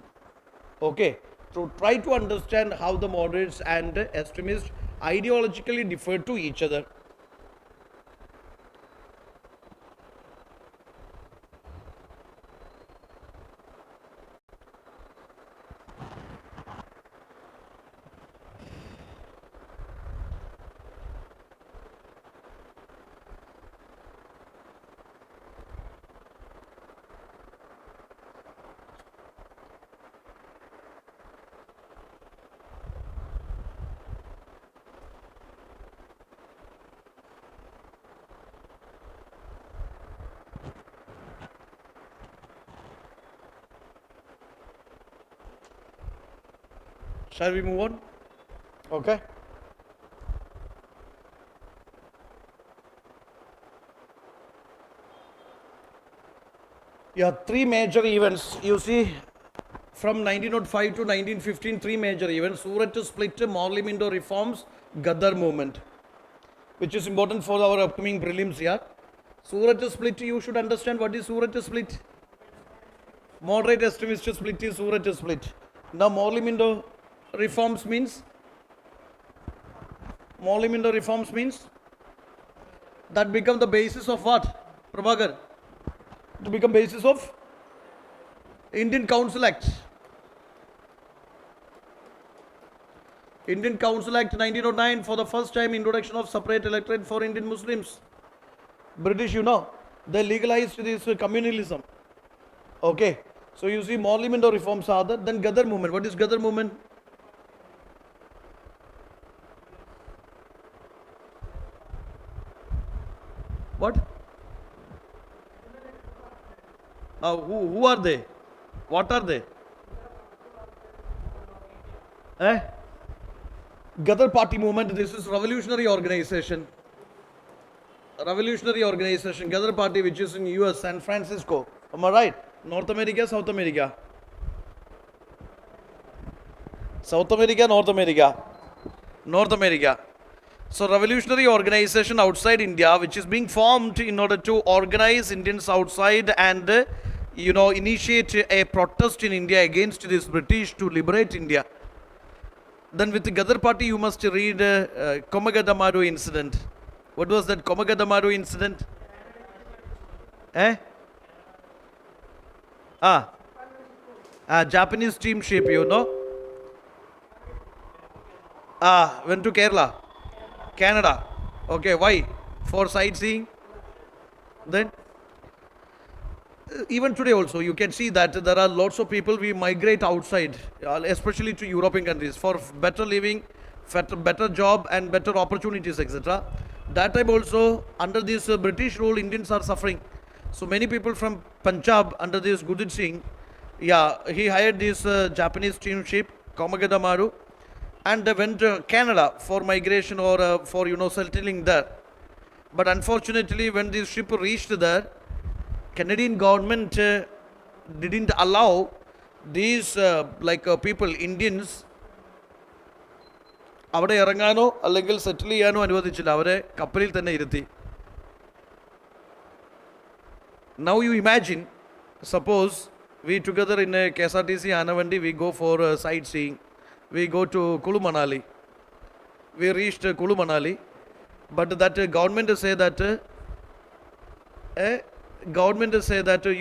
Okay. So try to understand how the moderates and extremists ideologically differ to each other. Shall we move on? Okay. Yeah, 3 major events. You see, from 1905 to 1915, 3 major events. Surat split, Morley Minto reforms, Ghadar movement, which is important for our upcoming prelims here. Surat split, you should understand what is Surat split. Moderate extremist split is Surat split. Now, Morley Minto reforms means that become the basis of what? Prabhakar? To become basis of Indian Council Act. Indian Council Act 1909, for the first time introduction of separate electorate for Indian Muslims. British, they legalized this communalism. Okay. So you see Morley Minto reforms are there. Then Ghadar movement. What is Ghadar movement? What? Who are they? What are they? Ghadar Party movement. This is revolutionary organization. Revolutionary organization. Ghadar Party, which is in US, San Francisco. Am I right? North America, South America? South America, North America? North America. So revolutionary organization outside India, which is being formed in order to organize Indians outside and initiate a protest in India against this British to liberate India. Then with the Ghadar Party, you must read Komagadamaru incident. What was that Komagadamaru incident? Japanese steamship, went to Kerala, Canada. Okay, why? For sightseeing. Then even today also you can see that there are lots of people we migrate outside, especially to European countries for better living, better job and better opportunities, etc. That time also, under this British rule, Indians are suffering. So many people from Punjab, under this Gurjit Singh, yeah, he hired this Japanese steamship, Komagata Maru, and they went to Canada for migration or for settling there. But unfortunately, when this ship reached there, Canadian government didn't allow these people, Indians, അവിടെ ഇറങ്ങാനോ അല്ലെങ്കിൽ സെറ്റിൽ ചെയ്യാനോ അനുവദിച്ചില്ല. അവരെ കപ്പലിൽ തന്നെ ഇരുത്തി. Now you imagine, suppose we together in a KSRTC Anavandi, we go for sightseeing. We go to Kulu Manali. We reached Kulu Manali, but that government say that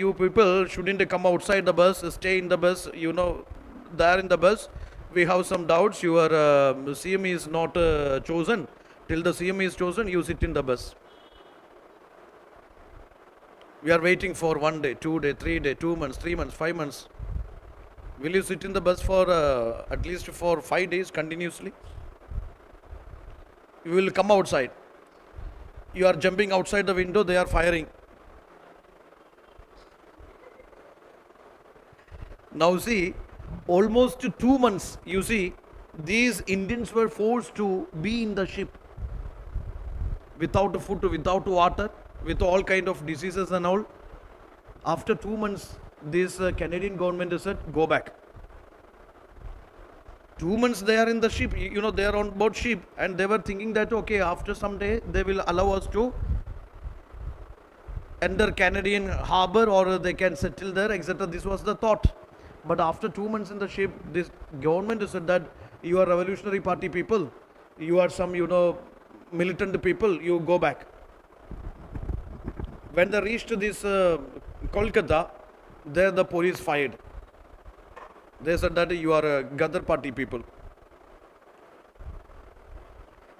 you people shouldn't come outside the bus, stay in the bus, there in the bus. We have some doubts, your CM is not chosen. Till the CM is chosen, you sit in the bus. We are waiting for 1 day, 2 day, 3 day, 2 months, 3 months, 5 months. Will you sit in the bus for at least for 5 days continuously? You will come outside. You are jumping outside the window, they are firing. Now see, almost 2 months, you see, these Indians were forced to be in the ship without food, without water, with all kind of diseases and all. After 2 months, this Canadian government said, go back. 2 months they are in the ship, they are on board ship, and they were thinking that, okay, after some day, they will allow us to enter Canadian harbor or they can settle there, etc. This was the thought. But after 2 months in the ship, this government said that you are Revolutionary Party people, you are some, militant people, you go back. When they reached this Kolkata, there the police fired. They said that you are Ghadar Party people.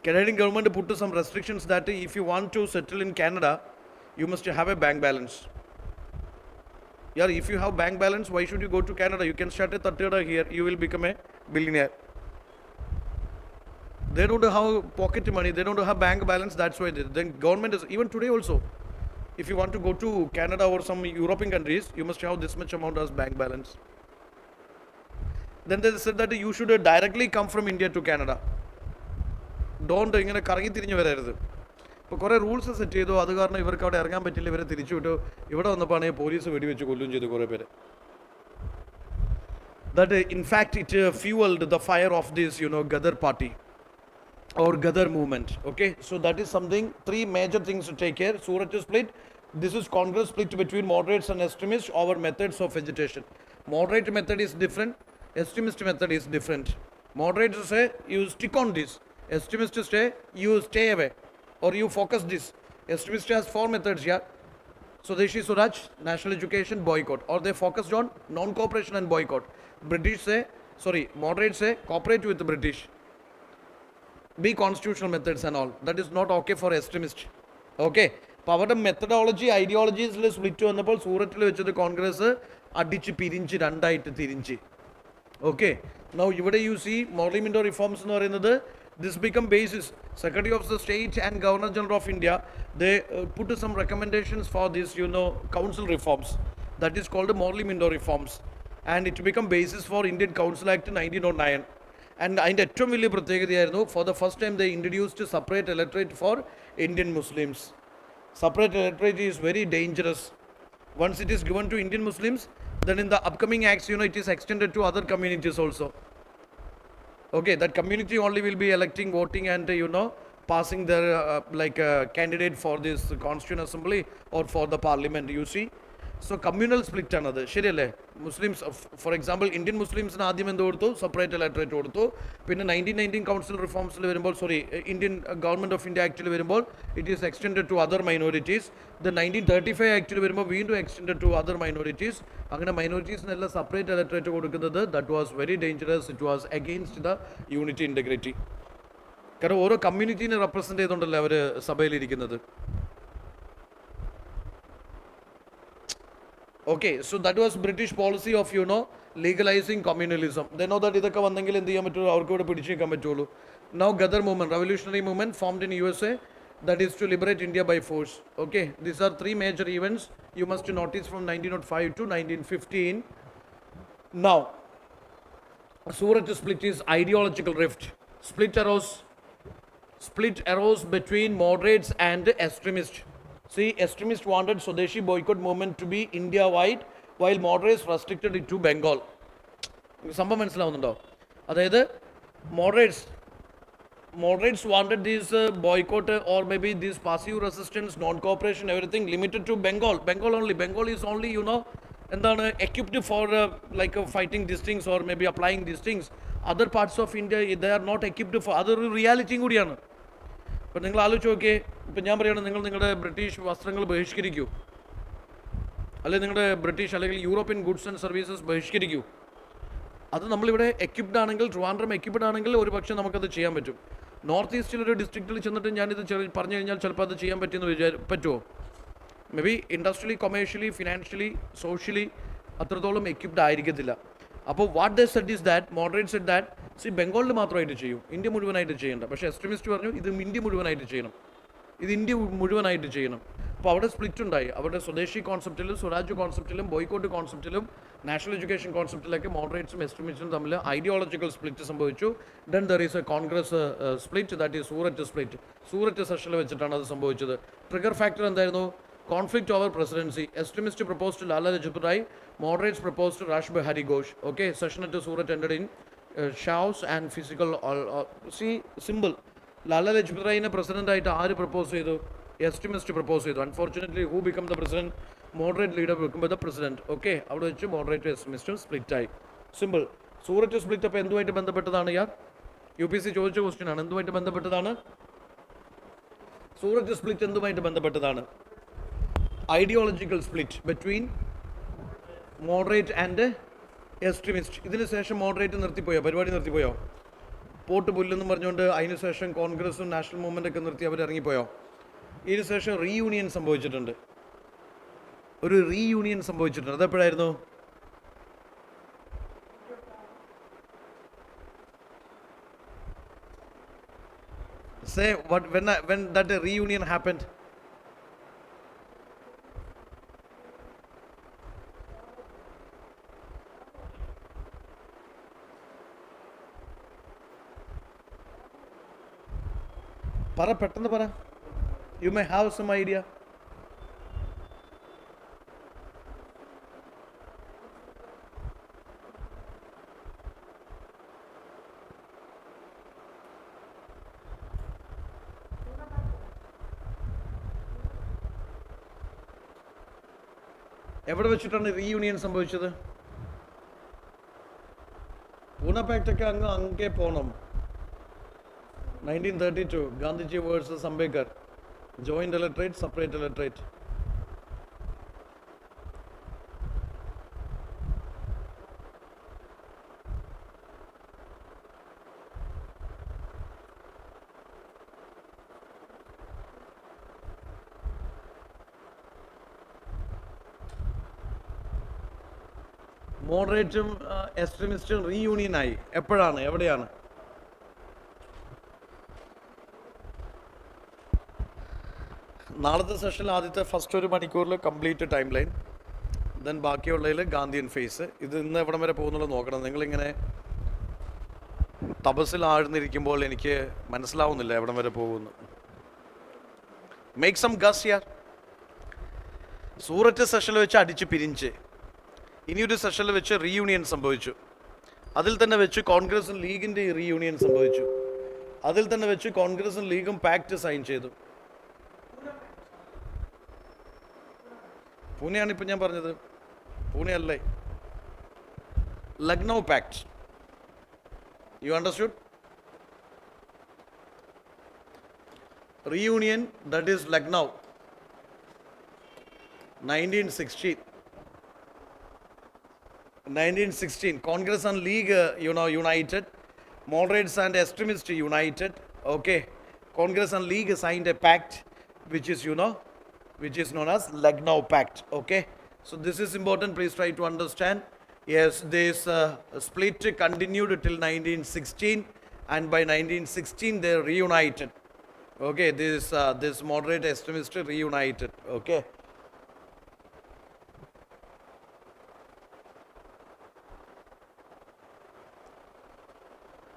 Canadian government put some restrictions that if you want to settle in Canada, you must have a bank balance. Yeah, if you have bank balance, why should you go to Canada? You can start a tattooda here, you will become a billionaire. They don't have pocket money, they don't have bank balance, that's why then government is, even today also, if you want to go to Canada or some European countries, you must have this much amount as bank balance. Then they said that you should directly come from India to Canada. Don't ഇങ്ങനെ കറങ്ങി തിരിഞ്ഞു വരരുത്. ഇപ്പോൾ കുറേ rules set ചെയ്തു, അത് കാരണം ഇവർക്ക് അവിടെ ഇറങ്ങാൻ പറ്റില്ല, ഇവരെ തിരിച്ചു വിട്ടു. ഇവിടെ വന്നപ്പോൾ പോലീസ് വെടിവെച്ച് കൊല്ലും ചെയ്തു കുറേ പേര്. That in fact it fueled the fire of this Ghadar party or Ghadar movement. Okay, so that is something, 3 major things to take care. Surat is split. This is Congress split between moderates and extremists over methods of agitation. Moderate method is different, extremist method is different. Moderates say you stick on this, extremists say you stay away or you focus this. Extremist has 4 methods here. Swadeshi Swaraj, national education, boycott, or they focused on non-cooperation and boycott. Moderates say cooperate with the British, be constitutional methods and all. That is not okay for extremists. Okay, അപ്പോൾ അവരുടെ methodology ഐഡിയോളജീസിൽ split വന്നപ്പോൾ സൂറത്തിൽ വെച്ചത് കോൺഗ്രസ് അടിച്ച് പിരിഞ്ച് 2ആയിട്ട് തിരിഞ്ച്. Okay, now ഇവിടെ you see Morley Minto reforms എന്ന് പറയുന്നത്, this become basis. Secretary of the State and Governor General of India, they put some recommendations for this council reforms. That is called the Morley Minto reforms, and it become basis for Indian Council Act 1909. And അതിൻ്റെ ഏറ്റവും വലിയ പ്രത്യേകതയായിരുന്നു, for the first time they introduced separate electorate for Indian Muslims. Separate electorate is very dangerous. Once it is given to Indian Muslims, then in the upcoming acts it is extended to other communities also. Okay, that community only will be electing, voting, and passing their candidate for this constituent assembly or for the parliament, you see. So communal split another. ശരിയല്ലേ? Muslims, for example, Indian Muslims ആദ്യം എന്ത് കൊടുത്തു? Separate electorate കൊടുത്തു. പിന്നെ 1919 council റിഫോംസിൽ വരുമ്പോൾ, Indian government of India ആക്ടിൽ വരുമ്പോൾ it is extended to other minorities. The 1935 ആക്ടിൽ വരുമ്പോൾ വീണ്ടും എക്സ്റ്റെൻഡഡ് ടു അതർ മൈനോറിറ്റീസ്. അങ്ങനെ മൈനോറിറ്റീസിനെല്ലാം സെപ്പറേറ്റ് ഇലക്ടറേറ്റ് കൊടുക്കുന്നത് that was very dangerous. It was against the unity integrity. കാരണം ഓരോ കമ്മ്യൂണിറ്റീനെ റെപ്രസെൻ്റ് ചെയ്തുകൊണ്ടല്ലേ അവർ സഭയിലിരിക്കുന്നത്. Okay, so that was British policy of legalizing communalism. They know that ഇതൊക്കെ വന്നെങ്കിൽ എന്ത് ചെയ്യാൻ പറ്റുള്ളൂ, അവർക്ക് ഇവിടെ പിടിച്ചു നിൽക്കാൻ പറ്റുള്ളൂ. Now Ghadar movement, revolutionary movement formed in USA. that is to liberate India by force. Okay, these are three major events you must notice from 1905 to 1915. Now, Surat split is ideological rift. Split arose between moderates and extremists. See, extremists wanted Swadeshi boycott movement to be India-wide, while moderates restricted it to Bengal. സംഭവം മനസ്സിലാവുന്നുണ്ടോ? അതായത് moderates wanted this boycott or maybe this passive resistance, non-cooperation, everything limited to Bengal only. Bengal is only, എന്താണ് equipped for like fighting these things or maybe applying these things. Other parts of India, they are not equipped for. അതൊരു റിയാലിറ്റിയും കൂടിയാണ്. ഇപ്പം നിങ്ങൾ ആലോചിച്ച് നോക്കിയേ, ഇപ്പം ഞാൻ പറയുകയാണ്, നിങ്ങൾ നിങ്ങളുടെ ബ്രിട്ടീഷ് വസ്ത്രങ്ങൾ ബഹിഷ്കരിക്കൂ, അല്ലെങ്കിൽ നിങ്ങളുടെ ബ്രിട്ടീഷ് അല്ലെങ്കിൽ യൂറോപ്യൻ ഗുഡ്സ് ആൻഡ് സർവീസസ് ബഹിഷ്കരിക്കൂ. അത് നമ്മളിവിടെ എക്യുപ്ഡ് ആണെങ്കിൽ, ട്രിവാൻഡ്രം എക്യുപ്ഡ് ആണെങ്കിൽ ഒരു പക്ഷേ നമുക്കത് ചെയ്യാൻ പറ്റും. നോർത്ത് ഈസ്റ്റിലൊരു ഡിസ്ട്രിക്റ്റിൽ ചെന്നിട്ട് ഞാനിത് പറഞ്ഞു കഴിഞ്ഞാൽ ചിലപ്പോൾ അത് ചെയ്യാൻ പറ്റുമോ? May be industrially, commercially, financially, socially അത്രത്തോളം എക്യുപ്ഡ് ആയിരിക്കത്തില്ല. അപ്പോൾ what they Z is that, moderate said that ബംഗാളിൽ മാത്രമായിട്ട് ചെയ്യും, ഇന്ത്യ മുഴുവനായിട്ട് ചെയ്യേണ്ട. പക്ഷേ എക്സ്ട്രീമിസ്റ്റ് പറഞ്ഞു ഇത് ഇന്ത്യ മുഴുവനായിട്ട് ചെയ്യണം, അപ്പോൾ അവിടെ സ്പ്ലിറ്റ് ഉണ്ടായി. അവരുടെ സ്വദേശി കോൺസെപ്റ്റിലും സ്വരാജ് കോൺസെപ്റ്റിലും ബോയ്ക്കോട്ട് കോൺസെപ്റ്റിലും നാഷണൽ എഡ്യൂക്കേഷൻ കോൺസെപ്റ്റിലൊക്കെ മോഡറേറ്റ്സും എക്സ്ട്രീമിസ്റ്റും തമ്മിൽ ഐഡിയോളജിക്കൽ സ്പ്ലിറ്റ് സംഭവിച്ചു. Then there is A Congress split, that is Surat split. Surat സെഷനിൽ വെച്ചിട്ടാണ് അത് സംഭവിച്ചത്. ട്രിഗർ ഫാക്ടർ എന്തായിരുന്നു? Conflict over presidency. Extremists proposed to Lala Lajpat Rai, moderates proposed to Rash Behari Ghosh. Okay, session at Surat ended in shouts and physical. See, symbol. Lala Lajpat Rai president ആയിട്ട് ആര് propose ചെയ്തു? Extremist propose ചെയ്തു. Unfortunately who become the president? Moderate leader become the president. Okay, അവിടെ വെച്ച് moderate എക്സ്ട്രീമിസ്റ്റും split ആയി. Simple. Surat split അപ്പോൾ എന്തുമായിട്ട് ബന്ധപ്പെട്ടതാണ്? UPSC ചോദിച്ച ക്വസ്റ്റ്യൻ ആണ്. എന്തുമായിട്ട് ബന്ധപ്പെട്ടതാണ് സൂററ്റ് സ്പ്ലിറ്റ്? എന്തുമായിട്ട് ബന്ധപ്പെട്ടതാണ്? Ideological split between moderate and extremist. ഇതിന് ശേഷം മോഡറേറ്റ് പരിപാടി നിർത്തിപ്പോയോ? പോട്ട് പുല്ലെന്നും പറഞ്ഞുകൊണ്ട് അതിന് ശേഷം കോൺഗ്രസും നാഷണൽ മൂവ്മെൻ്റ് ഒക്കെ നിർത്തി അവർ ഇറങ്ങിപ്പോയോ? ഇതിന് ശേഷം റീയൂണിയൻ സംഭവിച്ചിട്ടുണ്ട്. അതെപ്പോഴായിരുന്നു? Say what when that reunion happened? പെട്ടെന്ന് പറ. You may have some idea. എവിടെ വെച്ചിട്ടാണ് റീയൂണിയൻ സംഭവിച്ചത്? പൂന പാക്റ്റൊക്കെ അങ്ങേ പോകണം. 1932, Gandhiji versus Ambedkar. Joint electorate, separate electorate. മോഡറേറ്റും എക്സ്ട്രീമിസ്റ്റും റീയൂണിയനായി. എപ്പോഴാണ്? എവിടെയാണ്? നാളത്തെ സെഷനിൽ ആദ്യത്തെ ഫസ്റ്റ് ഒരു മണിക്കൂറിൽ കംപ്ലീറ്റ് ടൈം ലൈൻ, ദെൻ ബാക്കിയുള്ളതിൽ ഗാന്ധിയൻ ഫേസ്. ഇത് ഇന്ന് എവിടം വരെ പോകുന്നുള്ളത് നോക്കണം. നിങ്ങളിങ്ങനെ തപസ്സിൽ ആഴ്ന്നിരിക്കുമ്പോൾ എനിക്ക് മനസ്സിലാവുന്നില്ല എവിടം വരെ പോകുന്നു. മേക്ക് സം ഗസ് യാർ. സൂററ്റ് സെഷനിൽ വെച്ച് അടിച്ച് പിരിഞ്ച്, ഇനിയൊരു സെഷനിൽ വെച്ച് റീയൂണിയൻ സംഭവിച്ചു. അതിൽ തന്നെ വെച്ച് കോൺഗ്രസും ലീഗിൻ്റെ റീയൂണിയൻ സംഭവിച്ചു. അതിൽ തന്നെ വെച്ച് കോൺഗ്രസും ലീഗും പാക്റ്റ് സൈൻ ചെയ്തു. പൂനെയാണ് ഇപ്പം ഞാൻ പറഞ്ഞത്. പൂനെ അല്ലേ, Lucknow pact. You understood? Reunion, that is Lucknow, 1916. Congress and League, united. Moderates and extremists united. Okay. Congress and League signed a pact, which is known as Lucknow Pact. Okay. So this is important. Please try to understand. Yes, this split continued till 1916, and by 1916 they reunited. Okay, this moderate extremist reunited. Okay.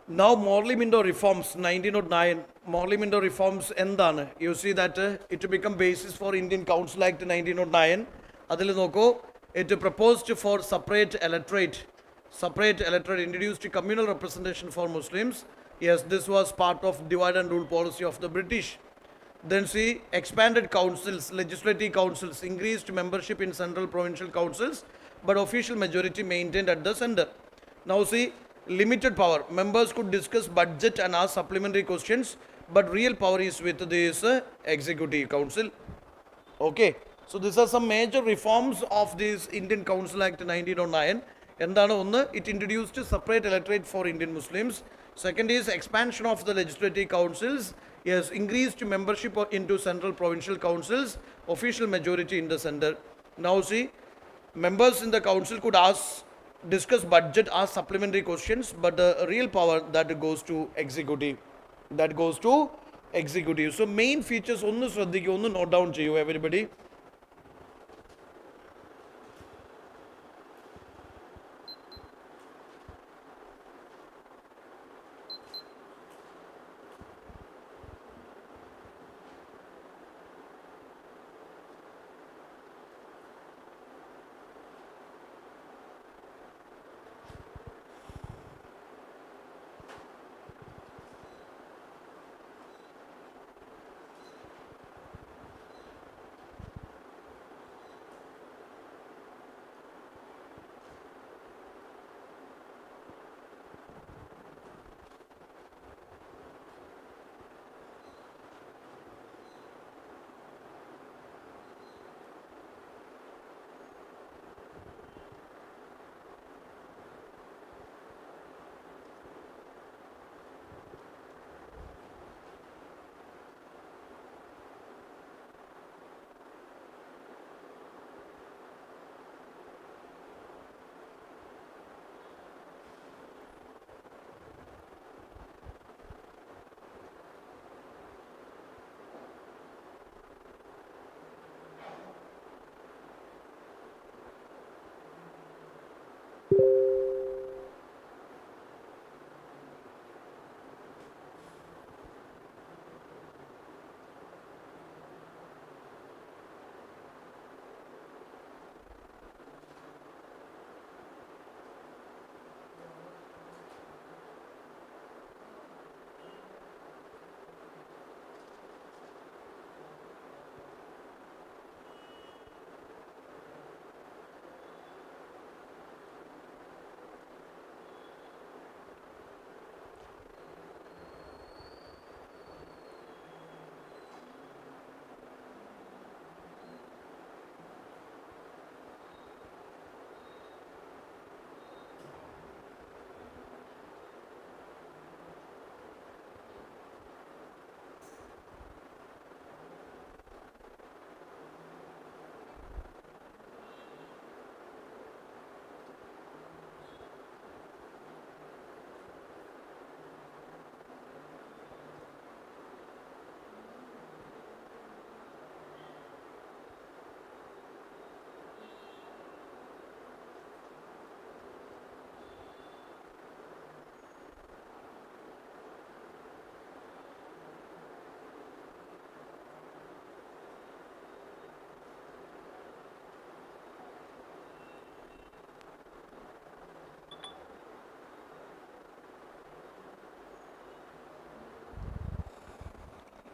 Now Morley Minto reforms 1909. Morley Minto reforms എന്താണ്? You see that it become basis for Indian Council Act 1909. അതിൽ നോക്കൂ, it proposed for separate electorate introduced communal representation for Muslims. Yes, this was part of divide and rule policy of the British. Then see, expanded councils, legislative councils, increased membership in central provincial councils, but official majority maintained at the center. Now see, limited power. Members could discuss budget and ask supplementary questions, but real power is with this executive council. Okay, so these are some major reforms of this Indian Council Act 1909. എന്താണ് ഒന്ന്? It introduced separate electorate for Indian Muslims. Second is expansion of the legislative councils. Yes, increased membership into central provincial councils, official majority in the center. Now see, members in the council could discuss budget, ask supplementary questions, but the real power that goes to executive. So main features ഒന്ന് ശ്രദ്ധിക്കുക, ഒന്ന് note down ചെയ്യൂ everybody.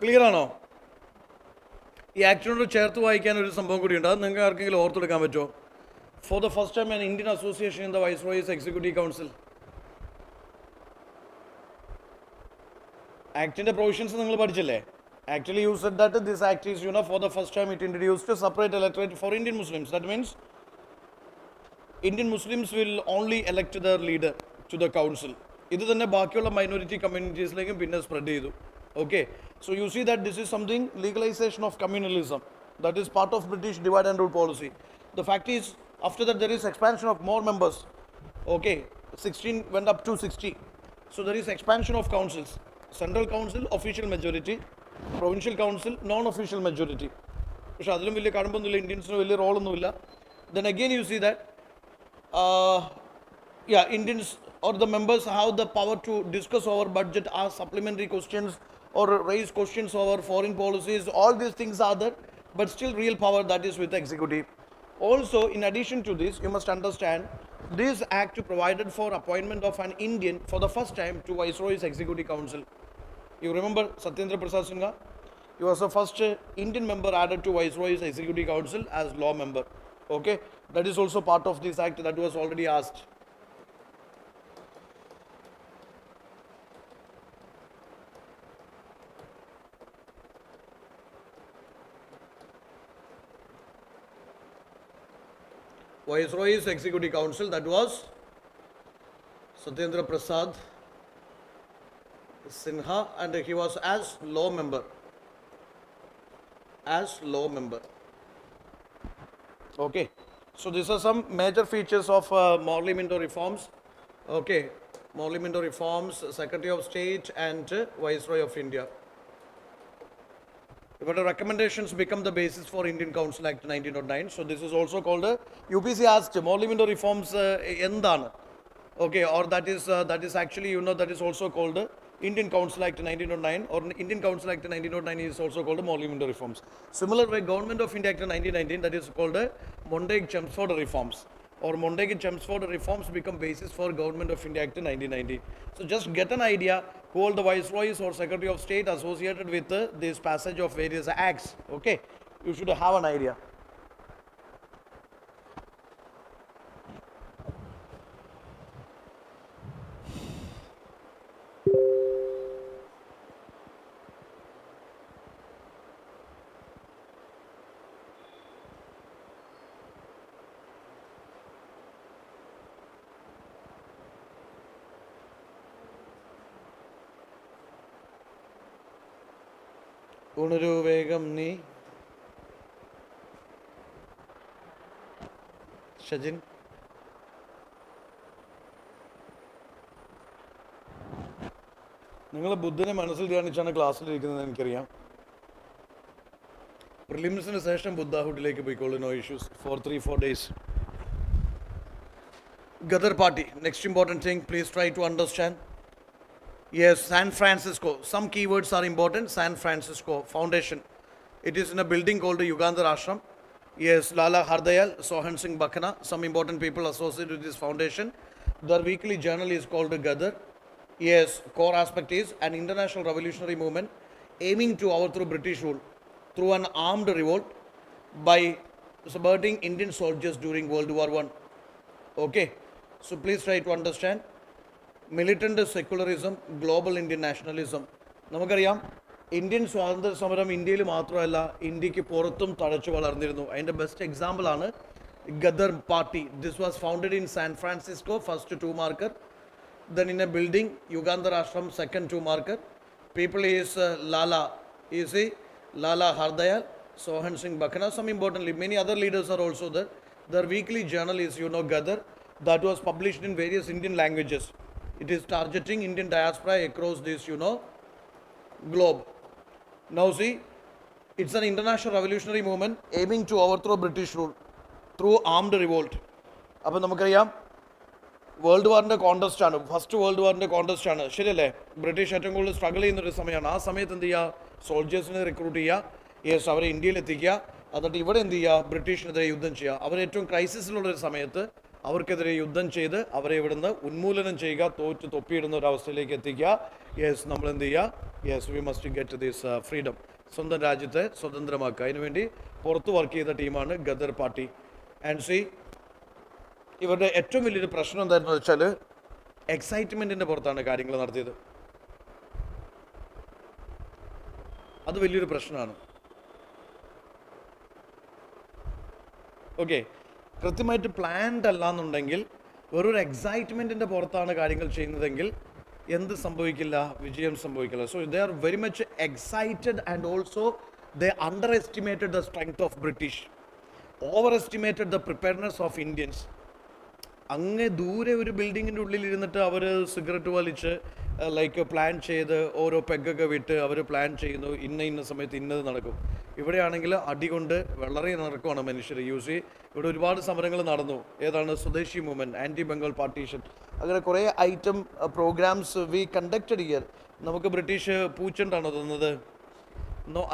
Clear ആണോ? ഈ ആക്ടിനോട് ചേർത്ത് വായിക്കാൻ ഒരു സംഭവം കൂടിയുണ്ട്, അത് നിങ്ങൾക്ക് ആർക്കെങ്കിലും ഓർത്തെടുക്കാൻ പറ്റുമോ? For the first time an Indian association in the viceroy's executive council. ആക്ടിൻ്റെ പ്രൊവിഷൻസ് നിങ്ങൾ പഠിച്ചില്ലേ? Actually, you said that this act is, for the first time it introduced a separate electorate for Indian Muslims. That means Indian Muslims will only elect their leader to the council. ഇത് തന്നെ ബാക്കിയുള്ള minority കമ്മ്യൂണിറ്റീസിലേക്കും പിന്നെ spread ചെയ്തു. Okay, so you see that this is something legalization of communalism. That is part of British divide and rule policy. The fact is, after that there is expansion of more members. Okay, 16 went up to 60. So there is expansion of councils. Central council, official majority. Provincial council non official majority. പക്ഷെ അതിലും വലിയ കഴമ്പൊന്നുമില്ല, ഇന്ത്യൻസിന് വലിയ റോളൊന്നുമില്ല. Then again you see that Indians or the members have the power to discuss over budget, ask supplementary questions or raise questions over foreign policies. All these things are there, but still real power that is with the executive. Also, in addition to this, you must understand this act provided for appointment of an Indian for the first time to Viceroy's Executive Council. You remember Satyendra Prasad Singha? He was the first Indian member added to Viceroy's Executive Council as law member. Okay, that is also part of this act that was already asked. Viceroy's Executive Council, that was Satyendra Prasad Sinha, and he was as law member. Okay, so these are some major features of Morley Minto reforms. Okay, Morley Minto reforms, Secretary of State and Viceroy of India. But the recommendations become the basis for Indian Council Act 1909. So this is also called a UPC asked Morley Minto reforms endana. Okay, or that is actually, you know, that is also called Indian Council Act 1909, or Indian Council Act 1909 is also called Morley Minto reforms. Similar way, Government of India Act 1919, that is called Montague-Chelmsford reforms, or Montague-Chelmsford reforms become basis for Government of India Act 1919. So just get an idea who all the viceroys or Secretary of State associated with this passage of various acts. Okay, you should have an idea. ഉണരു വേഗം നീ ഷജിൻ. നിങ്ങൾ ബുദ്ധനെ മനസ്സിൽ ധ്യാനിച്ചാണ് ക്ലാസ്സിലിരിക്കുന്നത് എനിക്കറിയാം. പ്രിലിംസിന് ശേഷം ബുദ്ധാഹുഡിലേക്ക് പോയിക്കോളൂ, no issues, for 3-4 days. Ghadar party, next important thing, please try to understand. Yes, San Francisco. Some keywords are important. San Francisco Foundation. It is in a building called the Yugandhar Ashram. Yes, Lala Hardayal, Sohan Singh Bakhana, some important people associated with this foundation. Their weekly journal is called Ghadar. Yes, core aspect is an international revolutionary movement aiming to overthrow British rule through an armed revolt by subverting Indian soldiers during World War I. Okay, so please try to understand. Militant secularism, global Indian nationalism. നമുക്കറിയാം Indian സ്വാതന്ത്ര്യ സമരം ഇന്ത്യയിൽ മാത്രമല്ല ഇന്ത്യക്ക് പുറത്തും തഴച്ചു വളർന്നിരുന്നു. അതിൻ്റെ best എക്സാമ്പിളാണ് gather party. This was founded in San Francisco, first 2 marker. Then in a building, Yugandhar Ashram, second 2 marker. People is Lala Hardayal, Sohan Singh Bakhana, some importantly, many other leaders are also there. Their weekly journal is, Ghadar, that was published in various Indian languages. It is targeting Indian diaspora across this, globe. Now see, it's an international revolutionary movement aiming to overthrow British rule through armed revolt. അപ്പോൾ നമുക്കറിയാം world വാറിൻ്റെ contest ആണ്, first world വാറിൻ്റെ contest ആണ്, ശരിയല്ലേ? British ഏറ്റവും കൂടുതൽ struggle ചെയ്യുന്നൊരു സമയമാണ്. ആ സമയത്ത് എന്ത് ചെയ്യുക? സോൾജേഴ്സിനെ റിക്രൂട്ട് ചെയ്യുക, യെസ്, അവരെ ഇന്ത്യയിൽ എത്തിക്കുക, എന്നിട്ട് ഇവിടെ എന്ത് ചെയ്യുക? ബ്രിട്ടീഷിനെതിരെ യുദ്ധം ചെയ്യുക. അവരേറ്റവും ക്രൈസിസിലുള്ളൊരു സമയത്ത് അവർക്കെതിരെ യുദ്ധം ചെയ്ത് അവരെ ഇവിടുന്ന് ഉന്മൂലനം ചെയ്യുക, തോറ്റ് തൊപ്പിയിടുന്ന ഒരു അവസ്ഥയിലേക്ക് എത്തിക്കുക. യെസ്, നമ്മൾ എന്ത് ചെയ്യുക? Yes, we must get this freedom. സ്വന്തം രാജ്യത്തെ സ്വതന്ത്രമാക്കുക. അതിനുവേണ്ടി പുറത്ത് വർക്ക് ചെയ്ത ടീമാണ് ഗദർ പാർട്ടി. ആൻഡ് സി, ഇവരുടെ ഏറ്റവും വലിയൊരു പ്രശ്നം എന്തായിരുന്നു വെച്ചാൽ എക്സൈറ്റ്മെൻറ്റിൻ്റെ പുറത്താണ് കാര്യങ്ങൾ നടത്തിയത്. അത് വലിയൊരു പ്രശ്നമാണ്. ഓക്കെ, കൃത്യമായിട്ട് പ്ലാൻഡ് അല്ല എന്നുണ്ടെങ്കിൽ വെറൊരു എക്സൈറ്റ്മെൻറ്റിൻ്റെ പുറത്താണ് കാര്യങ്ങൾ ചെയ്യുന്നതെങ്കിൽ എന്ത് സംഭവിക്കില്ല? വിജയം സംഭവിക്കില്ല. So they are very much excited and also they under estimated the strength of British, over estimated the preparedness of Indians. അങ്ങേ ദൂരെ ഒരു ബിൽഡിങ്ങിൻ്റെ ഉള്ളിൽ ഇരുന്നിട്ട് അവർ സിഗരറ്റ് വലിച്ച് ലൈക്ക് പ്ലാൻ ചെയ്ത് ഓരോ പെഗ്ഗൊക്കെ വിട്ട് അവർ പ്ലാൻ ചെയ്യുന്നു, ഇന്ന സമയത്ത് ഇന്നത് നടക്കും. ഇവിടെയാണെങ്കിൽ അടി കൊണ്ട് വളരെ നടക്കുവാണ് മനുഷ്യർ. ഇവിടെ ഒരുപാട് സമരങ്ങൾ നടന്നു. ഏതാണ് സ്വദേശി മൂവ്മെൻറ്റ്, ആൻറ്റി ബംഗാൾ പാർട്ടീഷൻ, അങ്ങനെ കുറേ item programmes we conducted year. നമുക്ക് ബ്രിട്ടീഷ് പൂച്ചണ്ടാണോ തന്നത്?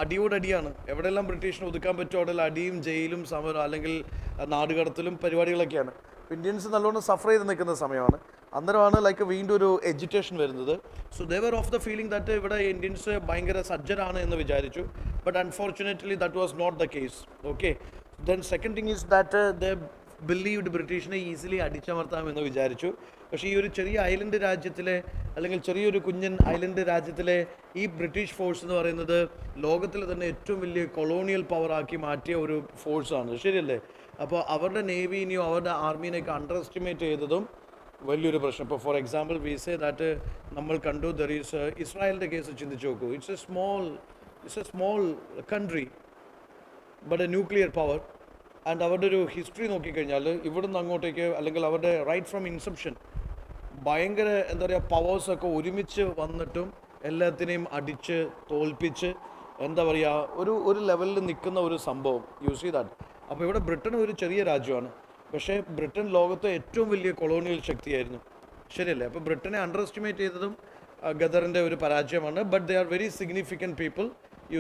അടിയോടടിയാണ്. എവിടെയെല്ലാം ബ്രിട്ടീഷിനെ ഒതുക്കാൻ പറ്റുമോ അവിടെല്ലാം അടിയും ജയിലും സമരം അല്ലെങ്കിൽ നാടുകടത്തലും പരിപാടികളൊക്കെയാണ്. ഇന്ത്യൻസ് നല്ലോണം സഫർ ചെയ്ത് നിൽക്കുന്ന സമയമാണ്. അന്നേരമാണ് ലൈക്ക് വീണ്ടും ഒരു എഡ്യൂക്കേഷൻ വരുന്നത്. So they were of the feeling that ഇവിടെ ഇന്ത്യൻസ് ഭയങ്കര സജ്ജരാണ് എന്ന് വിചാരിച്ചു. But unfortunately that was not the case. Okay, then second thing is that they believed ബ്രിട്ടീഷിനെ ഈസിലി അടിച്ചമർത്താമെന്ന് വിചാരിച്ചു. പക്ഷേ ഈ ഒരു ചെറിയ ഐലൻഡ് രാജ്യത്തിലെ അല്ലെങ്കിൽ ചെറിയൊരു കുഞ്ഞൻ ഐലൻഡ് രാജ്യത്തിലെ ഈ ബ്രിട്ടീഷ് ഫോഴ്സ് എന്ന് പറയുന്നത് ലോകത്തിലെ തന്നെ ഏറ്റവും വലിയ കൊളോണിയൽ പവറാക്കി മാറ്റിയ ഒരു ഫോഴ്സാണ്. ശരിയല്ലേ? അപ്പോൾ അവരുടെ നേവീനെയോ അവരുടെ ആർമീനെയൊക്കെ അണ്ടർ എസ്റ്റിമേറ്റ് ചെയ്തതും വലിയൊരു പ്രശ്നം. ഇപ്പോൾ for example we say that നമ്മൾ കണ്ടു ദർ ഈസ് ഇസ്രായേലിൻ്റെ കേസ് ചിന്തിച്ച് നോക്കൂ. It's A small country but A nuclear power. And അവരുടെ ഒരു ഹിസ്റ്ററി നോക്കിക്കഴിഞ്ഞാൽ ഇവിടുന്ന് അങ്ങോട്ടേക്ക് അല്ലെങ്കിൽ അവരുടെ റൈറ്റ് ഫ്രം ഇൻസെപ്ഷൻ ഭയങ്കര എന്താ പറയുക പവേഴ്സൊക്കെ ഒരുമിച്ച് വന്നിട്ടും എല്ലാത്തിനെയും അടിച്ച് തോൽപ്പിച്ച് എന്താ പറയുക ഒരു ലെവലിൽ നിൽക്കുന്ന ഒരു സംഭവം. See that. അപ്പോൾ ഇവിടെ ബ്രിട്ടൻ ഒരു ചെറിയ രാജ്യമാണ്, പക്ഷേ ബ്രിട്ടൻ ലോകത്തെ ഏറ്റവും വലിയ കൊളോണിയൽ ശക്തിയായിരുന്നു. ശരിയല്ലേ? അപ്പോൾ ബ്രിട്ടനെ അണ്ടർ എസ്റ്റിമേറ്റ് ചെയ്തതും ഗദറിൻ്റെ ഒരു പരാജയമാണ്. But they are very significant people.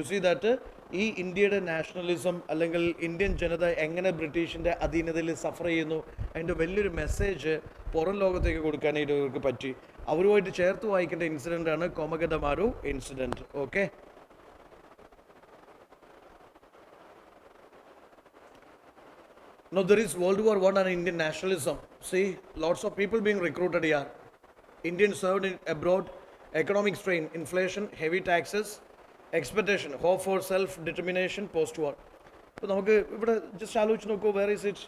See that ഈ ഇന്ത്യയുടെ നാഷണലിസം അല്ലെങ്കിൽ ഇന്ത്യൻ ജനത എങ്ങനെ ബ്രിട്ടീഷിൻ്റെ അധീനതയിൽ സഫർ ചെയ്യുന്നു അതിൻ്റെ വലിയൊരു മെസ്സേജ് പുറം ലോകത്തേക്ക് കൊടുക്കാനായിട്ട് ഇവർക്ക് പറ്റി. അവരുമായിട്ട് ചേർത്ത് വായിക്കേണ്ട ഇൻസിഡൻ്റാണ് Komagata Maru incident. Okay, now there is World War I and Indian nationalism. See, lots of people being recruited here. Indians served abroad, economic strain, inflation, heavy taxes, expectation, hope for self-determination post-war. ഇപ്പോൾ നമുക്ക് ഇവിടെ just ആലോചിച്ച് നോക്കൂ, where is it?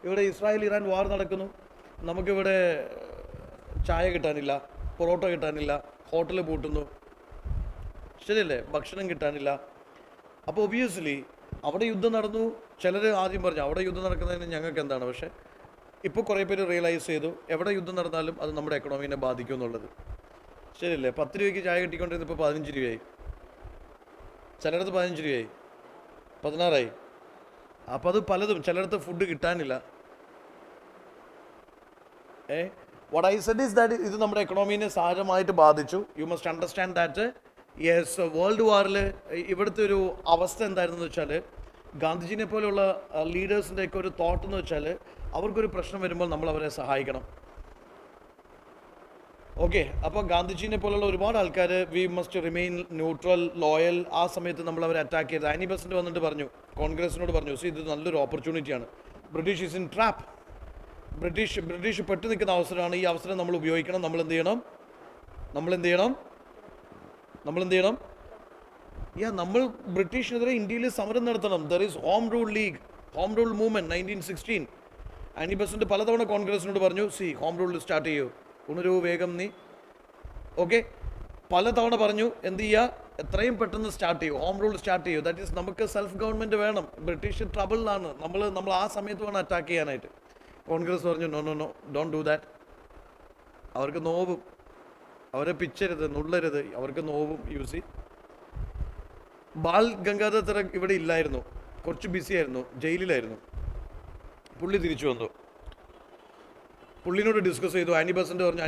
ഇവിടെ Israel Iran വാർ നടക്കുന്നു, നമുക്കിവിടെ ചായ കിട്ടാനില്ല, പൊറോട്ട കിട്ടാനില്ല, ഹോട്ടൽ പൂട്ടുന്നു, ശരിയല്ലേ? ഭക്ഷണം കിട്ടാനില്ല. അപ്പോൾ ഒബിയസ്ലി അവിടെ യുദ്ധം നടന്നു. ചിലർ ആദ്യം പറഞ്ഞു അവിടെ യുദ്ധം നടക്കുന്നതിന് ഞങ്ങൾക്ക് എന്താണ്, പക്ഷേ ഇപ്പോൾ കുറേ പേര് റിയലൈസ് ചെയ്തു എവിടെ യുദ്ധം നടന്നാലും അത് നമ്മുടെ എക്കണോമീനെ ബാധിക്കും എന്നുള്ളത്. ശരിയല്ലേ? 10 രൂപയ്ക്ക് ചായ കിട്ടിക്കൊണ്ടിരുന്ന ഇപ്പോൾ 15 രൂപയായി, ചിലയിടത്ത് 15 രൂപയായി, 16ആയി. അപ്പോൾ അത് പലതും, ചിലയിടത്ത് ഫുഡ് കിട്ടാനില്ല. What I said is that ഇത് നമ്മുടെ എക്കണോമീനെ സാരമായിട്ട് ബാധിച്ചു. You must understand that. Yes, world വാറിൽ ഇവിടുത്തെ ഒരു അവസ്ഥ എന്തായിരുന്നു എന്ന് വെച്ചാൽ ഗാന്ധിജിനെ പോലെയുള്ള ലീഡേഴ്സിൻ്റെയൊക്കെ ഒരു തോട്ട് എന്ന് വെച്ചാൽ അവർക്കൊരു പ്രശ്നം വരുമ്പോൾ നമ്മൾ അവരെ സഹായിക്കണം. ഓക്കെ, അപ്പോൾ ഗാന്ധിജിനെ പോലുള്ള ഒരുപാട് ആൾക്കാർ വി മസ്റ്റ് റിമെയിൻ ന്യൂട്രൽ, ലോയൽ. ആ സമയത്ത് നമ്മൾ അവരെ അറ്റാക്ക് ചെയ്ത് ആനി ബസന്റ് വന്നിട്ട് പറഞ്ഞു, കോൺഗ്രസിനോട് പറഞ്ഞു, സി ഇത് നല്ലൊരു ഓപ്പർച്യൂണിറ്റിയാണ്, British is in trap, British പെട്ടു നിൽക്കുന്ന അവസരമാണ്, ഈ അവസരം നമ്മൾ ഉപയോഗിക്കണം. നമ്മൾ എന്ത് ചെയ്യണം? നമ്മൾ ബ്രിട്ടീഷിനെതിരെ ഇന്ത്യയിൽ സമരം നടത്തണം. There is home rule league, home rule movement 1916. Annie Besant പലതവണ കോൺഗ്രസിനോട് പറഞ്ഞു, സി ഹോം റൂൾ സ്റ്റാർട്ട് ചെയ്യൂ, ഉണരൂ വേഗം നീ. ഓക്കെ, പലതവണ പറഞ്ഞു എന്ത് ചെയ്യുക, എത്രയും പെട്ടെന്ന് സ്റ്റാർട്ട് ചെയ്യൂ, ഹോം റൂൾ സ്റ്റാർട്ട് ചെയ്യൂ. ദാറ്റ് ഈസ് നമുക്ക് സെൽഫ് ഗവൺമെൻറ് വേണം, ബ്രിട്ടീഷ് ട്രബിളിലാണ്, നമ്മൾ ആ സമയത്ത് വേണം അറ്റാക്ക് ചെയ്യാനായിട്ട്. കോൺഗ്രസ് പറഞ്ഞു നോ ഡോണ്ട് ഡു ദാറ്റ്. അവർക്ക് നോവും, അവരെ പിച്ചരുത്, നുള്ളരുത്, അവർക്ക് നോവും. യൂസി ബാൽ ഗംഗാധർ തിലക് ഇവിടെ ഇല്ലായിരുന്നു, കുറച്ച് ബിസി ആയിരുന്നു, ജയിലിലായിരുന്നു. പുള്ളി തിരിച്ചു വന്നു, പുള്ളിനോട് ഡിസ്കസ് ചെയ്തു. ആനി ബസന്റ് പറഞ്ഞു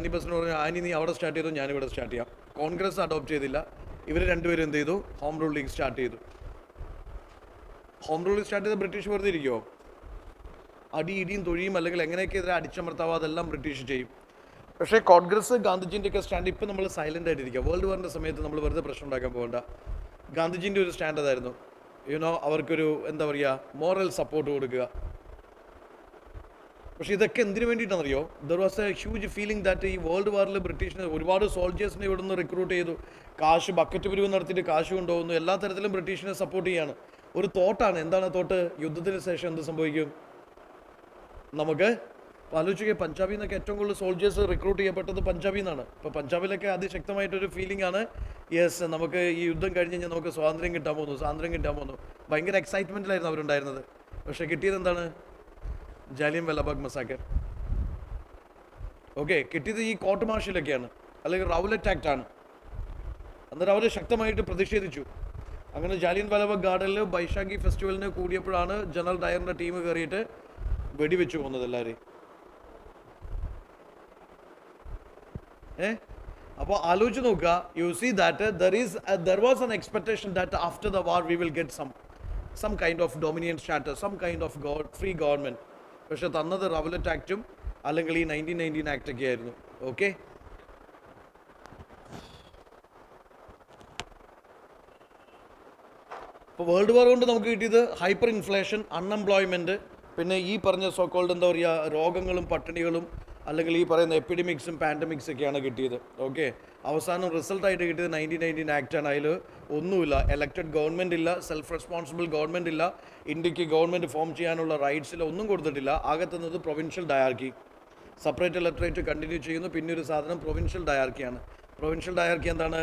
ആനി നീ അവിടെ സ്റ്റാർട്ട് ചെയ്തു, ഞാനിവിടെ സ്റ്റാർട്ട് ചെയ്യാം. കോൺഗ്രസ് അഡോപ്റ്റ് ചെയ്തില്ല. ഇവർ രണ്ടുപേരും എന്ത് ചെയ്തു? ഹോം റൂൾ ലീഗ് സ്റ്റാർട്ട് ചെയ്തു. ഹോം റൂൾ സ്റ്റാർട്ട് ചെയ്ത ബ്രിട്ടീഷ് വെറുതെ ഇരിക്കുമോ? ഇടിയും തൊഴിയും അല്ലെങ്കിൽ എങ്ങനെയൊക്കെ ഇതിനെ അടിച്ചമർത്താവോ അതെല്ലാം ബ്രിട്ടീഷ് ചെയ്യും. പക്ഷേ കോൺഗ്രസ് ഗാന്ധിജിൻ്റെയൊക്കെ സ്റ്റാൻഡ് ഇപ്പം നമ്മൾ സൈലൻ്റ് ആയിട്ടിരിക്കുക. വേൾഡ് വാറിൻ്റെ സമയത്ത് നമ്മൾ വെറുതെ പ്രശ്നം ഉണ്ടാക്കാൻ പോകണ്ട. ഗാന്ധിജിൻ്റെ ഒരു സ്റ്റാൻഡ് അതായിരുന്നു, അവർക്കൊരു എന്താ പറയുക, മോറൽ സപ്പോർട്ട് കൊടുക്കുക. പക്ഷേ ഇതൊക്കെ എന്തിനു വേണ്ടിയിട്ടാണെന്നറിയോ? There was a huge feeling that ഈ വേൾഡ് വാറിൽ ബ്രിട്ടീഷിന് ഒരുപാട് സോൾജേഴ്സിനെ ഇവിടെ നിന്ന് റിക്രൂട്ട് ചെയ്തു, കാശ് ബക്കറ്റ് പിരിവ് നടത്തിയിട്ട് കാശ് കൊണ്ടുപോകുന്നു, എല്ലാ തരത്തിലും ബ്രിട്ടീഷിനെ സപ്പോർട്ട് ചെയ്യാണ്. ഒരു തോട്ടാണ്. എന്താണ് തോട്ട്? യുദ്ധത്തിന് ശേഷം എന്ത് സംഭവിക്കും? നമുക്ക് ആലോചിക്കുക, പഞ്ചാബിൽ നിന്നൊക്കെ ഏറ്റവും കൂടുതൽ സോൾജേഴ്സ് റിക്രൂട്ട് ചെയ്യപ്പെട്ടത് പഞ്ചാബിൽ നിന്നാണ്. ഇപ്പോൾ പഞ്ചാബിലൊക്കെ അതിശക്തമായിട്ടൊരു ഫീലിംഗ് ആണ്, യെസ് നമുക്ക് ഈ യുദ്ധം കഴിഞ്ഞ് കഴിഞ്ഞാൽ നമുക്ക് സ്വാതന്ത്ര്യം കിട്ടാൻ പോകുന്നു. ഭയങ്കര എക്സൈറ്റ്മെൻറ്റിലായിരുന്നു അവരുണ്ടായിരുന്നത്. പക്ഷേ കിട്ടിയത് എന്താണ്? ജാലിയൻ വാലാബാഗ് മസാക്കർ. ഓക്കെ, കിട്ടിയത് ഈ കോർട്ട് മാർഷലൊക്കെയാണ്, അല്ലെങ്കിൽ റൗലറ്റ് ആക്ട് ആണ്. അന്നേരം അവർ ശക്തമായിട്ട് പ്രതിഷേധിച്ചു. അങ്ങനെ ജാലിയൻ വാലാബാഗ് ഗാർഡനിൽ ബൈശാഖി ഫെസ്റ്റിവലിന് കൂടിയപ്പോഴാണ് ജനറൽ ഡയറിൻ്റെ ടീം കയറിയിട്ട് വെടിവെച്ച് പോകുന്നത് എല്ലാവരെയും. അപ്പോൾ ആലോചിച്ച് നോക്കുക, you see that there was an expectation that after the war we will get some kind of dominion status, some kind of free government. പക്ഷെ തന്നത് റൗലറ്റ് ആക്റ്റും അല്ലെങ്കിൽ ഈ 1919 ആക്റ്റൊക്കെ ആയിരുന്നു. ഓക്കെ, ഇപ്പോൾ വേൾഡ് വാർ കൊണ്ട് നമുക്ക് കിട്ടിയത് ഹൈപ്പർ ഇൻഫ്ലേഷൻ, അൺഎംപ്ലോയ്മെൻറ്റ്, പിന്നെ ഈ പറഞ്ഞ സോക്കോൾഡ് എന്താ പറയുക, രോഗങ്ങളും പട്ടിണികളും അല്ലെങ്കിൽ ഈ പറയുന്ന എപ്പിഡമിക്സും പാൻഡമിക്സ് ഒക്കെയാണ് കിട്ടിയത്. ഓക്കെ, അവസാനം റിസൾട്ടായിട്ട് കിട്ടിയത് 1919 ആക്റ്റാണ്. അതിൽ ഒന്നുമില്ല, എലക്റ്റഡ് ഗവൺമെൻറ് ഇല്ല, സെൽഫ് റെസ്പോൺസിബിൾ ഗവൺമെൻറ് ഇല്ല, ഇന്ത്യക്ക് ഗവൺമെൻറ് ഫോം ചെയ്യാനുള്ള റൈറ്റ്സിൽ ഒന്നും കൊടുത്തിട്ടില്ല. ആകെ തന്നത് provincial dyarchy, separate electorate continue ചെയ്യുന്നു. പിന്നെ ഒരു സാധനം പ്രൊവിൻഷ്യൽ ഡയാർക്കിയാണ്. പ്രൊവിൻഷ്യൽ ഡയാർക്കി എന്താണ്?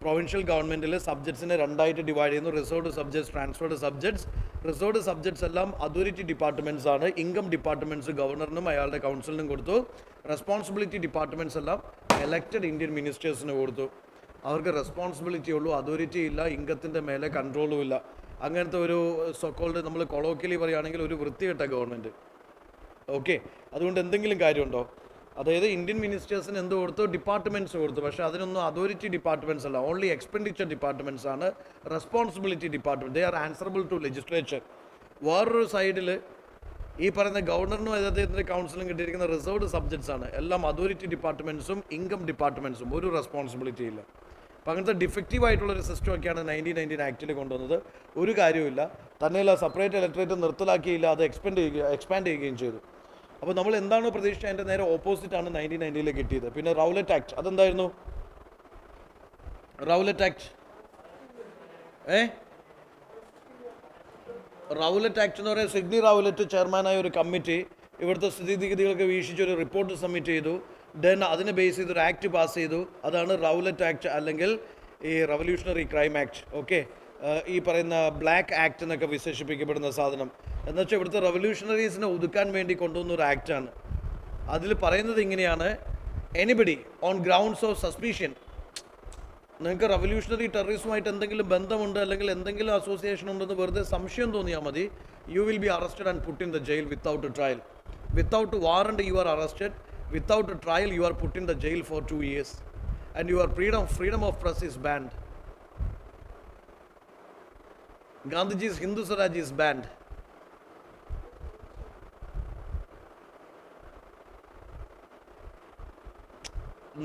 പ്രൊവിൻഷ്യൽ ഗവൺമെൻറ്റിൽ സബ്ജക്ട്സിനെ രണ്ടായിട്ട് ഡിവൈഡ് ചെയ്യുന്നു, reserved subjects, transferred subjects. Reserved subjects എല്ലാം അതോറിറ്റി ഡിപ്പാർട്ട്മെൻറ്റ്സ് ആണ്. ഇൻകം ഡിപ്പാർട്ട്മെൻറ്റ്സ് ഗവർണറിനും അയാളുടെ കൗൺസിലിനും കൊടുത്തു. റെസ്പോൺസിബിലിറ്റി ഡിപ്പാർട്ട്മെൻറ്റ്സ് എല്ലാം എലക്റ്റഡ് ഇന്ത്യൻ മിനിസ്റ്റേഴ്സിന് കൊടുത്തു. അവർക്ക് റെസ്പോൺസിബിലിറ്റി ഉള്ളൂ, അതോറിറ്റി ഇല്ല, ഇൻകത്തിൻ്റെ മേലെ കൺട്രോളും ഇല്ല. അങ്ങനത്തെ ഒരു സോക്കോൾഡ് നമ്മൾ കൊളോക്കിയലി പറയുകയാണെങ്കിൽ ഒരു വൃത്തികെട്ട ഗവൺമെൻറ്. ഓക്കെ, അതുകൊണ്ട് എന്തെങ്കിലും കാര്യമുണ്ടോ? അതായത് ഇന്ത്യൻ മിനിസ്റ്റേഴ്സിന് എന്ത് കൊടുത്തു? ഡിപ്പാർട്ട്മെൻറ്റ്സ് കൊടുത്തു. പക്ഷേ അതിനൊന്നും അതോറിറ്റി ഡിപ്പാർട്ട്മെൻറ്റ്സ് അല്ല, ഓൺലി എക്സ്പെൻഡിച്ചർ ഡിപ്പാർട്ട്മെൻറ്റ്സ് ആണ്. Responsibility department, they are answerable to legislature. വേറൊരു സൈഡിൽ ഈ പറയുന്ന ഗവർണറിനും അദ്ദേഹത്തിൻ്റെ കൗൺസിലും കിട്ടിയിരിക്കുന്ന റിസർവ്ഡ് സബ്ജക്ട്സ് ആണ്. എല്ലാം അതോറിറ്റി ഡിപ്പാർട്ട്മെൻറ്റ്സും ഇൻകം ഡിപ്പാർട്ട്മെൻറ്റ്സും, ഒരു റെസ്പോൺസിബിലിറ്റി ഇല്ല. അപ്പോൾ അങ്ങനത്തെ ഡിഫക്റ്റീവ് ആയിട്ടുള്ളൊരു സിസ്റ്റമൊക്കെയാണ് 1919 ആക്റ്റിൽ കൊണ്ടുവന്നത്. ഒരു കാര്യമില്ല, തന്നെയല്ല സെപ്പറേറ്റ് ഇലക്ടറേറ്റ് നിർത്തലാക്കിയില്ല, അത് എക്സ്പാൻഡ് ചെയ്യുകയും ചെയ്തു. അപ്പോൾ നമ്മൾ എന്താണോ പ്രതീക്ഷിച്ചത് അതിൻ്റെ നേരെ ഓപ്പോസിറ്റാണ് 1919 കിട്ടിയത്. പിന്നെ റൗലറ്റ് ആക്ട്, അതെന്തായിരുന്നു? റൗലറ്റ് ആക്ട് റൗലറ്റ് ആക്ട് എന്ന് പറയുന്നത് സിഡ്നി റൗലറ്റ് ചെയർമാനായ ഒരു കമ്മിറ്റി ഇവിടുത്തെ സ്ഥിതിഗതികളൊക്കെ വീക്ഷിച്ചൊരു റിപ്പോർട്ട് സബ്മിറ്റ് ചെയ്തു. ദെൻ അതിനെ ബേസ് ചെയ്തൊരു ആക്ട് പാസ് ചെയ്തു. അതാണ് റൗലറ്റ് ആക്ട്, അല്ലെങ്കിൽ ഈ റവല്യൂഷണറി ക്രൈം ആക്ട്. ഓക്കെ, ഈ പറയുന്ന ബ്ലാക്ക് ആക്ട് എന്നൊക്കെ വിശേഷിപ്പിക്കപ്പെടുന്ന സാധനം എന്നുവെച്ചാൽ ഇവിടുത്തെ റവല്യൂഷണറീസിനെ ഒതുക്കാൻ വേണ്ടി കൊണ്ടുവന്ന ഒരു ആക്റ്റാണ്. അതിൽ പറയുന്നത് ഇങ്ങനെയാണ്: anybody on grounds of suspicion, നിങ്ങൾക്ക് റവല്യൂഷണറി ടെററിസവുമായിട്ട് എന്തെങ്കിലും ബന്ധമുണ്ട് അല്ലെങ്കിൽ എന്തെങ്കിലും അസോസിയേഷൻ ഉണ്ടെന്ന് വെറുതെ സംശയം തോന്നിയാൽ മതി, you will be arrested and put in the jail without a trial. Without warrant you are arrested, without a trial you are put in the jail for 2 years and your freedom of press is banned. Gandhiji's Hindu Swaraj is banned.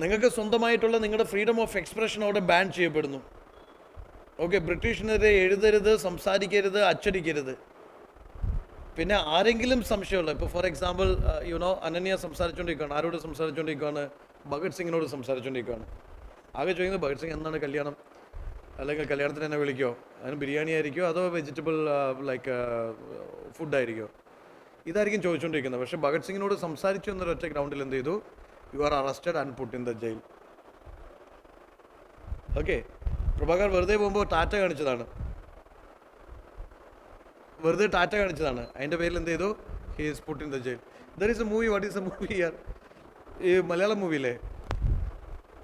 നിങ്ങൾക്ക് സ്വന്തമായിട്ടുള്ള നിങ്ങളുടെ freedom of expression അവിടെ ban ചെയ്യപ്പെടുന്നു. Okay, ബ്രിട്ടീഷിനെതിരെ എഴുതരുത്, സംസാരിക്കരുത്, അച്ചടിക്കരുത്. പിന്നെ ആരെങ്കിലും സംശയമുള്ള, ഇപ്പോൾ ഫോർ എക്സാമ്പിൾ അനന്യ സംസാരിച്ചുകൊണ്ടിരിക്കുകയാണ്. ആരോട് സംസാരിച്ചുകൊണ്ടിരിക്കുകയാണ്? ഭഗത് സിംഗിനോട് സംസാരിച്ചുകൊണ്ടിരിക്കുകയാണ്. ആകെ ചോദിക്കുന്നത് ഭഗത് സിംഗ് എന്താണ് കല്യാണം, അല്ലെങ്കിൽ കല്യാണത്തിന് എന്നെ വിളിക്കുമോ, അതിന് ബിരിയാണി ആയിരിക്കുമോ അതോ വെജിറ്റബിൾ ലൈക്ക് ഫുഡായിരിക്കുമോ, ഇതായിരിക്കും ചോദിച്ചുകൊണ്ടിരിക്കുന്നത്. പക്ഷേ ഭഗത് സിംഗിനോട് സംസാരിച്ചു എന്നൊരൊറ്റ ഗ്രൗണ്ടിൽ എന്ത് ചെയ്തു? U are arrested and put in the jail. Okay, Prabhakar വെറുതെ പോകുമ്പോൾ ടാറ്റ കാണിച്ചതാണ്, അതിൻ്റെ പേരിൽ എന്ത് ചെയ്തു? He is puttu in the jail. There is A movie, what is A movie here? ഈ മലയാളം മൂവിയില്ലേ,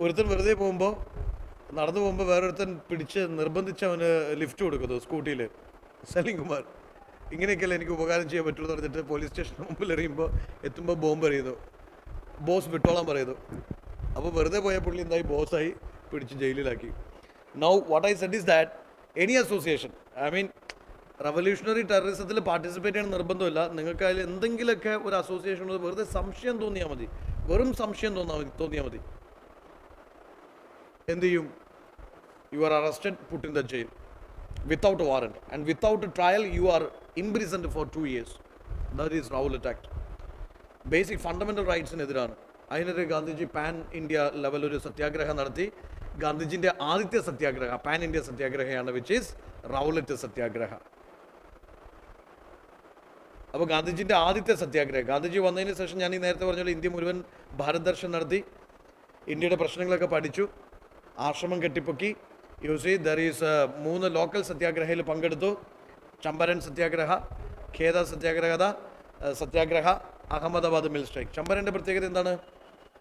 ഒരുത്തൻ വെറുതെ പോകുമ്പോൾ, നടന്നു പോകുമ്പോൾ വേറൊരുത്തൻ പിടിച്ച് നിർബന്ധിച്ച് അവന് ലിഫ്റ്റ് കൊടുക്കുന്നു സ്കൂട്ടിയിൽ. സലീം കുമാർ ഇങ്ങനെയൊക്കെയല്ലേ എനിക്ക് ഉപകാരം ചെയ്യാൻ പറ്റുള്ളൂ എന്ന് പറഞ്ഞിട്ട് പോലീസ് സ്റ്റേഷന് മുമ്പിൽ എറിയുമ്പോൾ എത്തുമ്പോൾ ബോംബ് എറിയുന്നു, ബോസ് വിട്ടോളാൻ പറയുന്നു. അപ്പോൾ വെറുതെ പോയ പുള്ളി എന്തായി? ബോസായി, പിടിച്ച് ജയിലിലാക്കി. Now what I said is that any association, I mean revolutionary ടെററിസത്തിൽ പാർട്ടിസിപ്പേറ്റ് ചെയ്യാൻ നിർബന്ധമില്ല. നിങ്ങൾക്ക് അതിൽ എന്തെങ്കിലുമൊക്കെ ഒരു അസോസിയേഷൻ വെറുതെ സംശയം തോന്നിയാൽ മതി, വെറും സംശയം തോന്നിയാൽ മതി, എന്ത് ചെയ്യും? You are arrested, put in the jail without warrant and without trial you are imprisoned for 2 years. That is Rowlatt act. Basic fundamental റൈറ്റ്സിനെതിരാണ്. അതിനെതിരെ ഗാന്ധിജി പാൻ ഇന്ത്യ ലെവൽ ഒരു സത്യാഗ്രഹം നടത്തി. ഗാന്ധിജിൻ്റെ ആദ്യത്തെ സത്യാഗ്രഹ പാൻ ഇന്ത്യ സത്യാഗ്രഹയാണ്, വിച്ച് ഈസ് റൗലറ്റ് സത്യാഗ്രഹ. അപ്പോൾ ഗാന്ധിജിൻ്റെ ആദ്യത്തെ സത്യാഗ്രഹം, ഗാന്ധിജി വന്നതിന് ശേഷം ഞാൻ ഈ നേരത്തെ പറഞ്ഞ ഇന്ത്യ മുഴുവൻ ഭാരത് ദർശൻ നടത്തി, ഇന്ത്യയുടെ പ്രശ്നങ്ങളൊക്കെ പഠിച്ചു, ആശ്രമം കെട്ടിപ്പൊക്കി. You see there is 3 local സത്യാഗ്രഹയിൽ പങ്കെടുത്തു: ചമ്പരൻ സത്യാഗ്രഹ, ഖേദ സത്യാഗ്രഹ, അഹമ്മദാബാദ് മിൽ സ്ട്രൈക്ക്. ചമ്പരൻ്റെ പ്രത്യേകത എന്താണ്?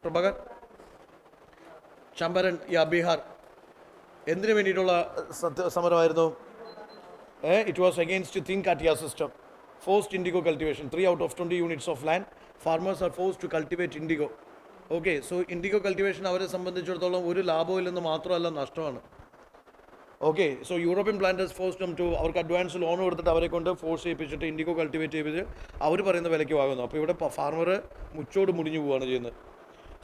പ്രഭാകർ, ചമ്പരൻ, ബീഹാർ എന്തിനു വേണ്ടിയിട്ടുള്ള സമരമായിരുന്നു? It was against Thin Katia system. Forced indigo cultivation. 3 out of 20 units of land, farmers are forced to cultivate indigo. Okay, so indigo cultivation അവരെ സംബന്ധിച്ചിടത്തോളം ഒരു ലാഭമില്ലെന്ന് മാത്രമല്ല, നഷ്ടമാണ്. Okay, so European planters force to അവർക്ക് അഡ്വാൻസ് ലോൺ കൊടുത്തിട്ട് അവരെ കൊണ്ട് ഫോഴ്സ് ചെയ്യിപ്പിച്ചിട്ട് ഇൻഡിഗോ കൾട്ടിവേറ്റ് ചെയ്ത് അവർ പറയുന്ന വിലയ്ക്ക് വാങ്ങുന്നു. അപ്പോൾ ഇവിടെ ഫാർമർ മുച്ചോട് മുടിഞ്ഞു പോവുകയാണ് ചെയ്യുന്നത്.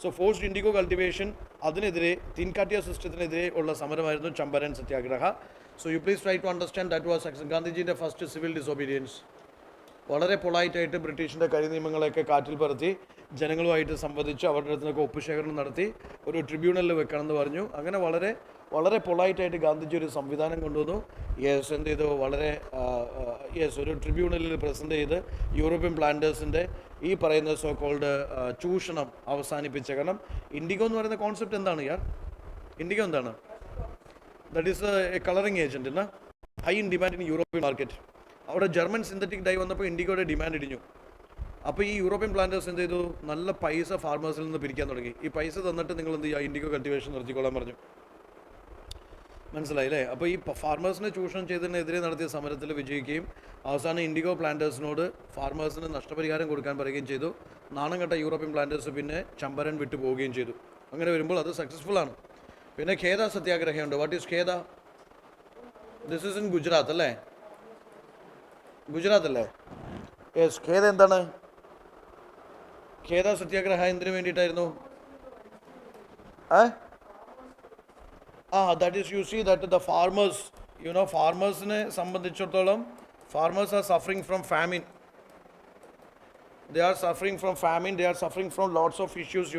സോ ഫോഴ്സ്ഡ് ഇൻഡിഗോ കൾട്ടിവേഷൻ, അതിനെതിരെ തിൻ കാട്ടിയ സിസ്റ്റത്തിനെതിരെ ഉള്ള സമരമായിരുന്നു Champaran satyagraha. So you please try to understand that was ഗാന്ധിജിൻ്റെ ഫസ്റ്റ് സിവിൽ ഡിസൊബീഡിയൻസ്. വളരെ പൊളൈറ്റായിട്ട് ബ്രിട്ടീഷിൻ്റെ കരിനിയമങ്ങളെയൊക്കെ കാറ്റിൽ പറത്തി ജനങ്ങളുമായിട്ട് സംവദിച്ച് അവരുടെ അടുത്ത് നിന്നൊക്കെ ഒപ്പുശേഖരണം നടത്തി ഒരു ട്രിബ്യൂണലിൽ വെക്കണമെന്ന് പറഞ്ഞു. അങ്ങനെ വളരെ വളരെ പൊളൈറ്റായിട്ട് ഗാന്ധിജി ഒരു സംവിധാനം കൊണ്ടുവന്നു. എന്ത് ചെയ്തു, വളരെ ഒരു ട്രിബ്യൂണലിൽ പ്രസൻറ്റ് ചെയ്ത് യൂറോപ്യൻ പ്ലാന്റേഴ്സിൻ്റെ ഈ പറയുന്ന സോ കോൾഡ് ചൂഷണം അവസാനിപ്പിച്ച. കാരണം ഇൻഡിഗോ എന്ന് പറയുന്ന കോൺസെപ്റ്റ് എന്താണ് ഇൻഡിഗോ എന്താണ്? That is a colouring agent എന്നാ, high in demand in European market. അവിടെ ജർമ്മൻ സിന്തറ്റിക് ഡൈ വന്നപ്പോൾ ഇൻഡിഗോയുടെ ഡിമാൻഡ് ഇടിഞ്ഞു. അപ്പോൾ ഈ യൂറോപ്യൻ പ്ലാന്റേഴ്സ് എന്ത് ചെയ്തു, നല്ല പൈസ ഫാർമേഴ്സിൽ നിന്ന് പിരിക്കാൻ തുടങ്ങി. ഈ പൈസ തന്നിട്ട് നിങ്ങൾ എന്ത് ചെയ്യുക, ഇൻഡിഗോ കൾട്ടിവേഷൻ നിർത്തിക്കൊള്ളാൻ പറഞ്ഞു. മനസ്സിലായില്ലേ? അപ്പോൾ ഈ ഫാർമേഴ്സിനെ ചൂഷണം ചെയ്തതിനെതിരെ നടത്തിയ സമരത്തിൽ വിജയിക്കുകയും അവസാനം ഇൻഡിഗോ പ്ലാന്റേഴ്സിനോട് ഫാർമേഴ്സിന് നഷ്ടപരിഹാരം കൊടുക്കാൻ പറയുകയും ചെയ്തു. നാണം കെട്ട യൂറോപ്യൻ പ്ലാന്റേഴ്സ് പിന്നെ ചമ്പരൻ വിട്ടു പോവുകയും ചെയ്തു. അങ്ങനെ വരുമ്പോൾ അത് സക്സസ്ഫുൾ ആണ്. പിന്നെ ഖേദ സത്യാഗ്രഹമുണ്ട്. What is Kheda? This is in Gujarat അല്ലേ? ഗുജറാത്ത് അല്ലേ? യെസ്. ഖേദ എന്താണ്? ഖേദ സത്യാഗ്രഹ എന്തിനു വേണ്ടിയിട്ടായിരുന്നു? That is, you see that the farmers, farmersനെ സംബന്ധിച്ചിടത്തോളം farmers are suffering from famine. They are suffering from famine, they are suffering from lots of issues,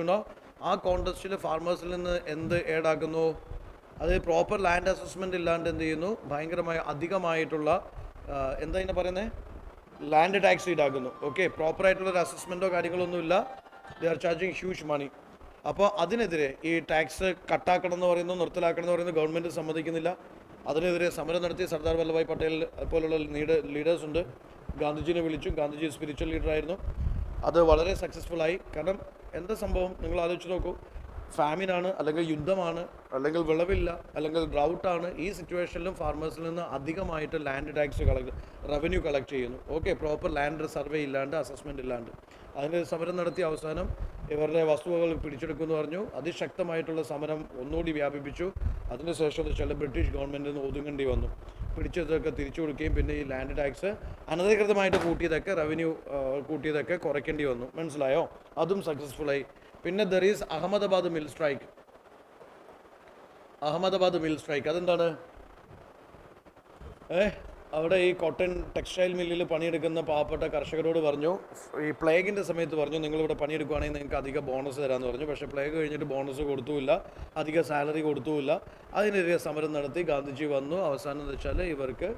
ആ കോണ്ടസ്റ്റിൽ ഫാർമേഴ്സിൽ നിന്ന് എന്ത് ഏഡാക്കുന്നു? അത് പ്രോപ്പർ ലാൻഡ് അസസ്മെൻ്റ് ഇല്ലാണ്ട് എന്ത് ചെയ്യുന്നു, ഭയങ്കരമായ അധികമായിട്ടുള്ള എന്താ ഇതിനെ പറയുന്നത്, ലാൻഡ് ടാക്സ് ഈടാക്കുന്നു. ഓക്കെ, പ്രോപ്പറായിട്ടുള്ളൊരു അസസ്മെൻറ്റോ കാര്യങ്ങളൊന്നുമില്ല. They are charging huge money. അപ്പോൾ അതിനെതിരെ ഈ ടാക്സ് കട്ടാക്കണം എന്ന് പറയുന്നു, നിർത്തലാക്കണം എന്ന് പറയുന്നു, ഗവൺമെൻറ് സമ്മതിക്കുന്നില്ല. അതിനെതിരെ സമരം നടത്തി സർദാർ വല്ലഭായ് പട്ടേൽ പോലുള്ള ലീഡേഴ്സ് ഉണ്ട്. ഗാന്ധിജിനെ വിളിച്ചു. ഗാന്ധിജി സ്പിരിച്വൽ ലീഡറായിരുന്നു. അത് വളരെ സക്സസ്ഫുള്ളായി. കാരണം എന്താ സംഭവം നിങ്ങൾ ആലോചിച്ച് നോക്കൂ. ഫാമിനാണ്, അല്ലെങ്കിൽ യുദ്ധമാണ്, അല്ലെങ്കിൽ വിളവില്ല, അല്ലെങ്കിൽ ഡ്രൗട്ടാണ്. ഈ സിറ്റുവേഷനിലും ഫാർമേഴ്സിൽ നിന്ന് അധികമായിട്ട് ലാൻഡ് ടാക്സ് റവന്യൂ കളക്ട് ചെയ്യുന്നു. ഓക്കെ, പ്രോപ്പർ ലാൻഡ് സർവേ ഇല്ലാണ്ട്, അസസ്മെൻ്റ് ഇല്ലാണ്ട്. അതിന് സമരം നടത്തി അവസാനം ഇവരുടെ വസ്തുവകൾ പിടിച്ചെടുക്കുമെന്ന് പറഞ്ഞു. അതിശക്തമായിട്ടുള്ള സമരം ഒന്നുകൂടി വ്യാപിപ്പിച്ചു. അതിനുശേഷം ചില ബ്രിട്ടീഷ് ഗവൺമെൻറ്റിൽ നിന്ന് ഒതുങ്ങേണ്ടി വന്നു. പിടിച്ചതൊക്കെ തിരിച്ചു കൊടുക്കുകയും പിന്നെ ഈ ലാൻഡ് ടാക്സ് അനധികൃതമായിട്ട് കൂട്ടിയതൊക്കെ, റവന്യൂ കൂട്ടിയതൊക്കെ കുറയ്ക്കേണ്ടി വന്നു. മനസ്സിലായോ? അതും സക്സസ്ഫുള്ളായി. പിന്നെ there is Ahmedabad mill strike. Ahmedabad mill strike അതെന്താണ്? അവിടെ ഈ കോട്ടൺ ടെക്സ്റ്റൈൽ മില്ലിൽ പണിയെടുക്കുന്ന പാവപ്പെട്ട കർഷകരോട് പറഞ്ഞു, ഈ പ്ലേഗിൻ്റെ സമയത്ത് പറഞ്ഞു, നിങ്ങളിവിടെ പണിയെടുക്കുകയാണെങ്കിൽ നിങ്ങൾക്ക് അധിക ബോണസ് തരാമെന്ന് പറഞ്ഞു. പക്ഷേ പ്ലേഗ് കഴിഞ്ഞിട്ട് ബോണസ് കൊടുത്തുമില്ല, അധിക സാലറി കൊടുത്തുമില്ല. അതിനെതിരെ സമരം നടത്തി. ഗാന്ധിജി വന്നു. അവസാനം എന്ന് വെച്ചാൽ ഇവർക്ക്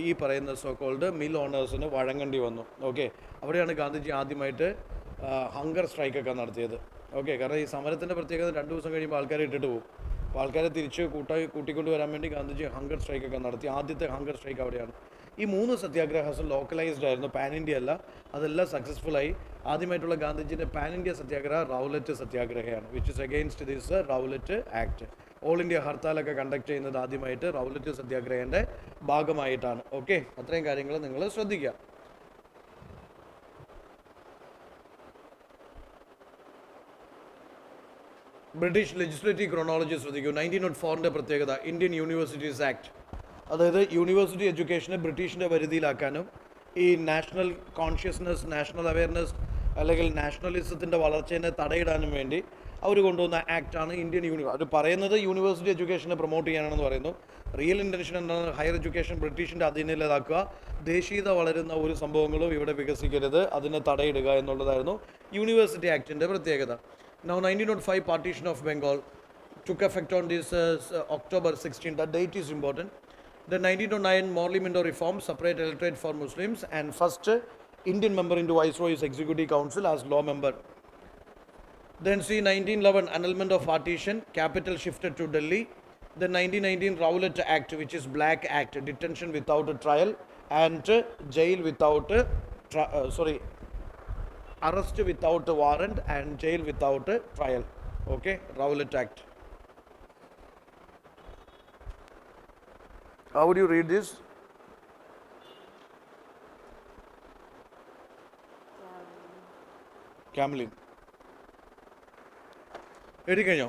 ഈ പറയുന്ന സോക്കോൾഡ് മിൽ ഓണേഴ്സിന് വഴങ്ങേണ്ടി വന്നു. ഓക്കെ, അവിടെയാണ് ഗാന്ധിജി ആദ്യമായിട്ട് ഹങ്കർ സ്ട്രൈക്കൊക്കെ നടത്തിയത്. ഓക്കെ, കാരണം ഈ സമരത്തിൻ്റെ പ്രത്യേകത 2 ദിവസം കഴിയുമ്പോൾ ആൾക്കാരെ ഇട്ടിട്ട് പോകും. അപ്പോൾ ആൾക്കാരെ തിരിച്ച് കൂട്ടിക്കൊണ്ട് വരാൻ വേണ്ടി ഗാന്ധിജി ഹങ്കർ സ്ട്രൈക്കൊക്കെ നടത്തി. ആദ്യത്തെ ഹങ്കർ സ്ട്രൈക്ക് അവിടെയാണ്. ഈ 3 സത്യാഗ്രഹം ലോക്കലൈസ്ഡ് ആയിരുന്നു, പാൻ ഇന്ത്യ അല്ല. അതെല്ലാം സക്സസ്ഫുള്ളായി. ആദ്യമായിട്ടുള്ള ഗാന്ധിജിൻ്റെ പാൻ ഇന്ത്യ സത്യാഗ്രഹ റൗലറ്റ് സത്യാഗ്രഹയാണ്, which is against this Rowlatt act. All India ഹർത്താലൊക്കെ കണ്ടക്ട് ചെയ്യുന്നത് ആദ്യമായിട്ട് റൗലറ്റ് സത്യാഗ്രഹൻ്റെ ഭാഗമായിട്ടാണ്. ഓക്കെ, അത്രയും കാര്യങ്ങൾ നിങ്ങൾ ശ്രദ്ധിക്കുക. ബ്രിട്ടീഷ് ലെജിസ്ലേറ്റീവ് ക്രോണോളജി ശ്രദ്ധിക്കൂ. 1904 പ്രത്യേകത ഇന്ത്യൻ യൂണിവേഴ്സിറ്റീസ് ആക്ട്. അതായത് യൂണിവേഴ്സിറ്റി എഡ്യൂക്കേഷനെ ബ്രിട്ടീഷിൻ്റെ പരിധിയിലാക്കാനും ഈ നാഷണൽ കോൺഷ്യസ്നെസ്, നാഷണൽ അവയർനെസ് അല്ലെങ്കിൽ നാഷണലിസത്തിൻ്റെ വളർച്ചയെ തടയിടാനും വേണ്ടി അവർ കൊണ്ടുവന്ന ആക്റ്റാണ് ഇന്ത്യൻ അത് പറയുന്നത് യൂണിവേഴ്സിറ്റി എഡ്യൂക്കേഷനെ പ്രൊമോട്ട് ചെയ്യാനാണെന്ന് പറയുന്നു. റിയൽ ഇൻറ്റൻഷൻ എന്താണ്? ഹയർ എഡ്യൂക്കേഷൻ ബ്രിട്ടീഷിൻ്റെ അധീനയിലാക്കുക, ദേശീയത വളരുന്ന ഒരു സംഭവങ്ങളും ഇവിടെ വികസിക്കരുത്, അതിനെ തടയിടുക എന്നുള്ളതായിരുന്നു യൂണിവേഴ്സിറ്റി ആക്ടിൻ്റെ പ്രത്യേകത. Now 1905 partition of Bengal took effect on this October 16. That date is important. Then 1909 Morley Minto reform, separate electorate for Muslims, and first Indian member into Viceroy's Executive Council as law member. Then see 1911 annulment of partition, capital shifted to Delhi. Then 1919 Rowlatt Act, which is Black Act, detention without a trial and jail without arrest without a warrant and jail without a trial. Okay, Rowlatt Act. How would you read this? Camlin. എഴുതി കഴിഞ്ഞോ?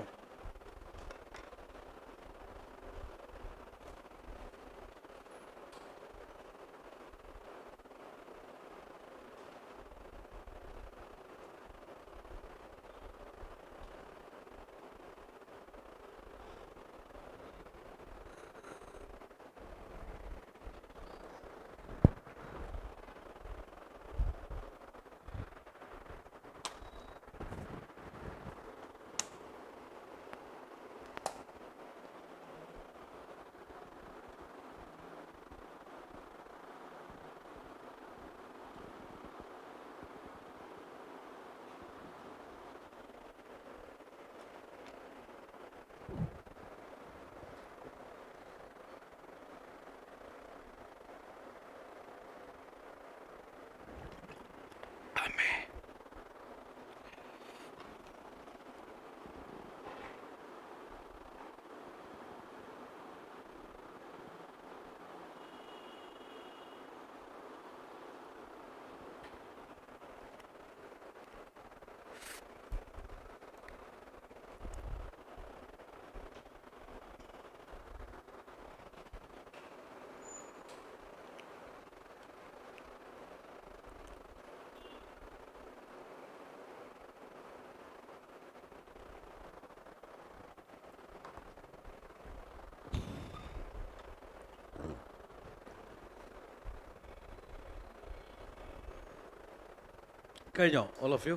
കഴിഞ്ഞോ all of you?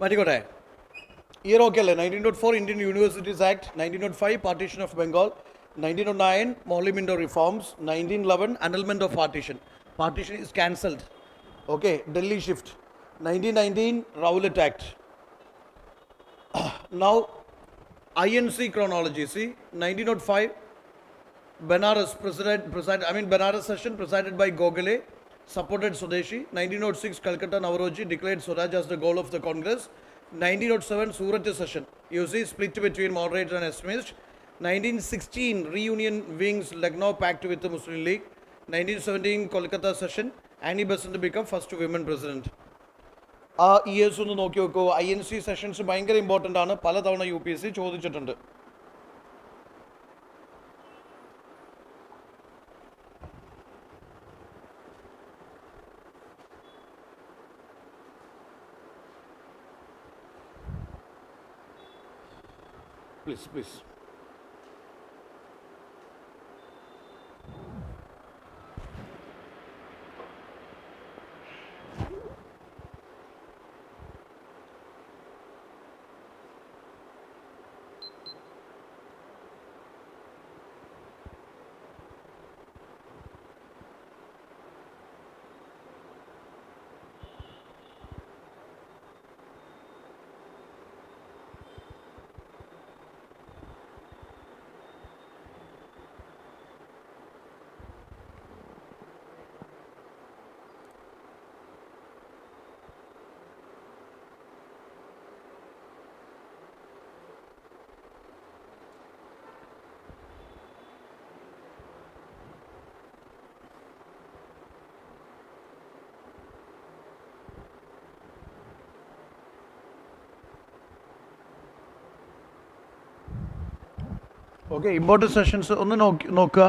മാറ്റിക്കോട്ടെ. Year okay അല്ലേ? 1904 Indian universities act, 1905 partition of Bengal, 1909 Morley Minto reforms, 1911 annulment of partition. Partition is cancelled. Okay, Delhi shift. 1919 Rowlatt Act. Now INC chronology. See, 1905 Benares Benares session presided by Gokhale, supported Swadeshi. 1906 Calcutta Navroji declared Swaraj as the goal of the Congress. 1907 Surat session. You see, split between moderates and extremists. 1916 reunion wings Lucknow pact with the Muslim League. 1917 Kolkata session. Annie Besant become first women president. ആ years ഒന്ന് നോക്കി നോക്കൂ. INC sessions ഭയങ്കര important ആണ്. പലതവണ UPSC ചോദിച്ചിട്ടുണ്ട്. Please. Okay, important sessions ഒന്ന് നോക്കുക.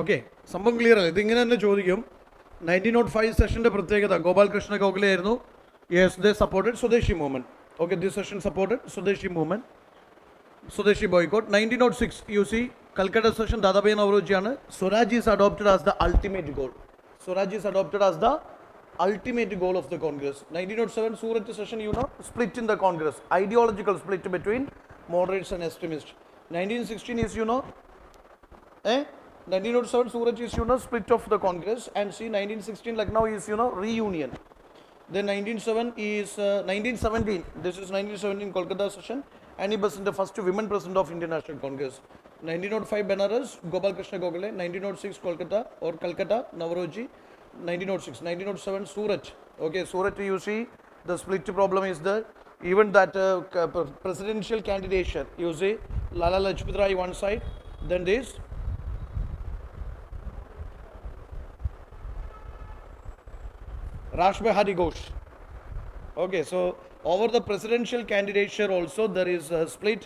ഓക്കെ, സംഭവം ക്ലിയർ അല്ലേ? ഇതിങ്ങനെ തന്നെ ചോദിക്കും. 1905 സെഷൻ്റെ പ്രത്യേകത ഗോപാൽകൃഷ്ണ ഗോഖലെ ആയിരുന്നു. Yes, they supported swadeshi movement. Okay, this session supported swadeshi movement, swadeshi boycott. 1906 you see Calcutta session Dadabhai നവറോജിയാണ്. Swaraj is adopted as the ultimate goal. Swaraj is adopted as the ultimate goal of the Congress. 1907 Surat session, split in the Congress, ideological split between moderates and extremists. 1916 is 1907 Surat is split of the Congress, and see 1916 Lucknow is reunion. Then 1917 this is 1917 Kolkata session, Annie Besant, the first women president of Indian National Congress. 1905 Benares, Gopal Krishna Gokhale. 1906 Kolkata or Calcutta, Navroji. 1906. 1907 Surat. Okay, Surat, you see the split problem is there. Even that presidential candidature, you see Lala Lajpat Rai one side, then this Rash Behari Ghosh. Okay, so over the presidential candidature also there is a split.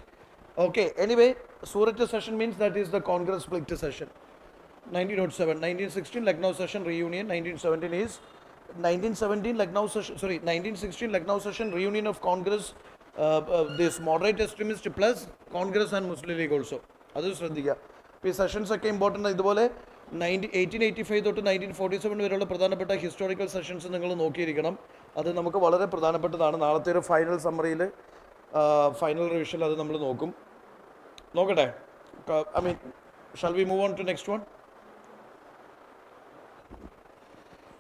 Okay, anyway, Surat session means that is the Congress split session. 1907. 1916 Lucknow session reunion. 1917 is 1917 Lucknow session, 1916 Lucknow session reunion of Congress, this moderate extremist plus Congress and Muslim League also. അത് ശ്രദ്ധിക്കുക. ഇപ്പോൾ ഈ sessions ഒക്കെ important. ഇതുപോലെ 1885 തൊട്ട് 1947 വരെയുള്ള പ്രധാനപ്പെട്ട historical sessions നിങ്ങൾ നോക്കിയിരിക്കണം. അത് നമുക്ക് വളരെ പ്രധാനപ്പെട്ടതാണ്. നാളത്തെ ഒരു ഫൈനൽ സമ്മറിയിൽ, ഫൈനൽ റിവിഷനിൽ അത് നമ്മൾ നോക്കട്ടെ. I mean, shall we move on to next one?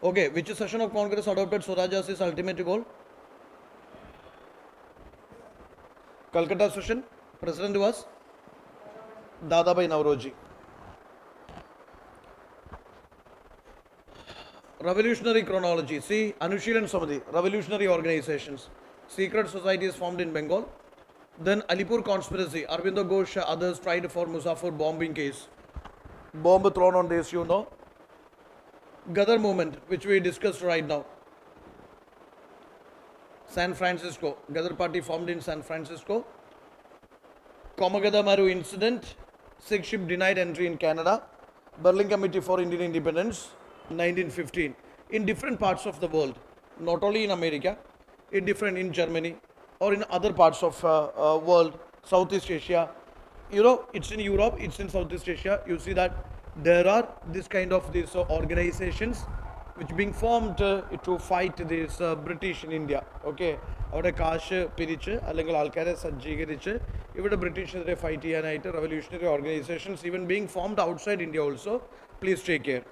Okay, which session of Congress adopted Swaraj as its ultimate goal? Calcutta session. President was Dadabhai Navroji. Revolutionary chronology. See, Anushilan Samadi, revolutionary organizations. Secret societies formed in Bengal. Then Alipur conspiracy. Arvindo Ghosh, others tried for Muzaffar bombing case. Bomb thrown on this, Ghadar movement, which we discussed right now. San Francisco, Ghadar party formed in San Francisco. Komagada Maru incident, Sikh ship denied entry in Canada. Berlin Committee for Indian Independence, 1915. In different parts of the world, not only in America, in Germany or in other parts of world, Southeast Asia. It's in Europe, it's in Southeast Asia. You see that there are this kind of these organizations which being formed to fight this British in India. Okay, അവിടെ കാശ് പിരിച്ച് അല്ലെങ്കിൽ ആൾക്കാരെ സജ്ജീകരിച്ച് ഇവിടെ ബ്രിട്ടീഷിനെതിരെ fight ചെയ്യാനായിട്ട് revolutionary organizations even being formed outside India also. Please take care.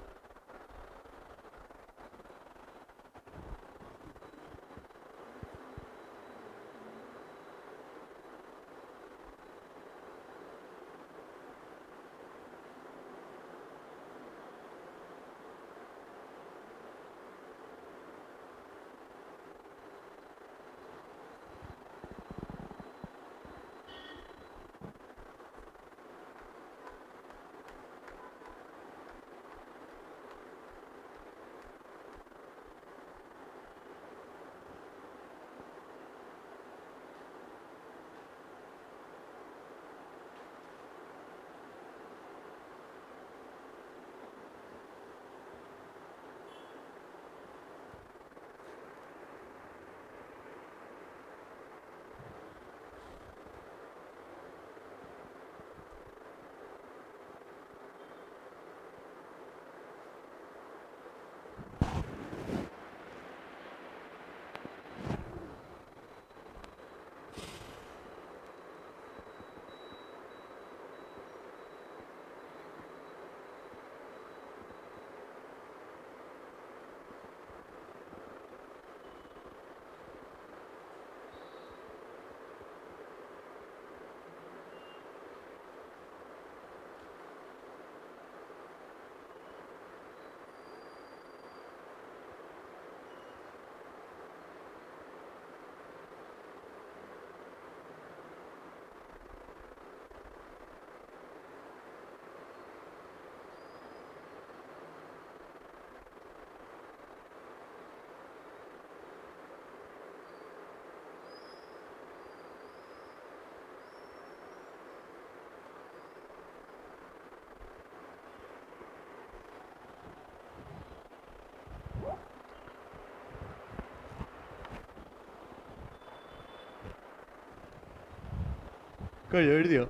എഴുതിയോ?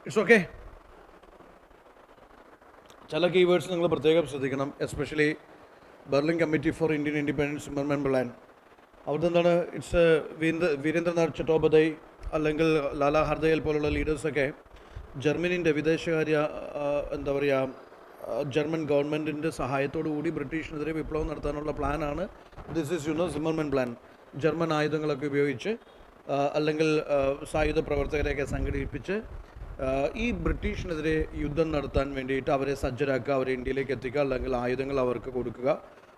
It's okay. ചില keywords നിങ്ങൾ പ്രത്യേകം ശ്രദ്ധിക്കണം. Especially Berlin committee for Indian independence മെമ്മൻ പ്ലാൻ. അവിടുത്തെ എന്താണ്, ഇറ്റ്സ് വീരേന്ദ്രനാഥ് ചട്ടോപാധ്യായ് അല്ലെങ്കിൽ ലാലാ ഹർദയാൽ പോലുള്ള ലീഡേഴ്സൊക്കെ ജർമ്മനിൻ്റെ വിദേശകാര്യ എന്താ പറയുക, ജർമ്മൻ ഗവൺമെൻറ്റിൻ്റെ സഹായത്തോടു കൂടി ബ്രിട്ടീഷിനെതിരെ വിപ്ലവം നടത്താനുള്ള പ്ലാനാണ് this is Zimmermann plan. German ആയുധങ്ങളൊക്കെ ഉപയോഗിച്ച് അല്ലെങ്കിൽ സായുധ പ്രവർത്തകരെയൊക്കെ സംഘടിപ്പിച്ച് ഈ ബ്രിട്ടീഷിനെതിരെ യുദ്ധം നടത്താൻ വേണ്ടിയിട്ട് അവരെ സജ്ജരാക്കുക, അവരെ ഇന്ത്യയിലേക്ക് എത്തിക്കുക, അല്ലെങ്കിൽ ആയുധങ്ങൾ അവർക്ക് കൊടുക്കുക,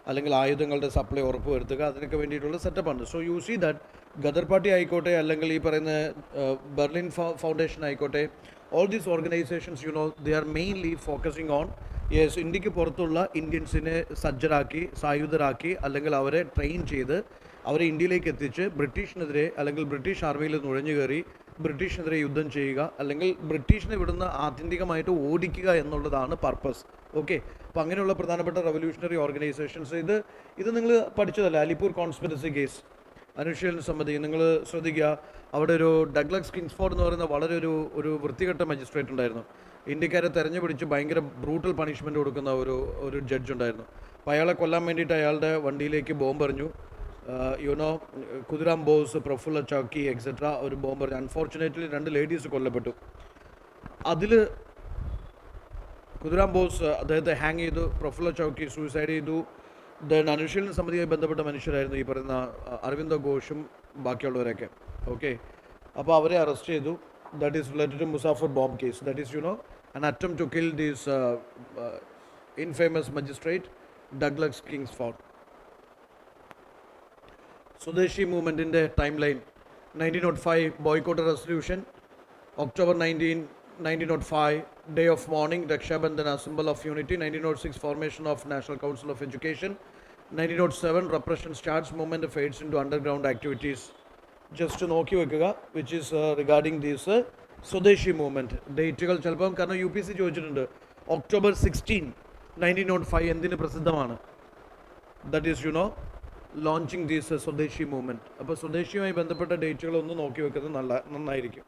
അല്ലെങ്കിൽ ആയുധങ്ങളുടെ സപ്ലൈ ഉറപ്പുവരുത്തുക, അതിനൊക്കെ വേണ്ടിയിട്ടുള്ള സെറ്റപ്പാണ്. So you see that Ghadar party ആയിക്കോട്ടെ, അല്ലെങ്കിൽ ഈ പറയുന്ന ബെർലിൻ ഫൗണ്ടേഷൻ ആയിക്കോട്ടെ, all these organisations they are mainly focusing on ഇന്ത്യക്ക് പുറത്തുള്ള ഇന്ത്യൻസിനെ സജ്ജരാക്കി, സായുധരാക്കി, അല്ലെങ്കിൽ അവരെ ട്രെയിൻ ചെയ്ത് അവരെ ഇന്ത്യയിലേക്ക് എത്തിച്ച് ബ്രിട്ടീഷിനെതിരെ അല്ലെങ്കിൽ ബ്രിട്ടീഷ് ആർമിയിൽ നുഴഞ്ഞു കയറി ബ്രിട്ടീഷിനെതിരെ യുദ്ധം ചെയ്യുക, അല്ലെങ്കിൽ ബ്രിട്ടീഷിനെ ഇവിടുന്ന് ആത്യന്തികമായിട്ട് ഓടിക്കുക എന്നുള്ളതാണ് പർപ്പസ്. ഓക്കെ, അപ്പോൾ അങ്ങനെയുള്ള പ്രധാനപ്പെട്ട റവല്യൂഷണറി ഓർഗനൈസേഷൻസ് ഇത് നിങ്ങൾ പഠിച്ചതല്ല. അലിപ്പൂർ കോൺസ്പിറസി കേസ്, അനുശീലന സമിതി, നിങ്ങൾ ശ്രദ്ധിക്കുക. അവിടെ ഒരു ഡഗ്ലസ് കിങ്സ്ഫോർഡ് എന്ന് പറയുന്ന വളരെ ഒരു വൃത്തികെട്ട മജിസ്ട്രേറ്റ് ഉണ്ടായിരുന്നു. ഇന്ത്യക്കാരെ തെരഞ്ഞു പിടിച്ച് ഭയങ്കര ബ്രൂട്ടൽ പണിഷ്മെൻറ്റ് കൊടുക്കുന്ന ഒരു ജഡ്ജ് ഉണ്ടായിരുന്നു. അപ്പോൾ അയാളെ കൊല്ലാൻ വേണ്ടിയിട്ട് അയാളുടെ വണ്ടിയിലേക്ക് ബോംബെറിഞ്ഞു. കുതിരാം ബോസ്, പ്രഫുല്ല ചൗക്കി എക്സെട്ര ഒരു ബോംബർ. അൺഫോർച്ചുനേറ്റ്ലി 2 ലേഡീസ് കൊല്ലപ്പെട്ടു. അതിൽ കുതിരാം ബോസ് അദ്ദേഹത്തെ ഹാങ് ചെയ്തു, പ്രഫുല്ല ചൗക്കി സൂയിസൈഡ് ചെയ്തു. ദെൻ അനുശീലന സമിതിയുമായി ബന്ധപ്പെട്ട മനുഷ്യരായിരുന്നു ഈ പറയുന്ന അരവിന്ദ ഘോഷും ബാക്കിയുള്ളവരൊക്കെ. ഓക്കെ, അപ്പോൾ അവരെ അറസ്റ്റ് ചെയ്തു. That is related to Muzaffar bomb case. That is an attempt to kill this infamous magistrate Douglas Kingsford. Swadeshi മൂവ്മെൻറ്റിൻ്റെ time line: 1905 boycott resolution, October 19, 1905 day of mourning, Rakshabandhan symbol of unity, 1906 formation of national council of education, 1907 repression starts, movement fades in to underground activities. Just നോക്കി വെക്കുക which is regarding these swadeshi movement. ഡേറ്റുകൾ ചിലപ്പം കാരണം UPSC ചോദിച്ചിട്ടുണ്ട്. October 16, 1905 എന്തിന് പ്രസിദ്ധമാണ്? That is launching these swadeshi movement. അപ്പോൾ സ്വദേശിയുമായി ബന്ധപ്പെട്ട ഡേറ്റുകളൊന്ന് നോക്കി വെക്കുന്നത് നന്നായിരിക്കും.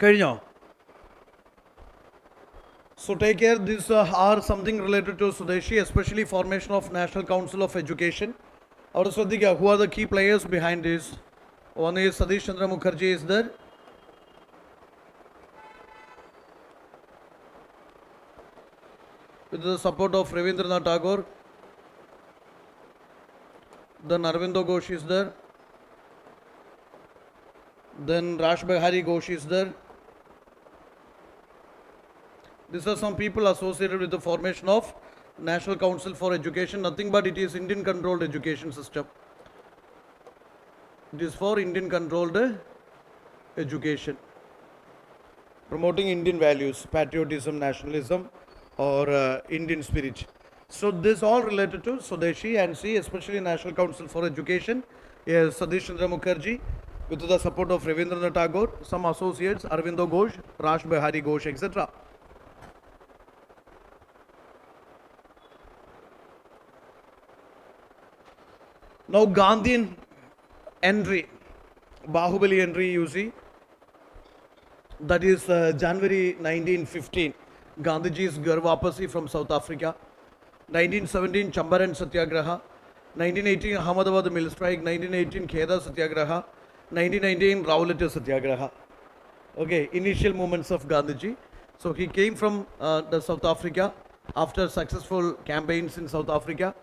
കഴിഞ്ഞോ? So take care. These are something related to Swadeshi, especially formation of National Council of Education. Our Swadhika, who are the key players behind this? One is Satish Chandra Mukherjee is there. With the support of Ravindranath Tagore. Then Arvindo Ghosh is there. Then Rash Behari Ghosh is there. These are some people associated with the formation of National Council for Education. Nothing but it is Indian controlled education system. It is for Indian controlled education. Promoting Indian values, patriotism, nationalism, or Indian spirit. So this all related to Swadeshi and see, especially National Council for Education. Yes, Satish Chandra Mukherjee with the support of Ravindranath Tagore, some associates, Arvindo Ghosh, Rash Behari Ghosh, etc. Now Gandhian entry, Bahubali entry you see, that is January 1915, Gandhiji's Ghar Wapasi from South Africa, 1917 Champaran Satyagraha, 1918 Ahmedabad Mill Strike, 1918 Kheda Satyagraha, 1919 Rowlatt Satyagraha. Okay, initial movements of Gandhiji. So he came from the South Africa after successful campaigns in South Africa.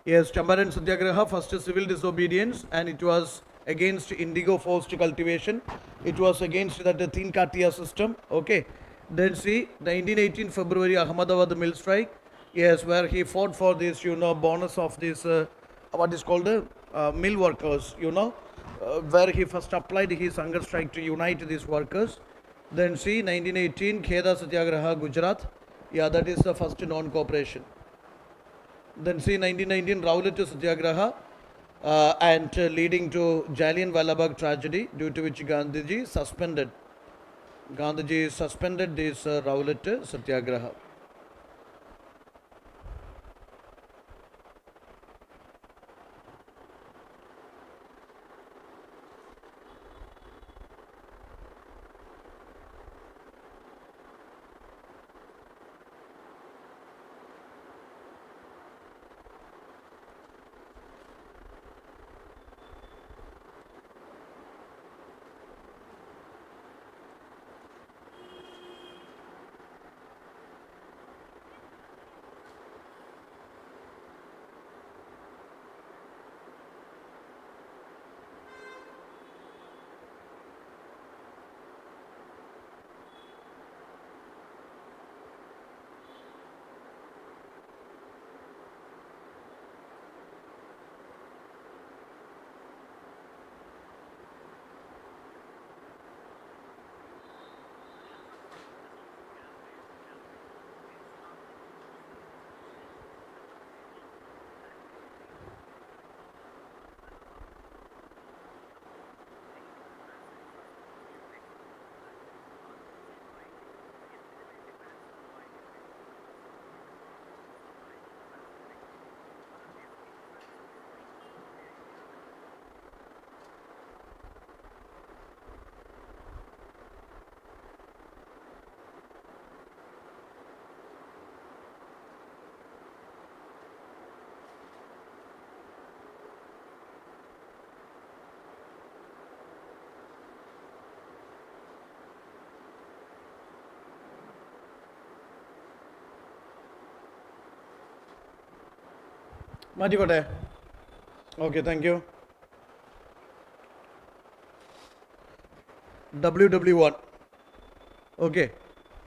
Yes, Champaran Satyagraha, first civil disobedience, and it was against indigo forced cultivation. It was against that Thin Katia system. Okay. Then see, 1918 February Ahmedabad Mill Strike. Yes, where he fought for this, bonus of this, what is called the mill workers, where he first applied his hunger strike to unite these workers. Then see, 1918 Kheda Satyagraha, Gujarat. Yeah, that is the first non-cooperation. Then see 1919 Rowlatt Satyagraha and leading to Jallianwala Bagh tragedy, due to which Gandhiji suspended this Rowlatt Satyagraha. Matikote. Okay, thank you. WW1. Okay.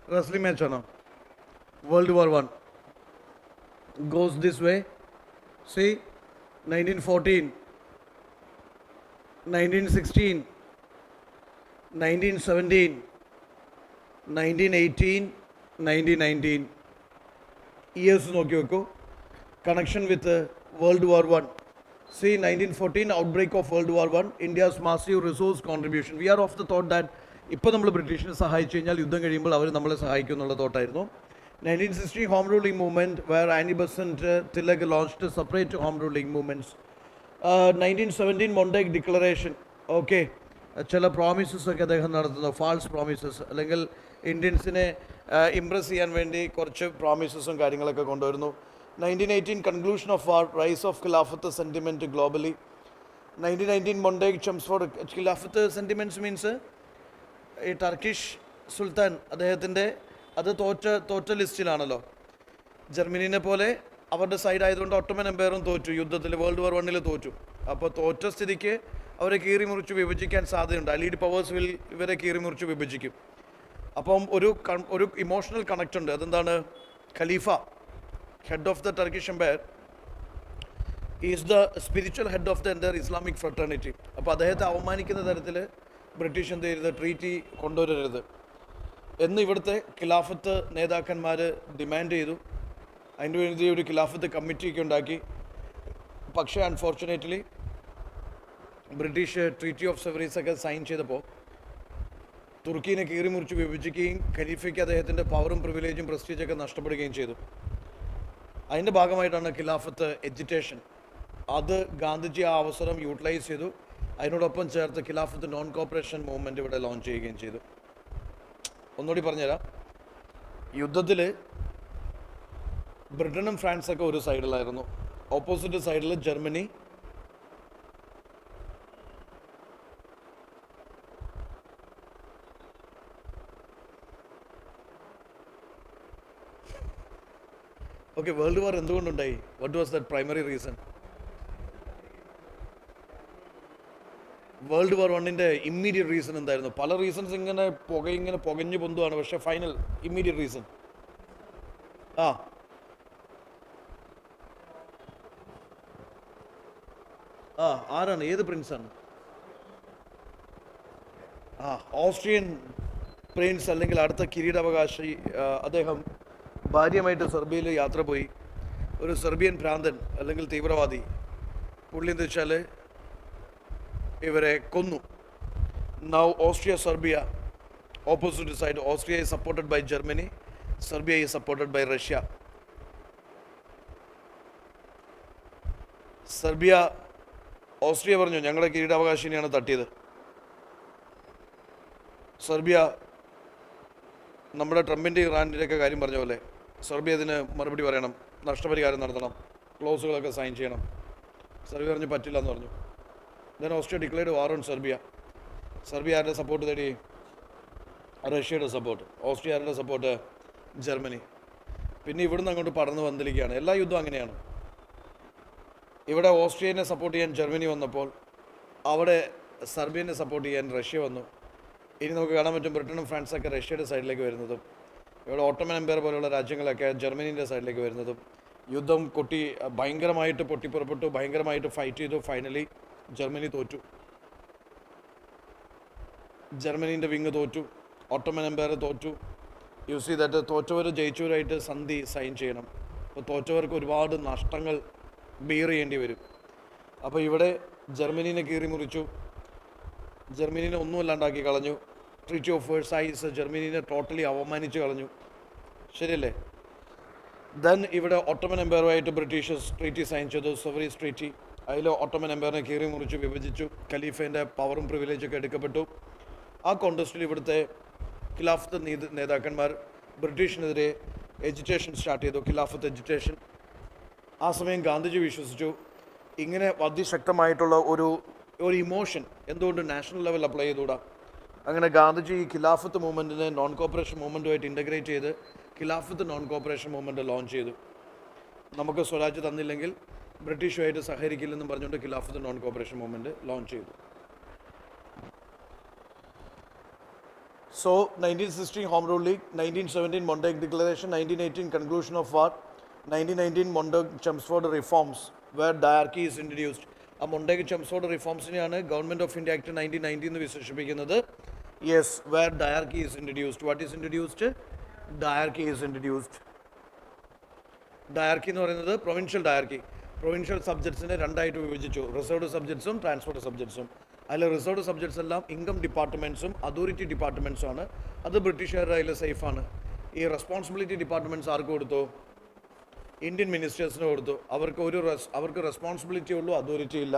Wrestling match on World War I. Goes this way. See, 1914, 1916, 1917, 1918, 1919. Years നോക്കിവെക്കൂ. Connection with World War I. See, 1914 outbreak of World War I, India's massive resource contribution. We are of the thought that ഇപ്പോൾ നമ്മൾ ബ്രിട്ടീഷിനെ സഹായിച്ചു കഴിഞ്ഞാൽ യുദ്ധം കഴിയുമ്പോൾ അവർ നമ്മളെ സഹായിക്കും എന്നുള്ള തോട്ടായിരുന്നു. 1960 home ruling movement, where Annie Besant Tilak launched separate home ruling movements. 1917 Montague Declaration. Okay, ചില പ്രോമിസസ് ഒക്കെ അദ്ദേഹം നടത്തുന്നു, ഫാൾസ് പ്രോമിസസ്, അല്ലെങ്കിൽ ഇന്ത്യൻസിനെ ഇംപ്രസ് ചെയ്യാൻ വേണ്ടി കുറച്ച് പ്രോമിസസും കാര്യങ്ങളൊക്കെ കൊണ്ടുവരുന്നു. 1918 conclusion of war, rise of Khilafat sentiment globally. 1919 Montagu Chelmsford. Khilafat sentiments means ഈ ടർക്കിഷ് സുൽത്താൻ അദ്ദേഹത്തിൻ്റെ അത് തോറ്റ ലിസ്റ്റിലാണല്ലോ. ജർമ്മനീനെ പോലെ അവരുടെ സൈഡ് ആയതുകൊണ്ട് ഒട്ടോമൻ എംപയറും തോറ്റു യുദ്ധത്തിൽ, വേൾഡ് വാർ 1 തോറ്റു. അപ്പോൾ തോറ്റ സ്ഥിതിക്ക് അവരെ കീറി മുറിച്ച് വിഭജിക്കാൻ സാധ്യതയുണ്ട്. അലീഡ് പവേഴ്സ് ഇവരെ കീറി മുറിച്ച് വിഭജിക്കും. അപ്പം ഒരു ഇമോഷണൽ കണക്റ്റ് ഉണ്ട്. അതെന്താണ്? ഖലീഫ, head of the Turkish empire, is the spiritual head of the entire Islamic fraternity. അപ്പോൾ അദ്ദേഹത്തെ അവമാനിക്കുന്ന തരത്തിൽ ബ്രിട്ടീഷ് എന്ത് ചെയ്യരുത്, ട്രീറ്റി കൊണ്ടുവരരുത് എന്ന് ഇവിടുത്തെ ഖിലാഫത്ത് നേതാക്കന്മാർ ഡിമാൻഡ് ചെയ്തു. അതിന് വേണ്ടി ഒരു ഖിലാഫത്ത് കമ്മിറ്റിയൊക്കെ ഉണ്ടാക്കി. പക്ഷേ അൺഫോർച്ചുനേറ്റ്ലി ബ്രിട്ടീഷ് ട്രീറ്റി ഓഫ് സെവറീസ് ഒക്കെ സൈൻ ചെയ്തപ്പോൾ തുർക്കീനെ കീറി മുറിച്ച് വിഭജിക്കുകയും ഖലീഫയ്ക്ക് അദ്ദേഹത്തിൻ്റെ പവറും പ്രിവിലേജും പ്രസ്റ്റീജൊക്കെ നഷ്ടപ്പെടുകയും ചെയ്തു. അതിൻ്റെ ഭാഗമായിട്ടാണ് ഖിലാഫത്ത് എജിറ്റേഷൻ. അത് ഗാന്ധിജി ആ അവസരം യൂട്ടിലൈസ് ചെയ്തു. അതിനോടൊപ്പം ചേർത്ത് ഖിലാഫത്ത് നോൺ കോപ്പറേഷൻ മൂവ്മെൻറ്റ് ഇവിടെ ലോഞ്ച് ചെയ്യുകയും ചെയ്തു. ഒന്നുകൂടി പറഞ്ഞുതരാം. യുദ്ധത്തിൽ ബ്രിട്ടനും ഫ്രാൻസൊക്കെ ഒരു സൈഡിലായിരുന്നു. ഓപ്പോസിറ്റ് സൈഡിൽ ജർമ്മനി, ഓക്കെ. വേൾഡ് വാർ എന്തുകൊണ്ടുണ്ടായി? What was that primary reason? World war 1 immediate reason എന്തായിരുന്നു? പല റീസൺസ് ഇങ്ങനെ പുകഞ്ഞു പൊന്തുവാണ്. പക്ഷേ ഫൈനൽ ഇമ്മീഡിയറ്റ് റീസൺ ആരാണ്? ഏത് പ്രിൻസാണ്? ഓസ്ട്രിയൻ പ്രിൻസ്, അല്ലെങ്കിൽ അടുത്ത കിരീടാവകാശി. അദ്ദേഹം ഭാര്യയുമായിട്ട് സെർബിയയിൽ യാത്ര പോയി. ഒരു സെർബിയൻ ഭ്രാന്തൻ അല്ലെങ്കിൽ തീവ്രവാദി, പുള്ളി എന്ന് വെച്ചാൽ ഇവരെ കൊന്നു. Now Austria Serbia opposite side. Austria is supported by Germany, Serbia is supported by Russia. Austria പറഞ്ഞു ഞങ്ങളുടെ കിരീടാവകാശിനെയാണ് തട്ടിയത്. സെർബിയ നമ്മുടെ ട്രംപിൻ്റെ ഇറാനിൻ്റെയൊക്കെ കാര്യം പറഞ്ഞ പോലെ സെർബിയ ഇതിന് മറുപടി പറയണം, നഷ്ടപരിഹാരം നടത്തണം, ക്ലോസുകളൊക്കെ സൈൻ ചെയ്യണം. സെർബിയ പറഞ്ഞു പറ്റില്ല എന്ന് പറഞ്ഞു. Then Austria declared war on Serbia. Serbia ആരുടെ സപ്പോർട്ട് തേടി? റഷ്യയുടെ സപ്പോർട്ട്. ഓസ്ട്രിയ ആരുടെ സപ്പോർട്ട്? ജർമ്മനി. പിന്നെ ഇവിടുന്ന് അങ്ങോട്ട് പടർന്ന് വന്നിരിക്കുകയാണ്. എല്ലാ യുദ്ധവും അങ്ങനെയാണ്. ഇവിടെ ഓസ്ട്രിയനെ സപ്പോർട്ട് ചെയ്യാൻ ജർമ്മനി വന്നപ്പോൾ അവിടെ സെർബിയനെ സപ്പോർട്ട് ചെയ്യാൻ റഷ്യ വന്നു. ഇനി നമുക്ക് കാണാൻ പറ്റും ബ്രിട്ടനും ഫ്രാൻസൊക്കെ റഷ്യയുടെ സൈഡിലേക്ക് വരുന്നതും, ഇവിടെ ഓട്ടോമൻ എംപയർ പോലെയുള്ള രാജ്യങ്ങളൊക്കെ ജർമ്മനീൻ്റെ സൈഡിലേക്ക് വരുന്നതും. യുദ്ധം ഭയങ്കരമായിട്ട് പൊട്ടിപ്പുറപ്പെട്ടു, ഭയങ്കരമായിട്ട് ഫൈറ്റ് ചെയ്തു. ഫൈനലി ജർമ്മനി തോറ്റു. ജർമ്മനീൻ്റെ വിങ് തോറ്റു, ഓട്ടോമൻ എംപയർ തോറ്റു. യു സി ദാറ്റ് തോറ്റവർ ജയിച്ചവരായിട്ട് സന്ധി സൈൻ ചെയ്യണം. അപ്പോൾ തോറ്റവർക്ക് ഒരുപാട് നഷ്ടങ്ങൾ ബിയർ ചെയ്യേണ്ടി വരും. അപ്പോൾ ഇവിടെ ജർമ്മനീനെ കീറി മുറിച്ചു, ജർമ്മനീനെ ഒന്നുമല്ലാണ്ടാക്കി കളഞ്ഞു. ട്രീറ്റി ഓഫ് വേഴ്സായിസ് ജർമ്മനീനെ ടോട്ടലി അവമാനിച്ച് കളഞ്ഞു. ശരിയല്ലേ? ദെൻ ഇവിടെ ഓട്ടോമൻ എംപയറുമായിട്ട് ബ്രിട്ടീഷേഴ്സ് ട്രീറ്റി സൈൻ ചെയ്തു, സെവറീസ് ട്രീറ്റി. അതിൽ ഓട്ടോമൻ എംപയറിനെ കീറി മുറിച്ച് വിഭജിച്ചു. ഖലീഫേൻ്റെ പവറും പ്രിവിലേജൊക്കെ എടുക്കപ്പെട്ടു. ആ കോണ്ടസ്റ്റിൽ ഇവിടുത്തെ ഖിലാഫത്ത് നേതാക്കന്മാർ ബ്രിട്ടീഷിനെതിരെ എജിറ്റേഷൻ സ്റ്റാർട്ട് ചെയ്തു, ഖിലാഫത്ത് എജിറ്റേഷൻ. ആ സമയം ഗാന്ധിജി വിശ്വസിച്ചു ഇങ്ങനെ അതിശക്തമായിട്ടുള്ള ഒരു ഇമോഷൻ എന്തുകൊണ്ട് നാഷണൽ ലെവൽ അപ്ലൈ ചെയ്തുകൂടാ. അങ്ങനെ ഗാന്ധിജി ഈ ഖിലാഫത്ത് മൂവ്മെൻറ്റിനെ നോൺ കോപ്പറേഷൻ മൂവ്മെൻറ്റുമായിട്ട് ഇൻ്റഗ്രേറ്റ് ചെയ്ത് Khilafat non cooperation movement launch ചെയ്തു. നമുക്ക് സ്വരാജ് തന്നില്ലെങ്കിൽ ബ്രിട്ടീഷുമായിട്ട് സഹകരിക്കില്ലെന്നും പറഞ്ഞുകൊണ്ട് Khilafat non cooperation movement launch ചെയ്തു. So 1916 home rule league, 1917 Montagu declaration, 1918 conclusion of war, 1919 Montagu Chelmsford reforms where dyarchy is introduced. ആ മൊണ്ടേഗ് ചെംസ്ഫോർഡ് റിഫോംസിനെയാണ് ഗവൺമെൻറ് ഓഫ് ഇന്ത്യ ആക്ട് 1990 എന്ന് വിശേഷിപ്പിക്കുന്നത്. Yes, where dyarchy is introduced. What is introduced? Dyarchy is introduced. ഡയർക്കി എന്ന് പറയുന്നത് provincial ഡയർക്കി. Provincial സബ്ജക്ട്സിനെ രണ്ടായിട്ട് വിഭജിച്ചു, reserved സബ്ജക്ട്സും transport സബ്ജക്ട്സും. അതിൽ reserved subjects എല്ലാം ഇൻകം ഡിപ്പാർട്ട്മെൻറ്റ്സും അതോറിറ്റി ഡിപ്പാർട്ട്മെൻറ്റ്സും ആണ്. അത് ബ്രിട്ടീഷുകാരുടെ അതിൽ സേഫാണ്. ഈ റെസ്പോൺസിബിലിറ്റി ഡിപ്പാർട്ട്മെൻറ്റ്സ് ആർക്ക് കൊടുത്തു? ഇന്ത്യൻ മിനിസ്റ്റേഴ്സിന് കൊടുത്തു. അവർക്ക് റെസ്പോൺസിബിലിറ്റി ഉള്ളൂ, അതോറിറ്റി ഇല്ല.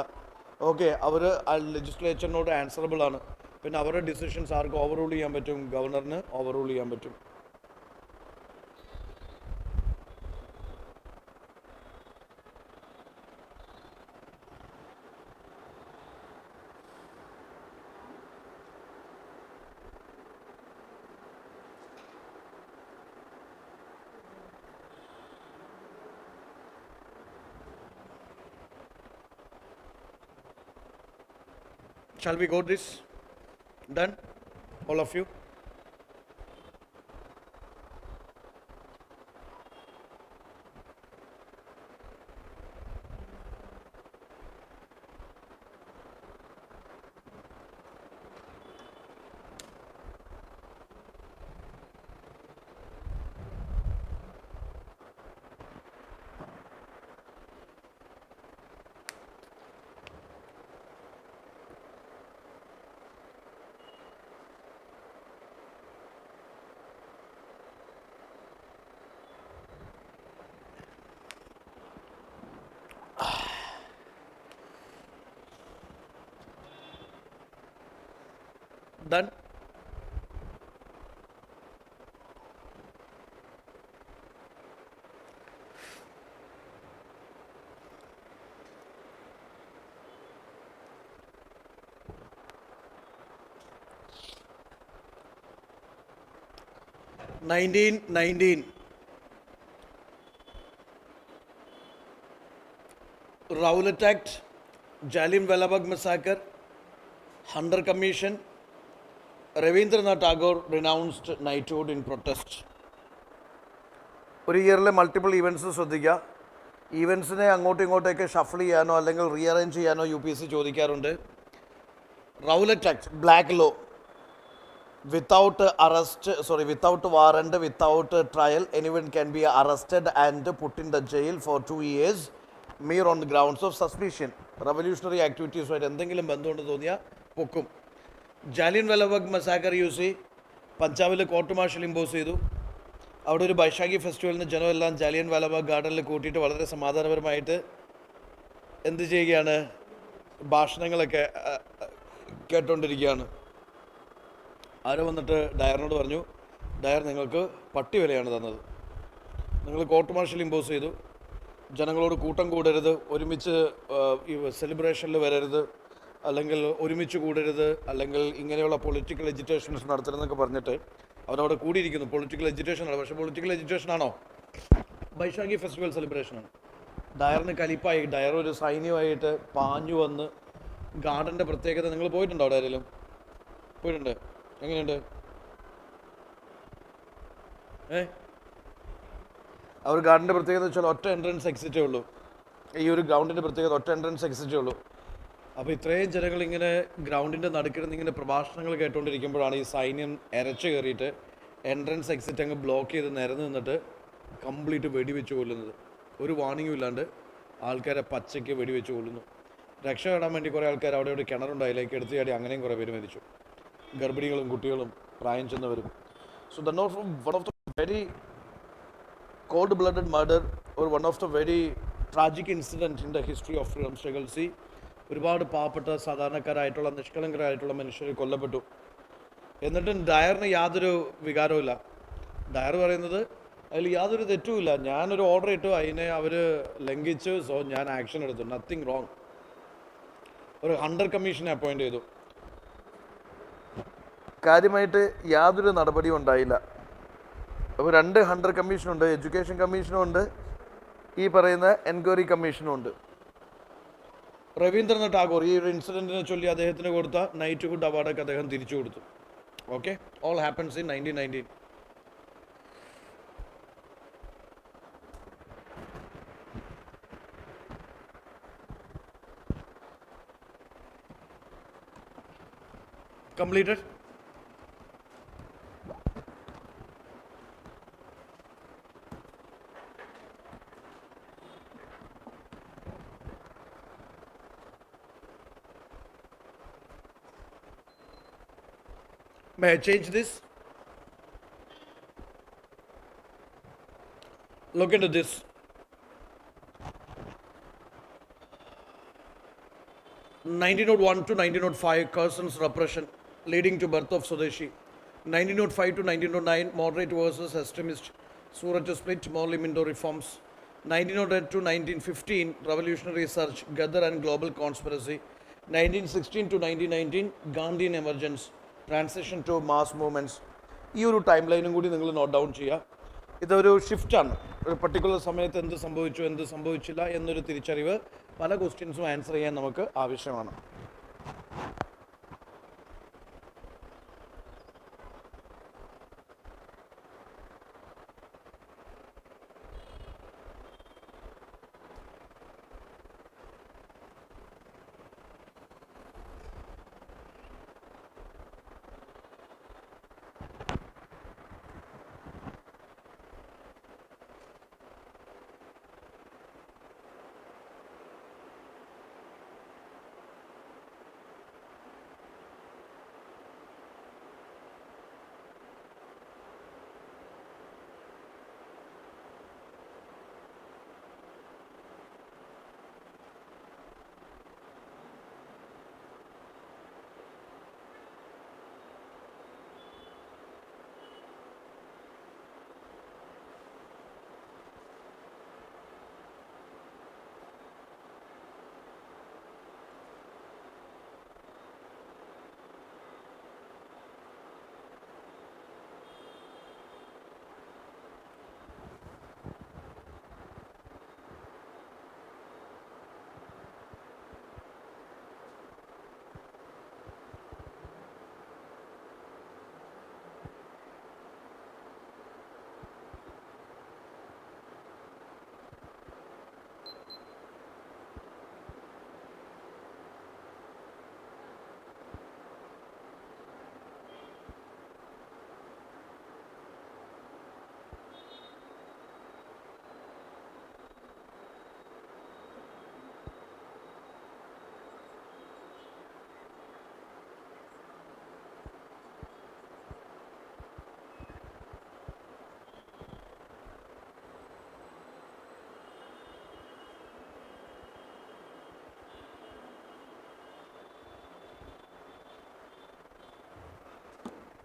ഓക്കെ, അവർ ലെജിസ്ലേച്ചറിനോട് ആൻസറബിൾ ആണ്. പിന്നെ അവരുടെ ഡിസിഷൻസ് ആർക്ക് ഓവർ റൂൾ ചെയ്യാൻ പറ്റും? ഗവർണറിന് ഓവർ റൂൾ ചെയ്യാൻ പറ്റും. Shall we go this? Done? All of you? Done? (1919) Rowlatt Act, Jallianwala Bagh massacre, Hunter Commission, Rabindranath Tagore renounced knighthood in protest. ഒരു ഇയറിലെ മൾട്ടിപ്പിൾ ഇവൻറ്റ്സ് ശ്രദ്ധിക്കുക. ഈവൻസിനെ അങ്ങോട്ടും ഇങ്ങോട്ടേക്ക് ഷഫിൾ ചെയ്യാനോ അല്ലെങ്കിൽ റീഅറേഞ്ച് ചെയ്യാനോ UPSC ചോദിക്കാറുണ്ട്. Rowlatt act, black law, without warrant, without trial, anyone can be arrested and put in the jail for 2 years mere on the grounds of suspicion. Revolutionary activities ആയിട്ട് എന്തെങ്കിലും ബന്ധമുണ്ട് തോന്നിയാൽ പൊക്കും. ജാലിയൻവാല ബാഗ് മസാക്കർ യൂസ് പഞ്ചാബിൽ court martial impose ചെയ്തു. അവിടെ ഒരു ബൈശാഖി ഫെസ്റ്റിവലിന് ജനമെല്ലാം ജാലിയൻവാല ബാഗ് ഗാർഡനിൽ കൂട്ടിയിട്ട് വളരെ സമാധാനപരമായിട്ട് എന്ത് ചെയ്യുകയാണ്? ഭാഷണങ്ങളൊക്കെ കേട്ടുകൊണ്ടിരിക്കുകയാണ്. ആരോ വന്നിട്ട് ഡയറിനോട് പറഞ്ഞു, ഡയർ നിങ്ങൾക്ക് പട്ടി വിലയാണ് തന്നത്, നിങ്ങൾ കോർട്ട് മാർഷൽ ഇമ്പോസ് ചെയ്തു, ജനങ്ങളോട് കൂട്ടം കൂടരുത്, ഒരുമിച്ച് ഈ സെലിബ്രേഷനിൽ വരരുത്, അല്ലെങ്കിൽ ഒരുമിച്ച് കൂടരുത്, അല്ലെങ്കിൽ ഇങ്ങനെയുള്ള പൊളിറ്റിക്കൽ എജിറ്റേഷൻസ് നടത്തരുതെന്നൊക്കെ പറഞ്ഞിട്ട് അവരവിടെ കൂടിയിരിക്കുന്നു. പൊളിറ്റിക്കൽ എജിറ്റേഷനാണ്. പക്ഷേ പൊളിറ്റിക്കൽ എജിറ്റേഷനാണോ? ബൈശാഖി ഫെസ്റ്റിവൽ സെലിബ്രേഷനാണ്. ഡയറിന് കലിപ്പായി. ഡയർ ഒരു സൈന്യമായിട്ട് പാഞ്ഞു വന്ന് ഗാർഡൻ്റെ പ്രത്യേകത, നിങ്ങൾ പോയിട്ടുണ്ടോ അവിടെ ആരെങ്കിലും? പോയിട്ടുണ്ട്? എങ്ങനെയുണ്ട്? അവർ ഗാർഡൻ്റെ പ്രത്യേകത വെച്ചാൽ ഒറ്റ എൻട്രൻസ് എക്സിറ്റേ ഉള്ളൂ. ഈ ഒരു ഗ്രൗണ്ടിൻ്റെ പ്രത്യേകത ഒറ്റ എൻട്രൻസ് എക്സിറ്റേ ഉള്ളൂ. അപ്പോൾ ഇത്രയും ജനങ്ങൾ ഇങ്ങനെ ഗ്രൗണ്ടിൻ്റെ നടുക്കിരുന്ന് ഇങ്ങനെ പ്രഭാഷണങ്ങൾ കേട്ടുകൊണ്ടിരിക്കുമ്പോഴാണ് ഈ സൈന്യം എരച്ച് കയറിയിട്ട് എൻട്രൻസ് എക്സിറ്റ് അങ്ങ് ബ്ലോക്ക് ചെയ്ത് നിരന്ന് നിന്നിട്ട് കംപ്ലീറ്റ് വെടിവെച്ച് കൊല്ലുന്നത്. ഒരു വാർണിംഗും ഇല്ലാണ്ട് ആൾക്കാരെ പച്ചയ്ക്ക് വെടിവെച്ച് കൊല്ലുന്നു. രക്ഷ നേടാൻ വേണ്ടി കുറേ ആൾക്കാർ അവിടെ ഒരു കിണറുണ്ട്, അതിലേക്ക് എടുത്ത് ചാടി അങ്ങനെയും കുറേ പേര് മരിച്ചു. ഗർഭിണികളും കുട്ടികളും പ്രായം ചെന്നവരും. So the not one of the very cold-blooded murder or one of the very tragic incident in the history of freedom struggle. See, ഒരുപാട് പാവപ്പെട്ട സാധാരണക്കാരായിട്ടുള്ള നിഷ്കളങ്കരായിട്ടുള്ള മനുഷ്യർ കൊല്ലപ്പെട്ടു. എന്നിട്ടും ഡയറിന് യാതൊരു വികാരവുമില്ല. ഡയർ പറയുന്നത് അതിൽ യാതൊരു തെറ്റുമില്ല, ഞാനൊരു ഓർഡർ ഇട്ടു, അതിനെ അവർ ലംഘിച്ചു, സോ ഞാൻ ആക്ഷൻ എടുത്തു, നത്തിങ് റോങ്. ഒരു ഹണ്ടർ കമ്മീഷനെ അപ്പോയിൻ്റ് ചെയ്തു. കാര്യമായിട്ട് യാതൊരു നടപടിയും ഉണ്ടായില്ല. അപ്പോൾ 2 ഹണ്ടർ കമ്മീഷനുണ്ട്, എഡ്യൂക്കേഷൻ കമ്മീഷനും ഉണ്ട്, ഈ പറയുന്ന എൻക്വയറി കമ്മീഷനും ഉണ്ട്. രവീന്ദ്രനാഥ് ടാഗോർ ഈ ഒരു ഇൻസിഡൻറ്റിനെ ചൊല്ലി അദ്ദേഹത്തിന് കൊടുത്ത നൈറ്റ്ഹുഡ് അവാർഡൊക്കെ അദ്ദേഹം തിരിച്ചു കൊടുത്തു. Okay, all happens in 1919. Completed? May I change this? Look into this. (1901 to 1905) Curzon's repression. leading to birth of Swadeshi. 1905 to 1909, moderate versus extremist Surat split, Morley Minto reforms. 1908 to 1915, revolutionary surge, Ghadar and global conspiracy. 1916 to 1919, Gandhian emergence, transition to mass movements. ഈ ഒരു time ലൈനും കൂടി നിങ്ങൾ note down ചെയ്യുക. ഇതൊരു ഷിഫ്റ്റാണ്. ഒരു particular സമയത്ത് എന്ത് സംഭവിച്ചു, എന്ത് സംഭവിച്ചില്ല എന്നൊരു തിരിച്ചറിവ് പല ക്വസ്റ്റ്യൻസും ആൻസർ ചെയ്യാൻ നമുക്ക് ആവശ്യമാണ്.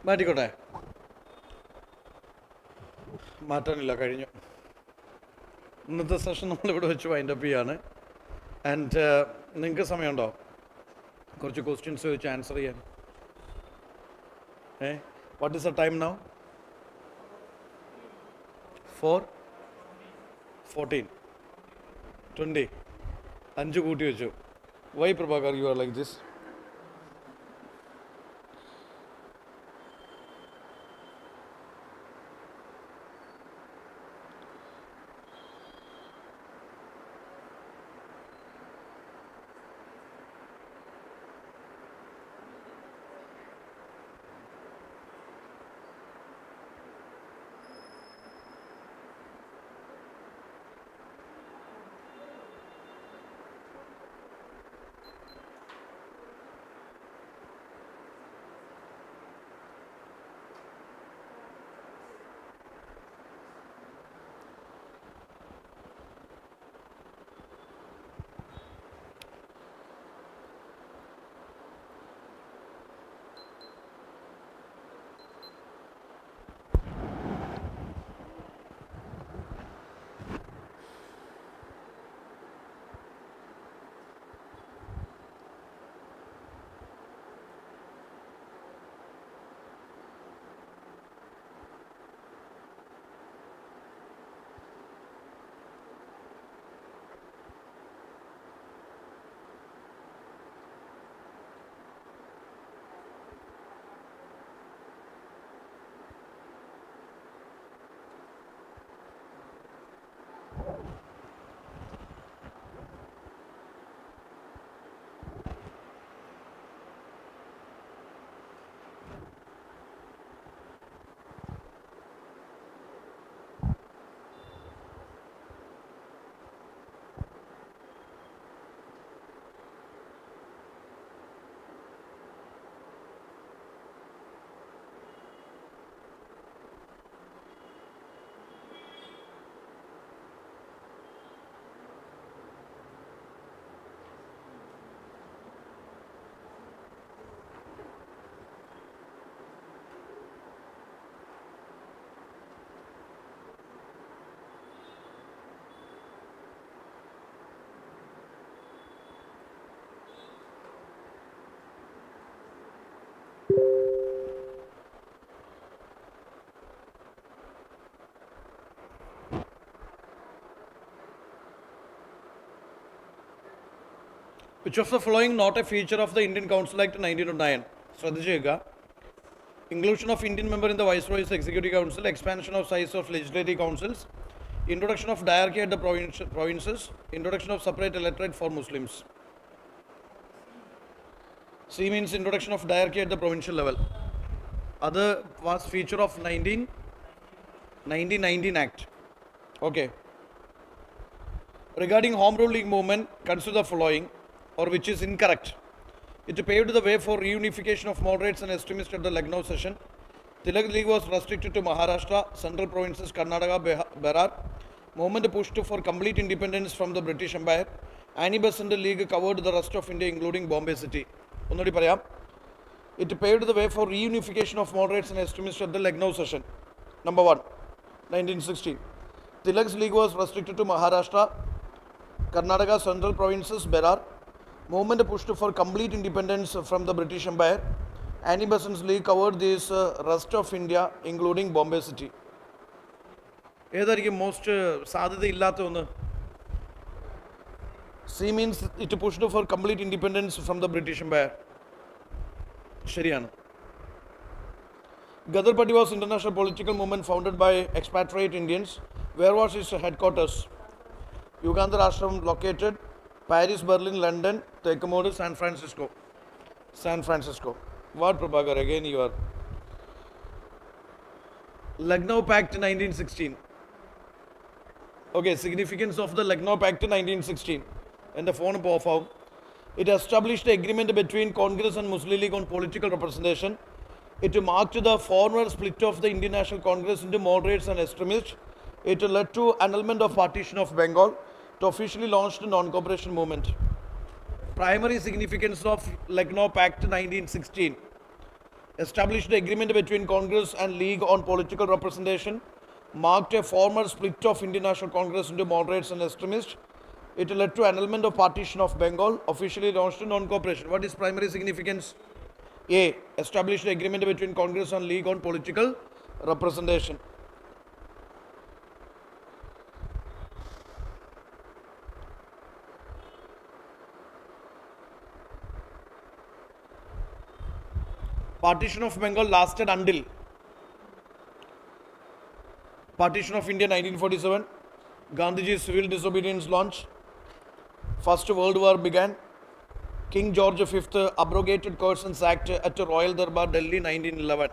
മാറ്റിക്കോട്ടെ, മാറ്റാനില്ല, കഴിഞ്ഞു. ഇന്നത്തെ സെഷൻ നമ്മളിവിടെ വെച്ച് വൈൻഡപ്പ് ചെയ്യാണ്. ആൻഡ് നിങ്ങൾക്ക് സമയമുണ്ടോ കുറച്ച് ക്വസ്റ്റ്യൻസ് വെച്ച് ആൻസർ ചെയ്യാൻ? What is the time now? 4:14, 20, 5 കൂട്ടി വെച്ചു. Why Prabhakar you are like this? Which of the following not a feature of the Indian Council Act 1909? ശ്രദ്ധിച്ചേക്കുക. Inclusion of Indian member in the Viceroy's Executive Council, expansion of size of legislative councils, introduction of diarchy at the provinces, introduction of separate electorate for Muslims. C means introduction of diarchy at the provincial level. Other was feature of 1919 Act. Okay. Regarding Home Rule League movement, consider the following, or which is incorrect. It paved the way for reunification of moderates and extremists at the Lucknow session. Tilak League was restricted to Maharashtra, central provinces Karnataka, Berar. Movement pushed for complete independence from the British Empire. Anti-Besant League covered the rest of India, including Bombay City. Onnodi parayam. It paved the way for reunification of moderates and extremists at the Lucknow session. Number 1, 1916. Tilak's League was restricted to Maharashtra, Karnataka, central provinces, Berar. Movement pushed for complete independence from the British Empire. Anti-Besant's League covered this rest of India, including Bombay City. ഏതായിരിക്കും most സാധ്യതയില്ലാത്ത ഒന്ന്? C means it pushed for complete independence from the British empire. ശരിയാണ്. Ghadar Party was international political movement founded by expatriate Indians. Where was its headquarters? Uganda Ashram located. Paris, Berlin, London, Tekamode, San Francisco. San Francisco. What, Prabhakar? Again you are. Lucknow Pact 1916. Okay, significance of the Lucknow Pact 1916. And the phone perform. It established the agreement between Congress and Muslim League on political representation. It marked the former split of the Indian National Congress into moderates and extremists. It led to annulment of partition of Bengal. It officially launched a non-cooperation movement. Primary significance of Lucknow Pact 1916. Established the agreement between Congress and League on political representation. Marked a former split of Indian National Congress into moderates and extremists. It led to annulment of partition of Bengal. Officially launched a non-cooperation. What is primary significance? A. Established the agreement between Congress and League on political representation. Partition of Bengal lasted until Partition of India 1947, Gandhiji's civil disobedience launch, First World War began, King George V abrogated Curzon's Act at Royal Darbar, Delhi 1911.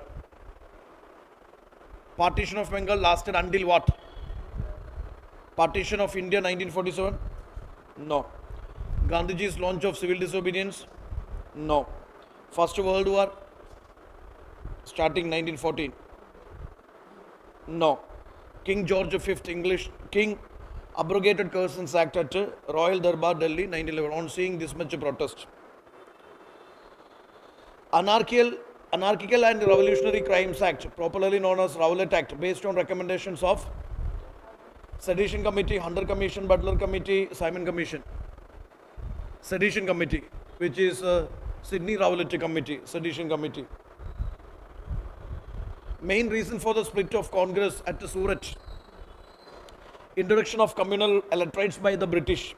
Partition of Bengal lasted until what? Partition of India 1947? No. Gandhiji's launch of civil disobedience? No. First World War? Starting 1914? No. King George V English King abrogated Curzon's Act at Royal Darbar, Delhi 1911. On seeing this much protest. Anarchical and Revolutionary Crimes Act, popularly known as Rowlatt Act, based on recommendations of Sedition Committee, Hunter Commission, Butler Committee, Simon Commission. Sedition Committee, which is Sidney Rowlatt Committee, Sedition Committee. Main reason for the split of Congress at Surat. Introduction of communal electorates by the British.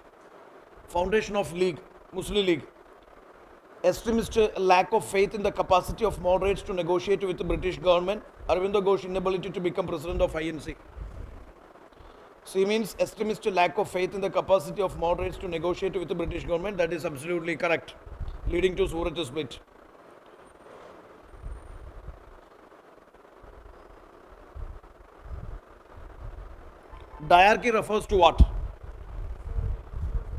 Foundation of League, Muslim League. Extremist lack of faith in the capacity of moderates to negotiate with the British government. Arvindo Ghosh inability to become president of INC. C means extremist lack of faith in the capacity of moderates to negotiate with the British government. That is absolutely correct, leading to Surat split. Diarchy refers to what?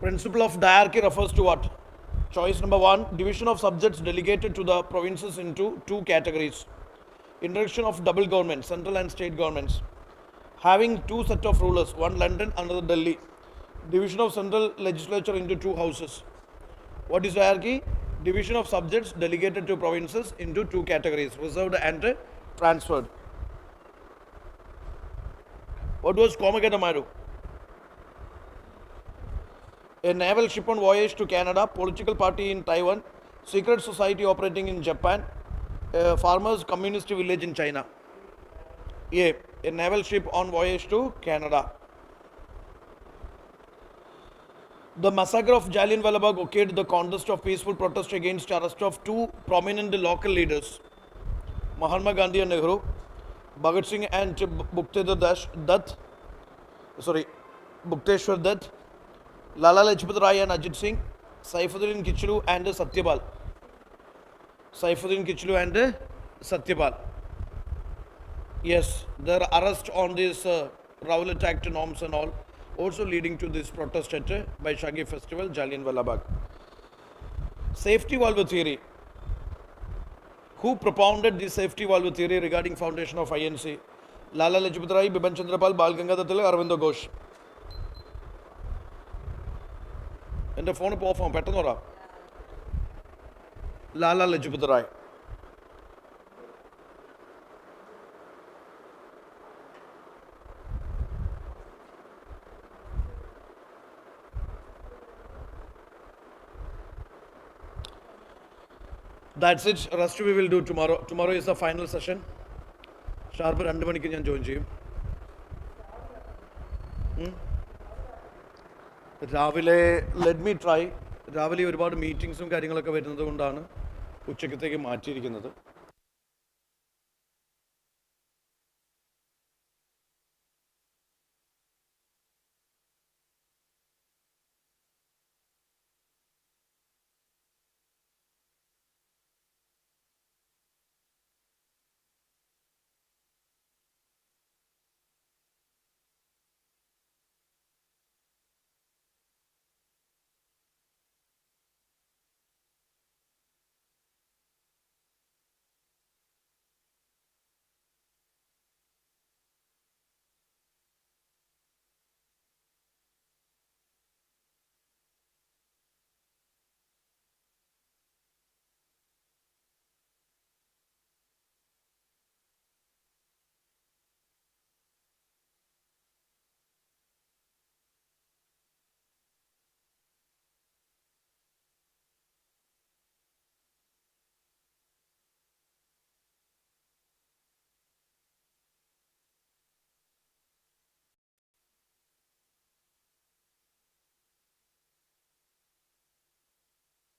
Principle of diarchy refers to what? Choice number 1, division of subjects delegated to the provinces into 2 categories. Introduction of double government, central and state governments. Having 2 set of rulers, one London, another Delhi. Division of central legislature into 2 houses. What is diarchy? Division of subjects delegated to provinces into 2 categories, reserved and transferred. What was Komagata Maru? A naval ship on voyage to Canada, political party in Taiwan, secret society operating in Japan, a farmers' communist village in China. A naval ship on voyage to Canada. The massacre of Jallianwala Bagh occurred the context of peaceful protest against arrest of two prominent local leaders, Mahatma Gandhi and Nehru, Bhagat Singh and Bhukteshwar Dutt, Lala Lajpat Rai and Ajit Singh, Saifuddin Kichlu and Satyapal. Yes, their arrest on this Rowlatt Act norms and all, also leading to this protest at Baishagi Festival, Jallianwala Bagh. Safety valve theory. Who propounded the safety valve theory regarding foundation of INC? Lala Lajpat Rai, Bipin Chandra Pal, Bal Gangadhar Tilak, Aurobindo Ghosh. എൻ്റെ phone ഇപ്പോൾ of ആവും പെട്ടെന്ന് പറ. Lala Lajpat Rai. That's it. Rest we will do tomorrow. Tomorrow is the final session. Sharp 2 മണിക്ക് ഞാൻ join ചെയ്യും. രാവിലെ let me try. രാവിലെ ഒരുപാട് മീറ്റിങ്സും കാര്യങ്ങളൊക്കെ വരുന്നത് കൊണ്ടാണ് ഉച്ചക്കത്തേക്ക് മാറ്റിയിരിക്കുന്നത്.